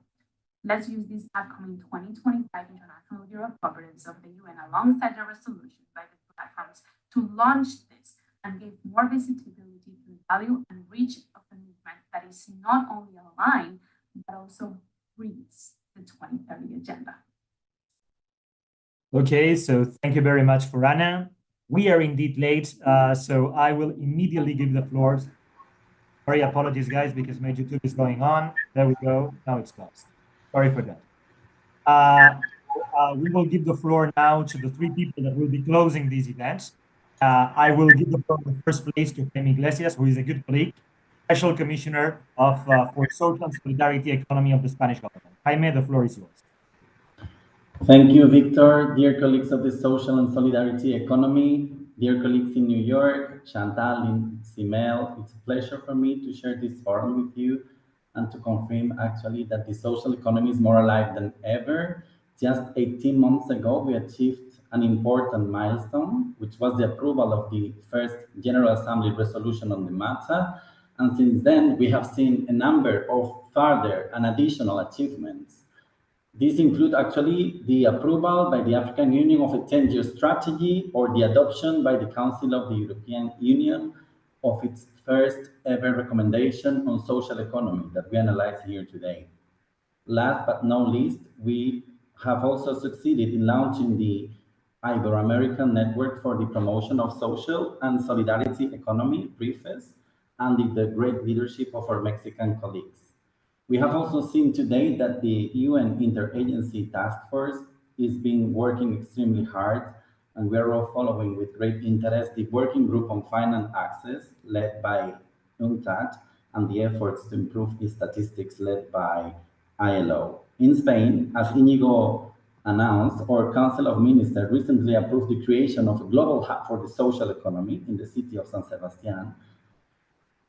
Speaker 16: let's use this upcoming 2025 International Year of Cooperatives of the UN alongside the resolution by the platforms to launch this and give more visibility to the value and reach of the movement that is not only aligned, but also reads the 2030 agenda.
Speaker 7: Okay, so thank you very much, Farana. We are indeed late, so I will immediately give the floor. Sorry, apologies, guys, because my YouTube is going on. There we go. Now it's closed. Sorry for that. We will give the floor now to the 3 people that will be closing these events. I will give the floor in the first place to Jaime Iglesias, who is a good colleague, Special Commissioner for Social and Solidarity Economy of the Spanish government. Jaime, the floor is yours.
Speaker 17: Thank you, Victor. Dear colleagues of the Social and Solidarity Economy, dear colleagues in New York, Chantal and Simel, it's a pleasure for me to share this forum with you and to confirm actually that the social economy is more alive than ever. Just 18 months ago, we achieved an important milestone, which was the approval of the first General Assembly resolution on the matter. And since then, we have seen a number of further and additional achievements. These include actually the approval by the African Union of a 10-year strategy or the adoption by the Council of the European Union of its first ever recommendation on social economy that we analyze here today. Last but not least, we have also succeeded in launching the Ibero-American Network for the Promotion of Social and Solidarity Economy, BRIFES, under the great leadership of our Mexican colleagues. We have also seen today that the UN Inter-Agency Taskforce is been working extremely hard, and we are all following with great interest the working group on finance access led by UNTAD and the efforts to improve the statistics led by ILO. In Spain, as Inigo announced, our Council of Ministers recently approved the creation of a global hub for the social economy in the city of San Sebastián.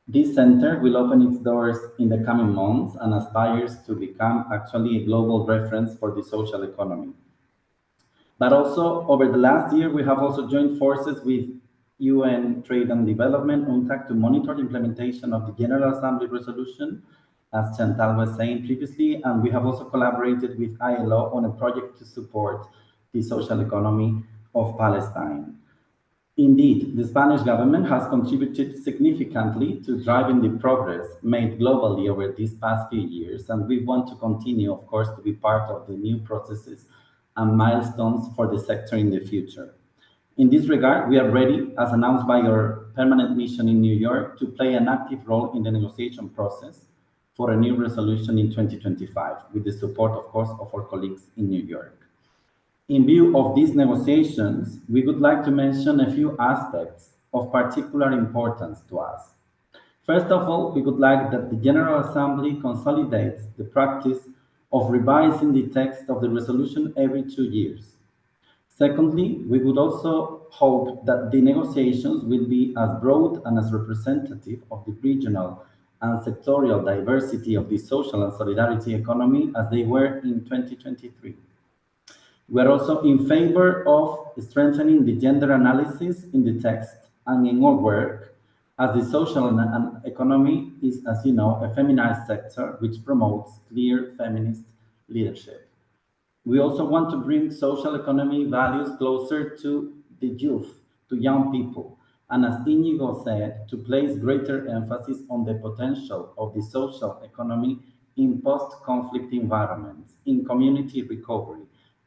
Speaker 17: This center will open its doors in the coming months and aspires to become actually a global reference for the social economy. But also, over the last year, we have also joined forces with UN Trade and Development, UNTAC, to monitor the implementation of the General Assembly resolution, as Chantal was saying previously, and we have also collaborated with ILO on a project to support the social economy of Palestine. Indeed, the Spanish government has contributed significantly to driving the progress made globally over these past few years, and we want to continue, of course, to be part of the new processes and milestones for the sector in the future. In this regard, we are ready, as announced by our permanent mission in New York, to play an active role in the negotiation process for a new resolution in 2025, with the support, of course, of our colleagues in New York. In view of these negotiations, we would like to mention a few aspects of particular importance to us. First of all, we would like that the General Assembly consolidates the practice of revising the text of the resolution every 2 years. Secondly, we would also hope that the negotiations will be as broad and as representative of the regional and sectorial diversity of the social and solidarity economy as they were in 2023. We are also in favor of strengthening the gender analysis in the text and in our work, as the social and economy is, as you know, a feminized sector which promotes clear feminist leadership. We also want to bring social economy values closer to the youth, to young people, and as Inigo said, to place greater emphasis on the potential of the social economy in post-conflict environments, in community recovery,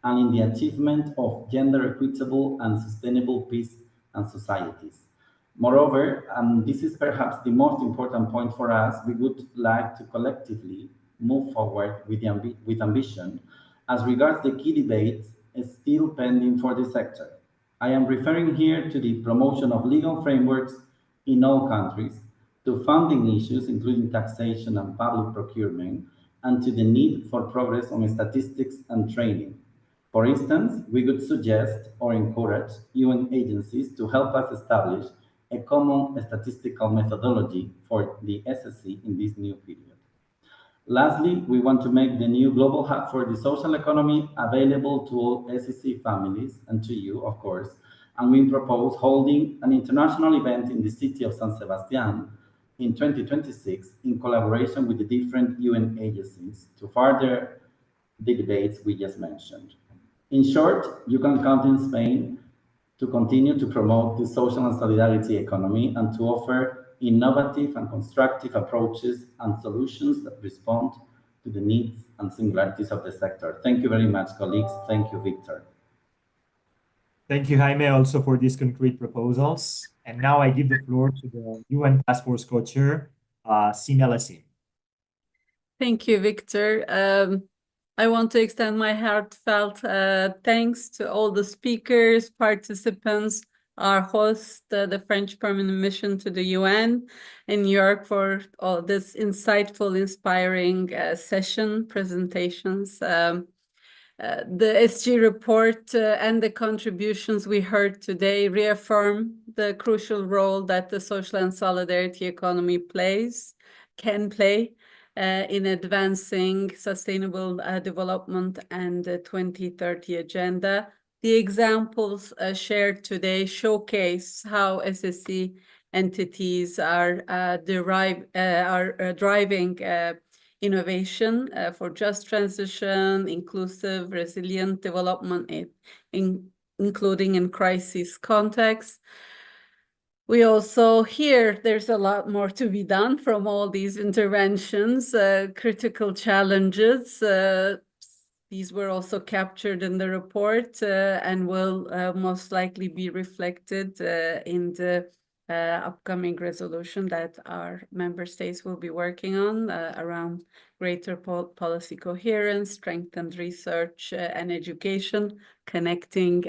Speaker 17: and in the achievement of gender equitable and sustainable peace and societies. Moreover, and this is perhaps the most important point for us, we would like to collectively move forward with ambition as regards the key debates still pending for the sector. I am referring here to the promotion of legal frameworks in all countries, to funding issues, including taxation and public procurement, and to the need for progress on statistics and training. For instance, we could suggest or encourage UN agencies to help us establish a common statistical methodology for the SSE in this new period. Lastly, we want to make the new Global Hub for the Social Economy available to all SEC families and to you, of course, and we propose holding an international event in the city of San Sebastian in 2026 in collaboration with the different UN agencies to further the debates we just mentioned. In short, you can count in Spain to continue to promote the social and solidarity economy and to offer innovative and constructive approaches and solutions that respond to the needs and singularities of the sector. Thank you very much, colleagues. Thank you, Victor.
Speaker 7: Thank you, Jaime, also for these concrete proposals. And now I give the floor to the UN Task Force co-chair, Simel Assim.
Speaker 6: Thank you, Victor. I want to extend my heartfelt thanks to all the speakers, participants, our host, the French Permanent Mission to the UN in New York, for all this insightful, inspiring session presentations. The SG report and the contributions we heard today reaffirm the crucial role that the social and solidarity economy can play in advancing sustainable development and the 2030 agenda. The examples shared today showcase how SSE entities are driving innovation for just transition, inclusive, resilient development, including in crisis contexts. We also hear there's a lot more to be done from all these interventions, critical challenges. These were also captured in the report and will most likely be reflected in the upcoming resolution that our member states will be working on around greater policy coherence, strengthened research and education, connecting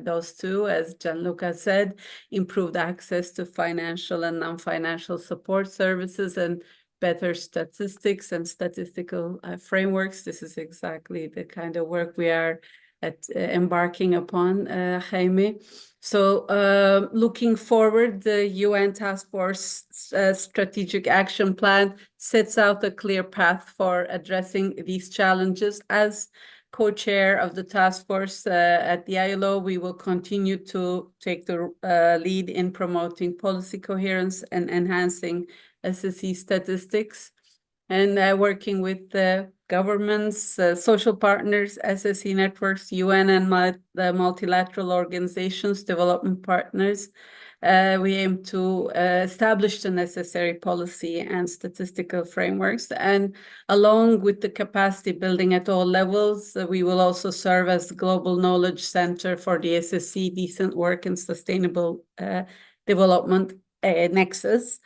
Speaker 6: those two, as Gianluca said, improved access to financial and non-financial support services, and better statistics and statistical frameworks. This is exactly the kind of work we are embarking upon, Jaime. So looking forward, the UN Task Force Strategic Action Plan sets out a clear path for addressing these challenges. As co-chair of the task force at the ILO, we will continue to take the lead in promoting policy coherence and enhancing SSE statistics, and working with the governments, social partners, SSE networks, UN and the multilateral organizations, development partners. We aim to establish the necessary policy and statistical frameworks. And along with the capacity building at all levels, we will also serve as the global knowledge center for the SSE Decent Work and Sustainable Development Nexus.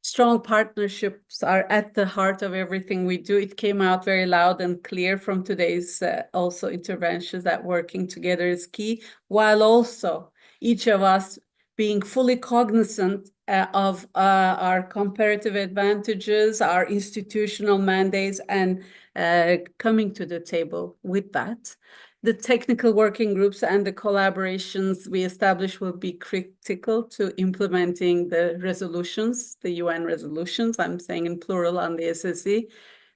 Speaker 6: Strong partnerships are at the heart of everything we do. It came out very loud and clear from today's also interventions that working together is key, while also each of us being fully cognizant of our comparative advantages, our institutional mandates, and coming to the table with that. The technical working groups and the collaborations we establish will be critical to implementing the resolutions, the UN resolutions, I'm saying in plural on the SSE.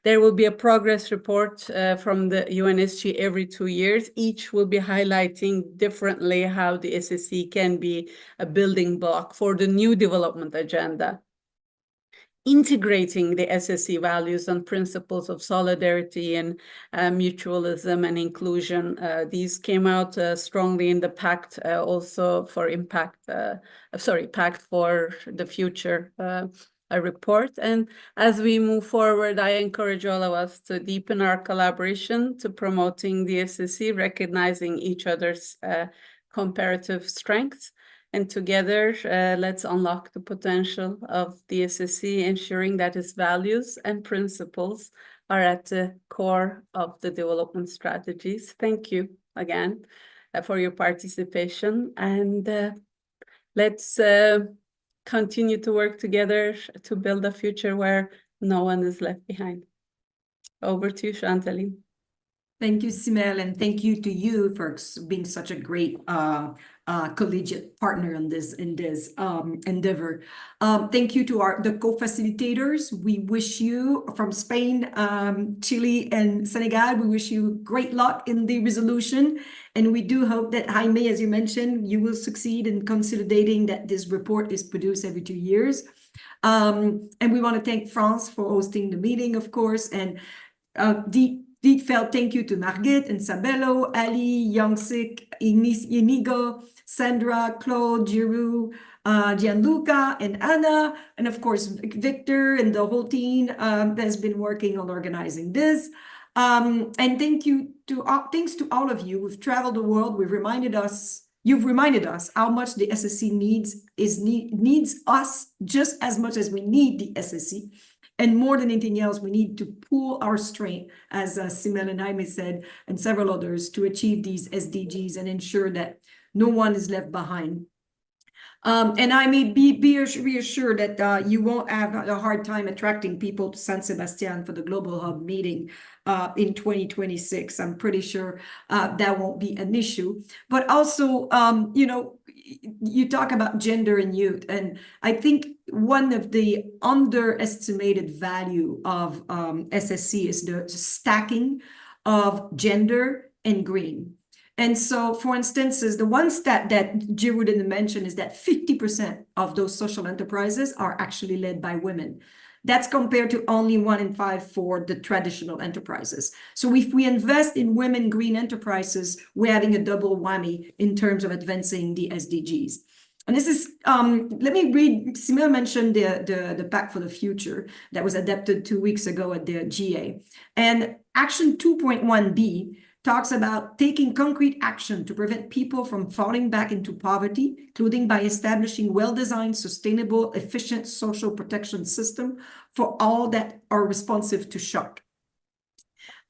Speaker 6: There will be a progress report from the UNSG every 2 years. Each will be highlighting differently how the SSE can be a building block for the new development agenda. Integrating the SSE values and principles of solidarity and mutualism and inclusion. These came out strongly in the pact also for Pact for the Future a report. And as we move forward, I encourage all of us to deepen our collaboration to promoting the SSE, recognizing each other's comparative strengths. And together, let's unlock the potential of the SSE, ensuring that its values and principles are at the core of the development strategies. Thank you again for your participation. And let's continue to work together to build a future where no one is left behind. Over to you, Chantaline.
Speaker 1: Thank you, Simel, and thank you to you for being such a great collegiate partner in this endeavor. Thank you to the co-facilitators. We wish you from Spain, Chile, and Senegal, we wish you great luck in the resolution. And we do hope that, Jaime, as you mentioned, you will succeed in consolidating that this report is produced every 2 years. And we want to thank France for hosting the meeting, of course, and deep-felt thank you to Margit and Sabelo, Ali, Youngsik, Inigo, Sandra, Claude, Giroux, Gianluca, and Anna, and of course, Victor and the whole team that has been working on organizing this. And thanks to all of you who've traveled the world. You've reminded us how much the SSE needs us just as much as we need the SSE. And more than anything else, we need to pool our strength, as Simel and Jaime said, and several others, to achieve these SDGs and ensure that no one is left behind. And I may be reassured that you won't have a hard time attracting people to San Sebastian for the Global Hub meeting in 2026. I'm pretty sure that won't be an issue. But also, you talk about gender and youth, and I think one of the underestimated value of SSE is the stacking of gender and green. And so, for instance, the one stat that Giroux didn't mention is that 50% of those social enterprises are actually led by women. That's compared to only 1 in 5 for the traditional enterprises. So if we invest in women green enterprises, we're having a double whammy in terms of advancing the SDGs. And this is, let me read, Simel mentioned the Pact for the Future that was adopted 2 weeks ago at the GA. And Action 2.1b talks about taking concrete action to prevent people from falling back into poverty, including by establishing well-designed, sustainable, efficient social protection system for all that are responsive to shock.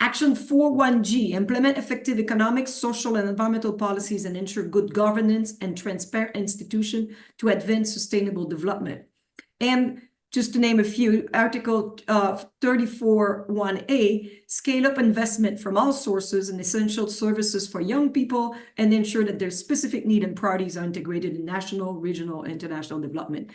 Speaker 1: Action 4.1g, implement effective economic, social, and environmental policies and ensure good governance and transparent institutions to advance sustainable development. And just to name a few, Article 34.1a, scale up investment from all sources and essential services for young people and ensure that their specific needs and priorities are integrated in national, regional, and international development.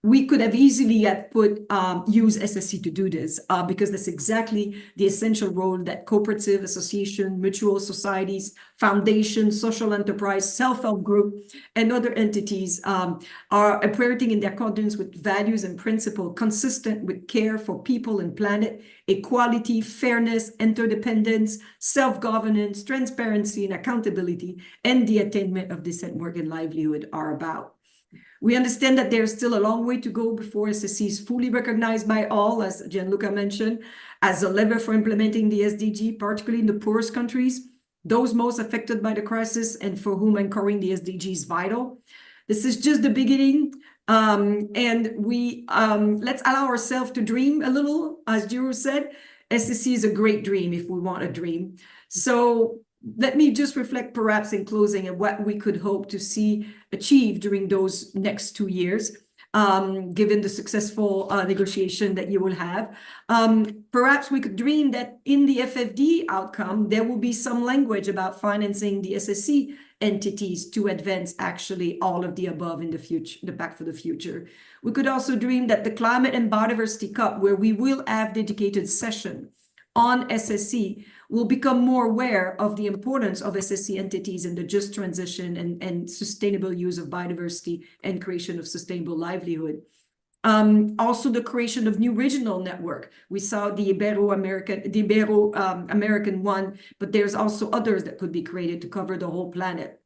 Speaker 1: We could have easily use SSE to do this because that's exactly the essential role that cooperative, association, mutual societies, foundations, social enterprise, self-help group, and other entities are operating in accordance with values and principles consistent with care for people and planet, equality, fairness, interdependence, self-governance, transparency, and accountability, and the attainment of decent work and livelihood are about. We understand that there's still a long way to go before SSE is fully recognized by all, as Gianluca mentioned, as a lever for implementing the SDG, particularly in the poorest countries, those most affected by the crisis and for whom anchoring the SDG is vital. This is just the beginning, and we let's allow ourselves to dream a little. As Giroux said, SSE is a great dream if we want a dream. So let me just reflect perhaps in closing on what we could hope to see achieved during those next 2 years. given the successful negotiation that you will have. Perhaps we could dream that in the FFD outcome, there will be some language about financing the SSE entities to advance actually all of the above in the future, the Pact for the Future. We could also dream that the Climate and Biodiversity Cup, where we will have dedicated session on SSE, will become more aware of the importance of SSE entities in the just transition and sustainable use of biodiversity and creation of sustainable livelihood. Also the creation of new regional network. We saw the Ibero-American one, but there's also others that could be created to cover the whole planet.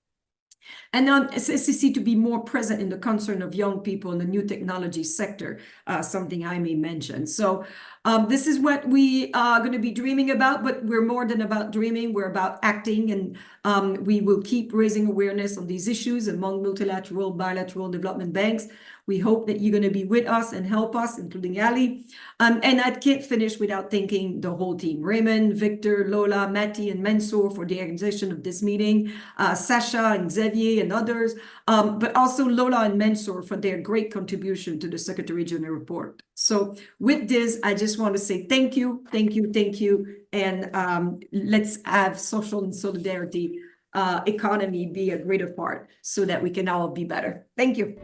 Speaker 1: And on SSE to be more present in the concern of young people in the new technology sector, something I may mention. So this is what we are going to be dreaming about, but we're more than about dreaming, we're about acting, and we will keep raising awareness on these issues among multilateral, bilateral development banks. We hope that you're going to be with us and help us, including Ali. And I can't finish without thanking the whole team, Raymond, Victor, Lola, Matti, and Mansour for the organization of this meeting, Sasha and Xavier and others, but also Lola and Mansour for their great contribution to the Secretary General report. So with this, I just want to say thank you, thank you, thank you, and let's have social and solidarity economy be a greater part so that we can all be better. Thank you.